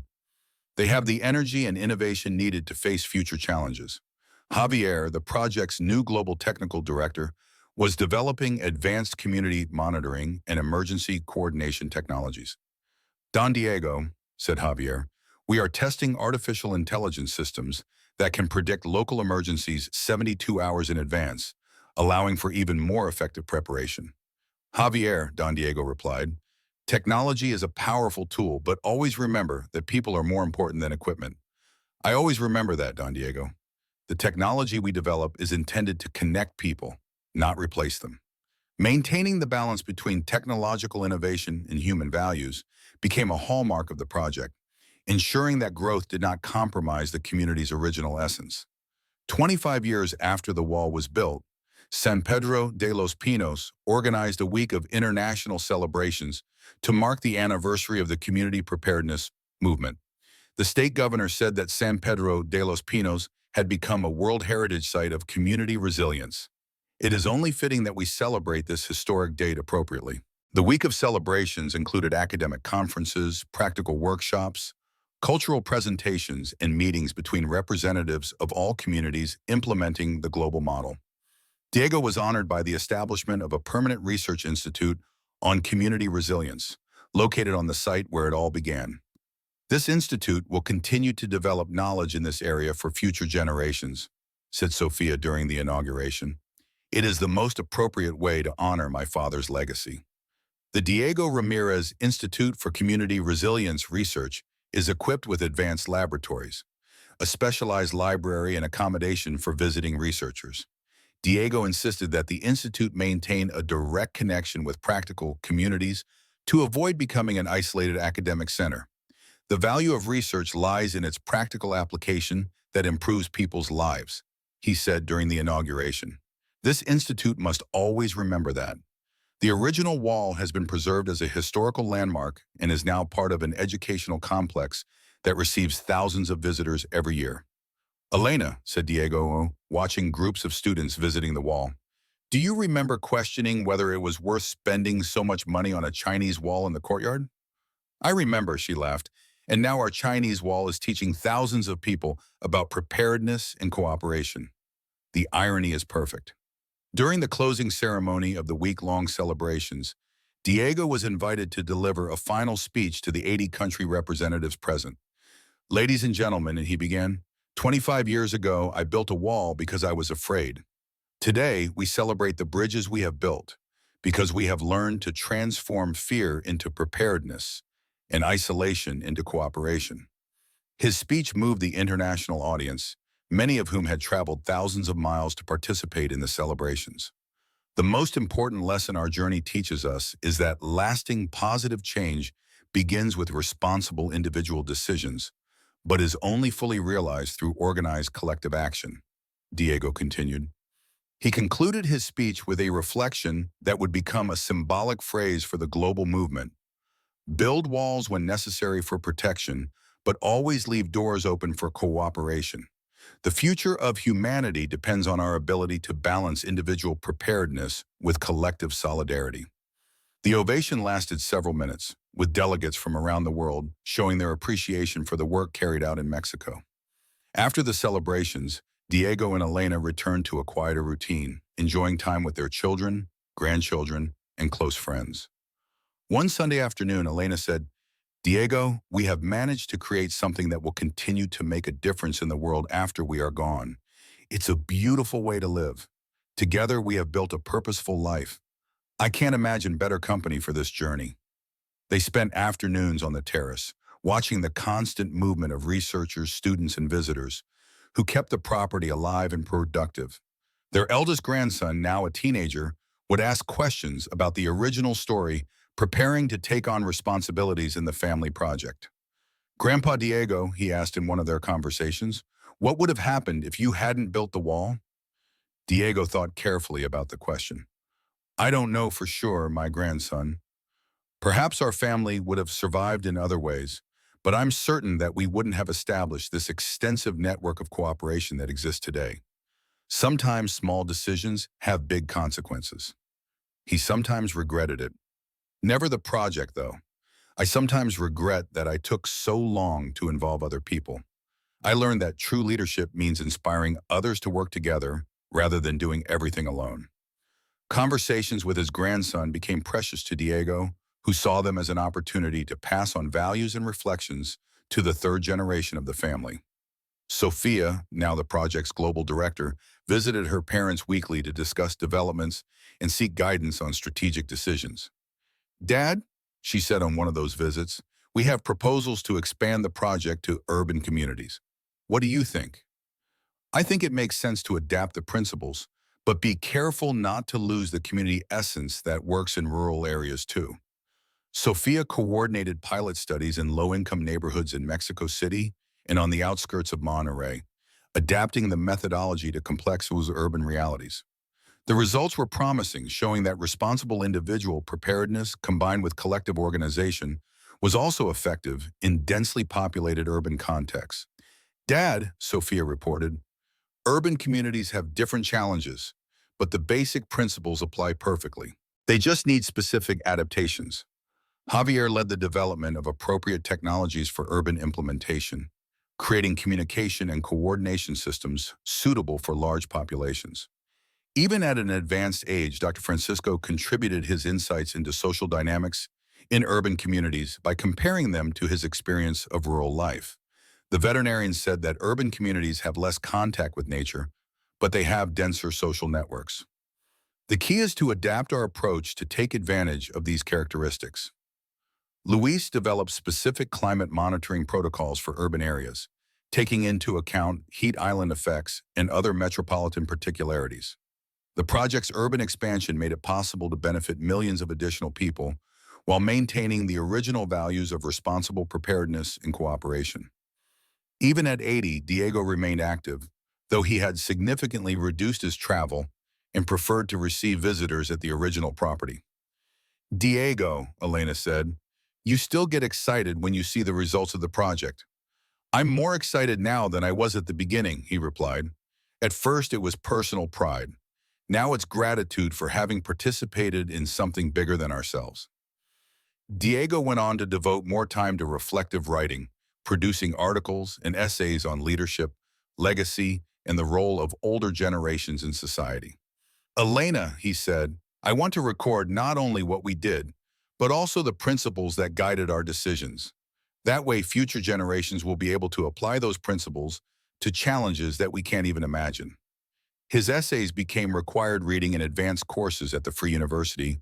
They have the energy and innovation needed to face future challenges. Javier, the project's new global technical director, was developing advanced community monitoring and emergency coordination technologies. Don Diego, said Javier, we are testing artificial intelligence systems that can predict local emergencies 72 hours in advance, allowing for even more effective preparation. Javier, Don Diego replied, technology is a powerful tool, but always remember that people are more important than equipment. I always remember that, Don Diego. The technology we develop is intended to connect people, not replace them. Maintaining the balance between technological innovation and human values became a hallmark of the project, ensuring that growth did not compromise the community's original essence. 25 years after the wall was built, San Pedro de los Pinos organized a week of international celebrations to mark the anniversary of the community preparedness movement. The state governor said that San Pedro de los Pinos had become a World Heritage Site of community resilience. It is only fitting that we celebrate this historic date appropriately. The week of celebrations included academic conferences, practical workshops, cultural presentations, and meetings between representatives of all communities implementing the global model. Diego was honored by the establishment of a permanent research institute on community resilience, located on the site where it all began. This institute will continue to develop knowledge in this area for future generations, said Sophia during the inauguration. It is the most appropriate way to honor my father's legacy. The Diego Ramirez Institute for Community Resilience Research is equipped with advanced laboratories, a specialized library and accommodation for visiting researchers. Diego insisted that the institute maintain a direct connection with practical communities to avoid becoming an isolated academic center. The value of research lies in its practical application that improves people's lives, he said during the inauguration. This institute must always remember that. The original wall has been preserved as a historical landmark and is now part of an educational complex that receives thousands of visitors every year. Elena, said Diego, watching groups of students visiting the wall, do you remember questioning whether it was worth spending so much money on a Chinese wall in the courtyard? I remember, she laughed, and now our Chinese wall is teaching thousands of people about preparedness and cooperation. The irony is perfect. During the closing ceremony of the week-long celebrations, Diego was invited to deliver a final speech to the 80 country representatives present. Ladies and gentlemen, and he began, 25 years ago, I built a wall because I was afraid. Today, we celebrate the bridges we have built because we have learned to transform fear into preparedness and isolation into cooperation. His speech moved the international audience, many of whom had traveled thousands of miles to participate in the celebrations. The most important lesson our journey teaches us is that lasting positive change begins with responsible individual decisions, but is only fully realized through organized collective action. Diego continued. He concluded his speech with a reflection that would become a symbolic phrase for the global movement. Build walls when necessary for protection, but always leave doors open for cooperation. The future of humanity depends on our ability to balance individual preparedness with collective solidarity. The ovation lasted several minutes, with delegates from around the world showing their appreciation for the work carried out in Mexico. After the celebrations, Diego and Elena returned to a quieter routine, enjoying time with their children, grandchildren, and close friends. One Sunday afternoon, Elena said, "Diego, we have managed to create something that will continue to make a difference in the world after we are gone. It's a beautiful way to live. Together, we have built a purposeful life. I can't imagine better company for this journey." They spent afternoons on the terrace, watching the constant movement of researchers, students, and visitors, who kept the property alive and productive. Their eldest grandson, now a teenager, would ask questions about the original story, preparing to take on responsibilities in the family project. "Grandpa Diego," he asked in one of their conversations, "what would have happened if you hadn't built the wall?" Diego thought carefully about the question. "I don't know for sure, my grandson. Perhaps our family would have survived in other ways, but I'm certain that we wouldn't have established this extensive network of cooperation that exists today. Sometimes small decisions have big consequences." He sometimes regretted it. Never the project, though. "I sometimes regret that I took so long to involve other people. I learned that true leadership means inspiring others to work together rather than doing everything alone." Conversations with his grandson became precious to Diego, who saw them as an opportunity to pass on values and reflections to the third generation of the family. Sophia, now the project's global director, visited her parents weekly to discuss developments and seek guidance on strategic decisions. "Dad," she said on one of those visits, "we have proposals to expand the project to urban communities. What do you think?" "I think it makes sense to adapt the principles, but be careful not to lose the community essence that works in rural areas too." Sophia coordinated pilot studies in low-income neighborhoods in Mexico City and on the outskirts of Monterrey, adapting the methodology to complex urban realities. The results were promising, showing that responsible individual preparedness combined with collective organization was also effective in densely populated urban contexts. "Dad," Sophia reported, "urban communities have different challenges, but the basic principles apply perfectly. They just need specific adaptations." Javier led the development of appropriate technologies for urban implementation, creating communication and coordination systems suitable for large populations. Even at an advanced age, Dr. Francisco contributed his insights into social dynamics in urban communities by comparing them to his experience of rural life. The veterinarian said that urban communities have less contact with nature, but they have denser social networks. The key is to adapt our approach to take advantage of these characteristics. Luis developed specific climate monitoring protocols for urban areas, taking into account heat island effects and other metropolitan particularities. The project's urban expansion made it possible to benefit millions of additional people while maintaining the original values of responsible preparedness and cooperation. Even at 80, Diego remained active, though he had significantly reduced his travel and preferred to receive visitors at the original property. "Diego," Elena said, "you still get excited when you see the results of the project." "I'm more excited now than I was at the beginning," he replied. "At first it was personal pride. Now it's gratitude for having participated in something bigger than ourselves." Diego went on to devote more time to reflective writing, producing articles and essays on leadership, legacy, and the role of older generations in society. "Elena," he said, "I want to record not only what we did, but also the principles that guided our decisions. That way, future generations will be able to apply those principles to challenges that we can't even imagine." His essays became required reading in advanced courses at the Free University,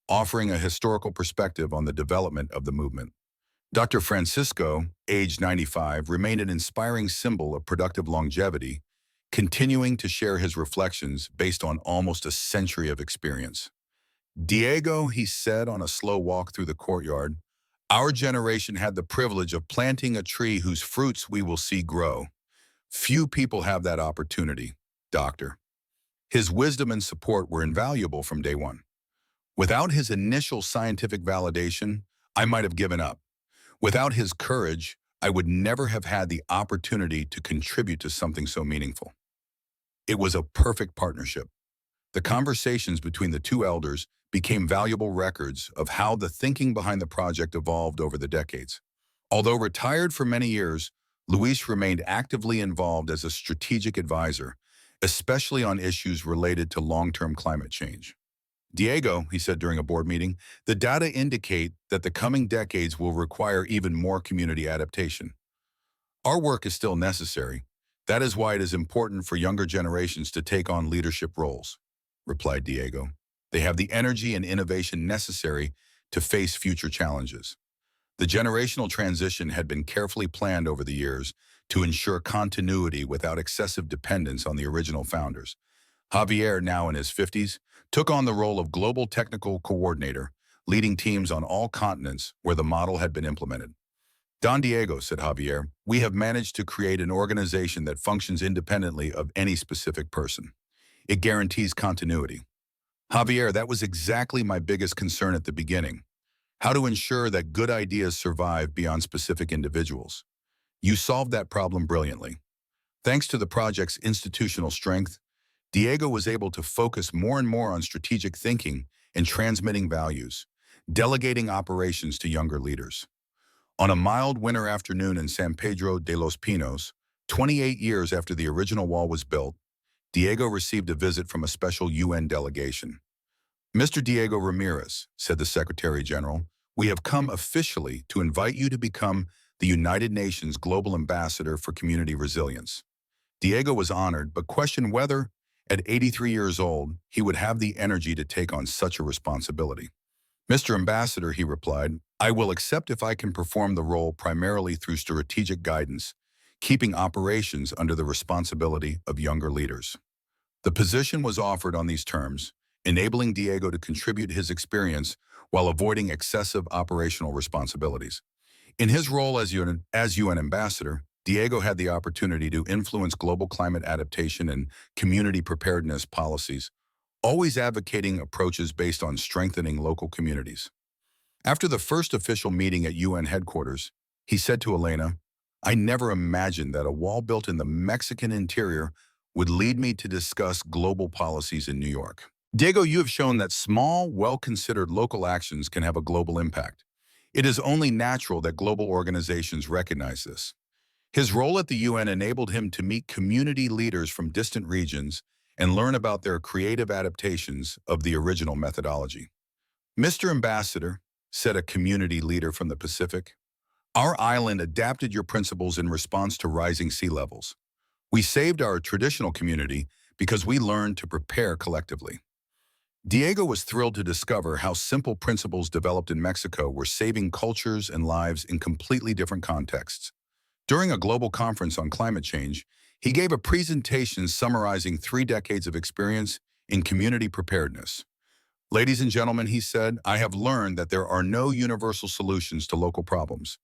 offering a historical perspective on the development of the movement. Dr. Francisco, aged 95, remained an inspiring symbol of productive longevity, continuing to share his reflections based on almost a century of experience. "Diego," he said on a slow walk through the courtyard, "our generation had the privilege of planting a tree whose fruits we will see grow. Few people have that opportunity. doctor. His wisdom and support were invaluable from day one. Without his initial scientific validation, I might have given up. Without his courage, I would never have had the opportunity to contribute to something so meaningful. It was a perfect partnership. The conversations between the two elders became valuable records of how the thinking behind the project evolved over the decades. Although retired for many years, Luis remained actively involved as a strategic advisor, especially on issues related to long-term climate change. Diego, he said during a board meeting, the data indicate that the coming decades will require even more community adaptation. Our work is still necessary. That is why it is important for younger generations to take on leadership roles, replied Diego. They have the energy and innovation necessary to face future challenges. The generational transition had been carefully planned over the years to ensure continuity without excessive dependence on the original founders. Javier, now in his 50s, took on the role of global technical coordinator, leading teams on all continents where the model had been implemented. Don Diego, said Javier, we have managed to create an organization that functions independently of any specific person. It guarantees continuity. Javier, that was exactly my biggest concern at the beginning. How to ensure that good ideas survive beyond specific individuals. You solved that problem brilliantly. Thanks to the project's institutional strength, Diego was able to focus more and more on strategic thinking and transmitting values, delegating operations to younger leaders. On a mild winter afternoon in San Pedro de los Pinos, 28 years after the original wall was built, Diego received a visit from a special UN delegation. Mr. Diego Ramirez, said the Secretary General, we have come officially to invite you to become the United Nations Global Ambassador for Community Resilience. Diego was honored, but questioned whether, at 83 years old, he would have the energy to take on such a responsibility. Mr. Ambassador, he replied, I will accept if I can perform the role primarily through strategic guidance, keeping operations under the responsibility of younger leaders. The position was offered on these terms, enabling Diego to contribute his experience while avoiding excessive operational responsibilities. In his role as UN ambassador, Diego had the opportunity to influence global climate adaptation and community preparedness policies, always advocating approaches based on strengthening local communities. After the first official meeting at UN headquarters, he said to Elena, I never imagined that a wall built in the Mexican interior would lead me to discuss global policies in New York. Diego, you have shown that small, well-considered local actions can have a global impact. It is only natural that global organizations recognize this. His role at the UN enabled him to meet community leaders from distant regions and learn about their creative adaptations of the original methodology. Mr. Ambassador, said a community leader from the Pacific, our island adapted your principles in response to rising sea levels. We saved our traditional community because we learned to prepare collectively. Diego was thrilled to discover how simple principles developed in Mexico were saving cultures and lives in completely different contexts. During a global conference on climate change, he gave a presentation summarizing 3 decades of experience in community preparedness. Ladies and gentlemen, he said, I have learned that there are no universal solutions to local problems.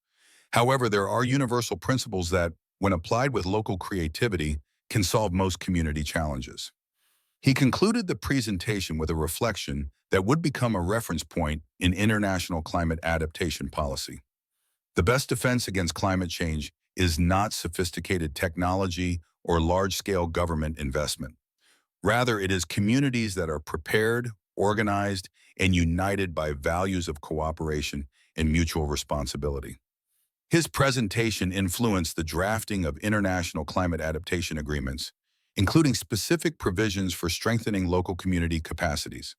However, there are universal principles that, when applied with local creativity, can solve most community challenges. He concluded the presentation with a reflection that would become a reference point in international climate adaptation policy. The best defense against climate change is not sophisticated technology or large-scale government investment. Rather, it is communities that are prepared, organized, and united by values of cooperation and mutual responsibility. His presentation influenced the drafting of international climate adaptation agreements, including specific provisions for strengthening local community capacities.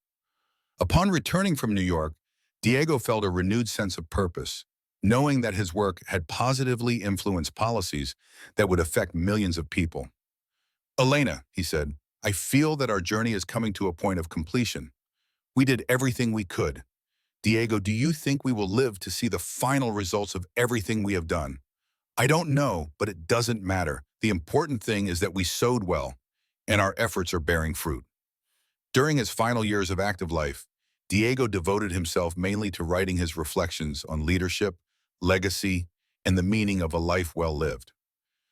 Upon returning from New York, Diego felt a renewed sense of purpose, knowing that his work had positively influenced policies that would affect millions of people. Elena, he said, I feel that our journey is coming to a point of completion. We did everything we could. Diego, do you think we will live to see the final results of everything we have done? I don't know, but it doesn't matter. The important thing is that we sowed well, and our efforts are bearing fruit. During his final years of active life, Diego devoted himself mainly to writing his reflections on leadership, legacy, and the meaning of a life well lived.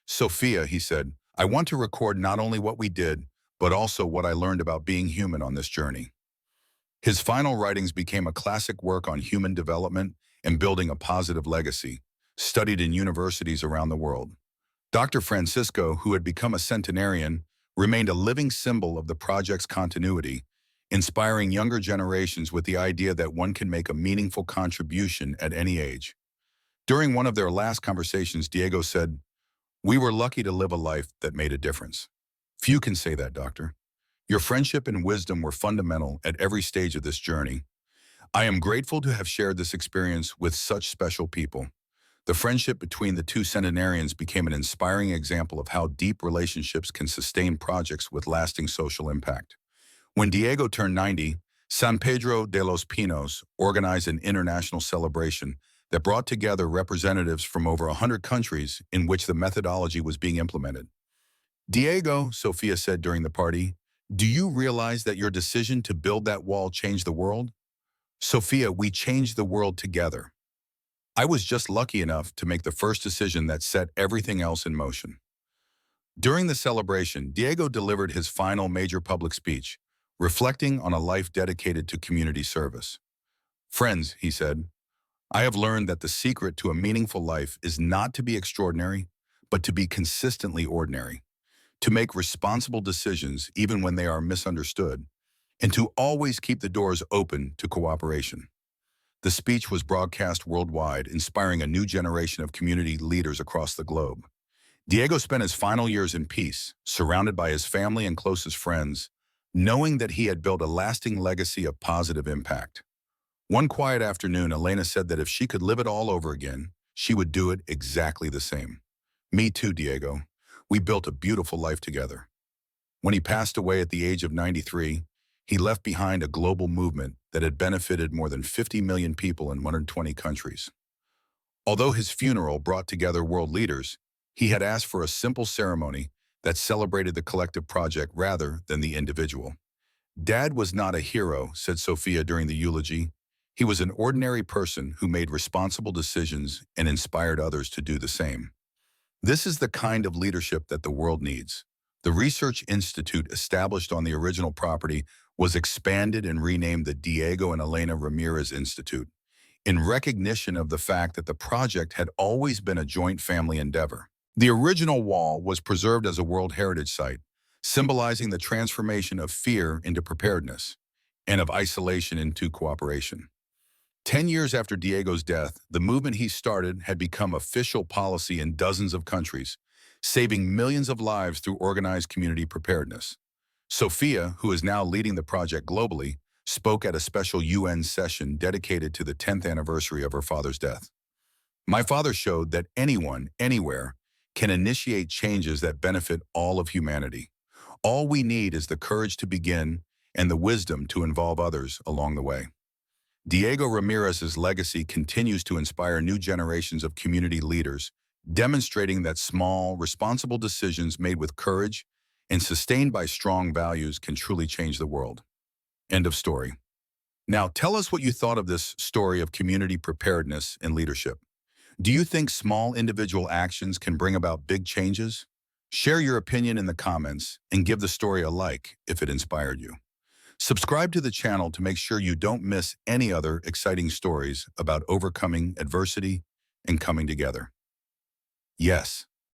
Sophia, he said, I want to record not only what we did, but also what I learned about being human on this journey. His final writings became a classic work on human development and building a positive legacy, studied in universities around the world. Dr. Francisco, who had become a centenarian, remained a living symbol of the project's continuity, inspiring younger generations with the idea that one can make a meaningful contribution at any age. During one of their last conversations, Diego said, "We were lucky to live a life that made a difference." Few can say that, Doctor. Your friendship and wisdom were fundamental at every stage of this journey. I am grateful to have shared this experience with such special people. The friendship between the two centenarians became an inspiring example of how deep relationships can sustain projects with lasting social impact. When Diego turned 90, San Pedro de los Pinos organized an international celebration that brought together representatives from over 100 countries in which the methodology was being implemented. "Diego," Sophia said during the party, "do you realize that your decision to build that wall changed the world?" "Sophia, we changed the world together. I was just lucky enough to make the first decision that set everything else in motion." During the celebration, Diego delivered his final major public speech, reflecting on a life dedicated to community service. "Friends," he said, "I have learned that the secret to a meaningful life is not to be extraordinary, but to be consistently ordinary, to make responsible decisions even when they are misunderstood, and to always keep the doors open to cooperation." The speech was broadcast worldwide, inspiring a new generation of community leaders across the globe. Diego spent his final years in peace, surrounded by his family and closest friends, knowing that he had built a lasting legacy of positive impact. One quiet afternoon, Elena said that if she could live it all over again, she would do it exactly the same. "Me too, Diego. We built a beautiful life together." When he passed away at the age of 93, he left behind a global movement that had benefited more than 50 million people in 120 countries. Although his funeral brought together world leaders, he had asked for a simple ceremony that celebrated the collective project rather than the individual. "Dad was not a hero," said Sophia during the eulogy. "He was an ordinary person who made responsible decisions and inspired others to do the same." This is the kind of leadership that the world needs. The research institute established on the original property was expanded and renamed the Diego and Elena Ramirez Institute, in recognition of the fact that the project had always been a joint family endeavor. The original wall was preserved as a World Heritage Site, symbolizing the transformation of fear into preparedness and of isolation into cooperation. 10 years after Diego's death, the movement he started had become official policy in dozens of countries, saving millions of lives through organized community preparedness. Sophia, who is now leading the project globally, spoke at a special UN session dedicated to the 10th anniversary of her father's death. "My father showed that anyone, anywhere, can initiate changes that benefit all of humanity. All we need is the courage to begin and the wisdom to involve others along the way." Diego Ramirez's legacy continues to inspire new generations of community leaders, demonstrating that small, responsible decisions made with courage and sustained by strong values can truly change the world. End of story. Now, tell us what you thought of this story of community preparedness and leadership. Do you think small individual actions can bring about big changes? Share your opinion in the comments and give the story a like if it inspired you. Subscribe to the channel to make sure you don't miss any other exciting stories about overcoming adversity and coming together. Yes,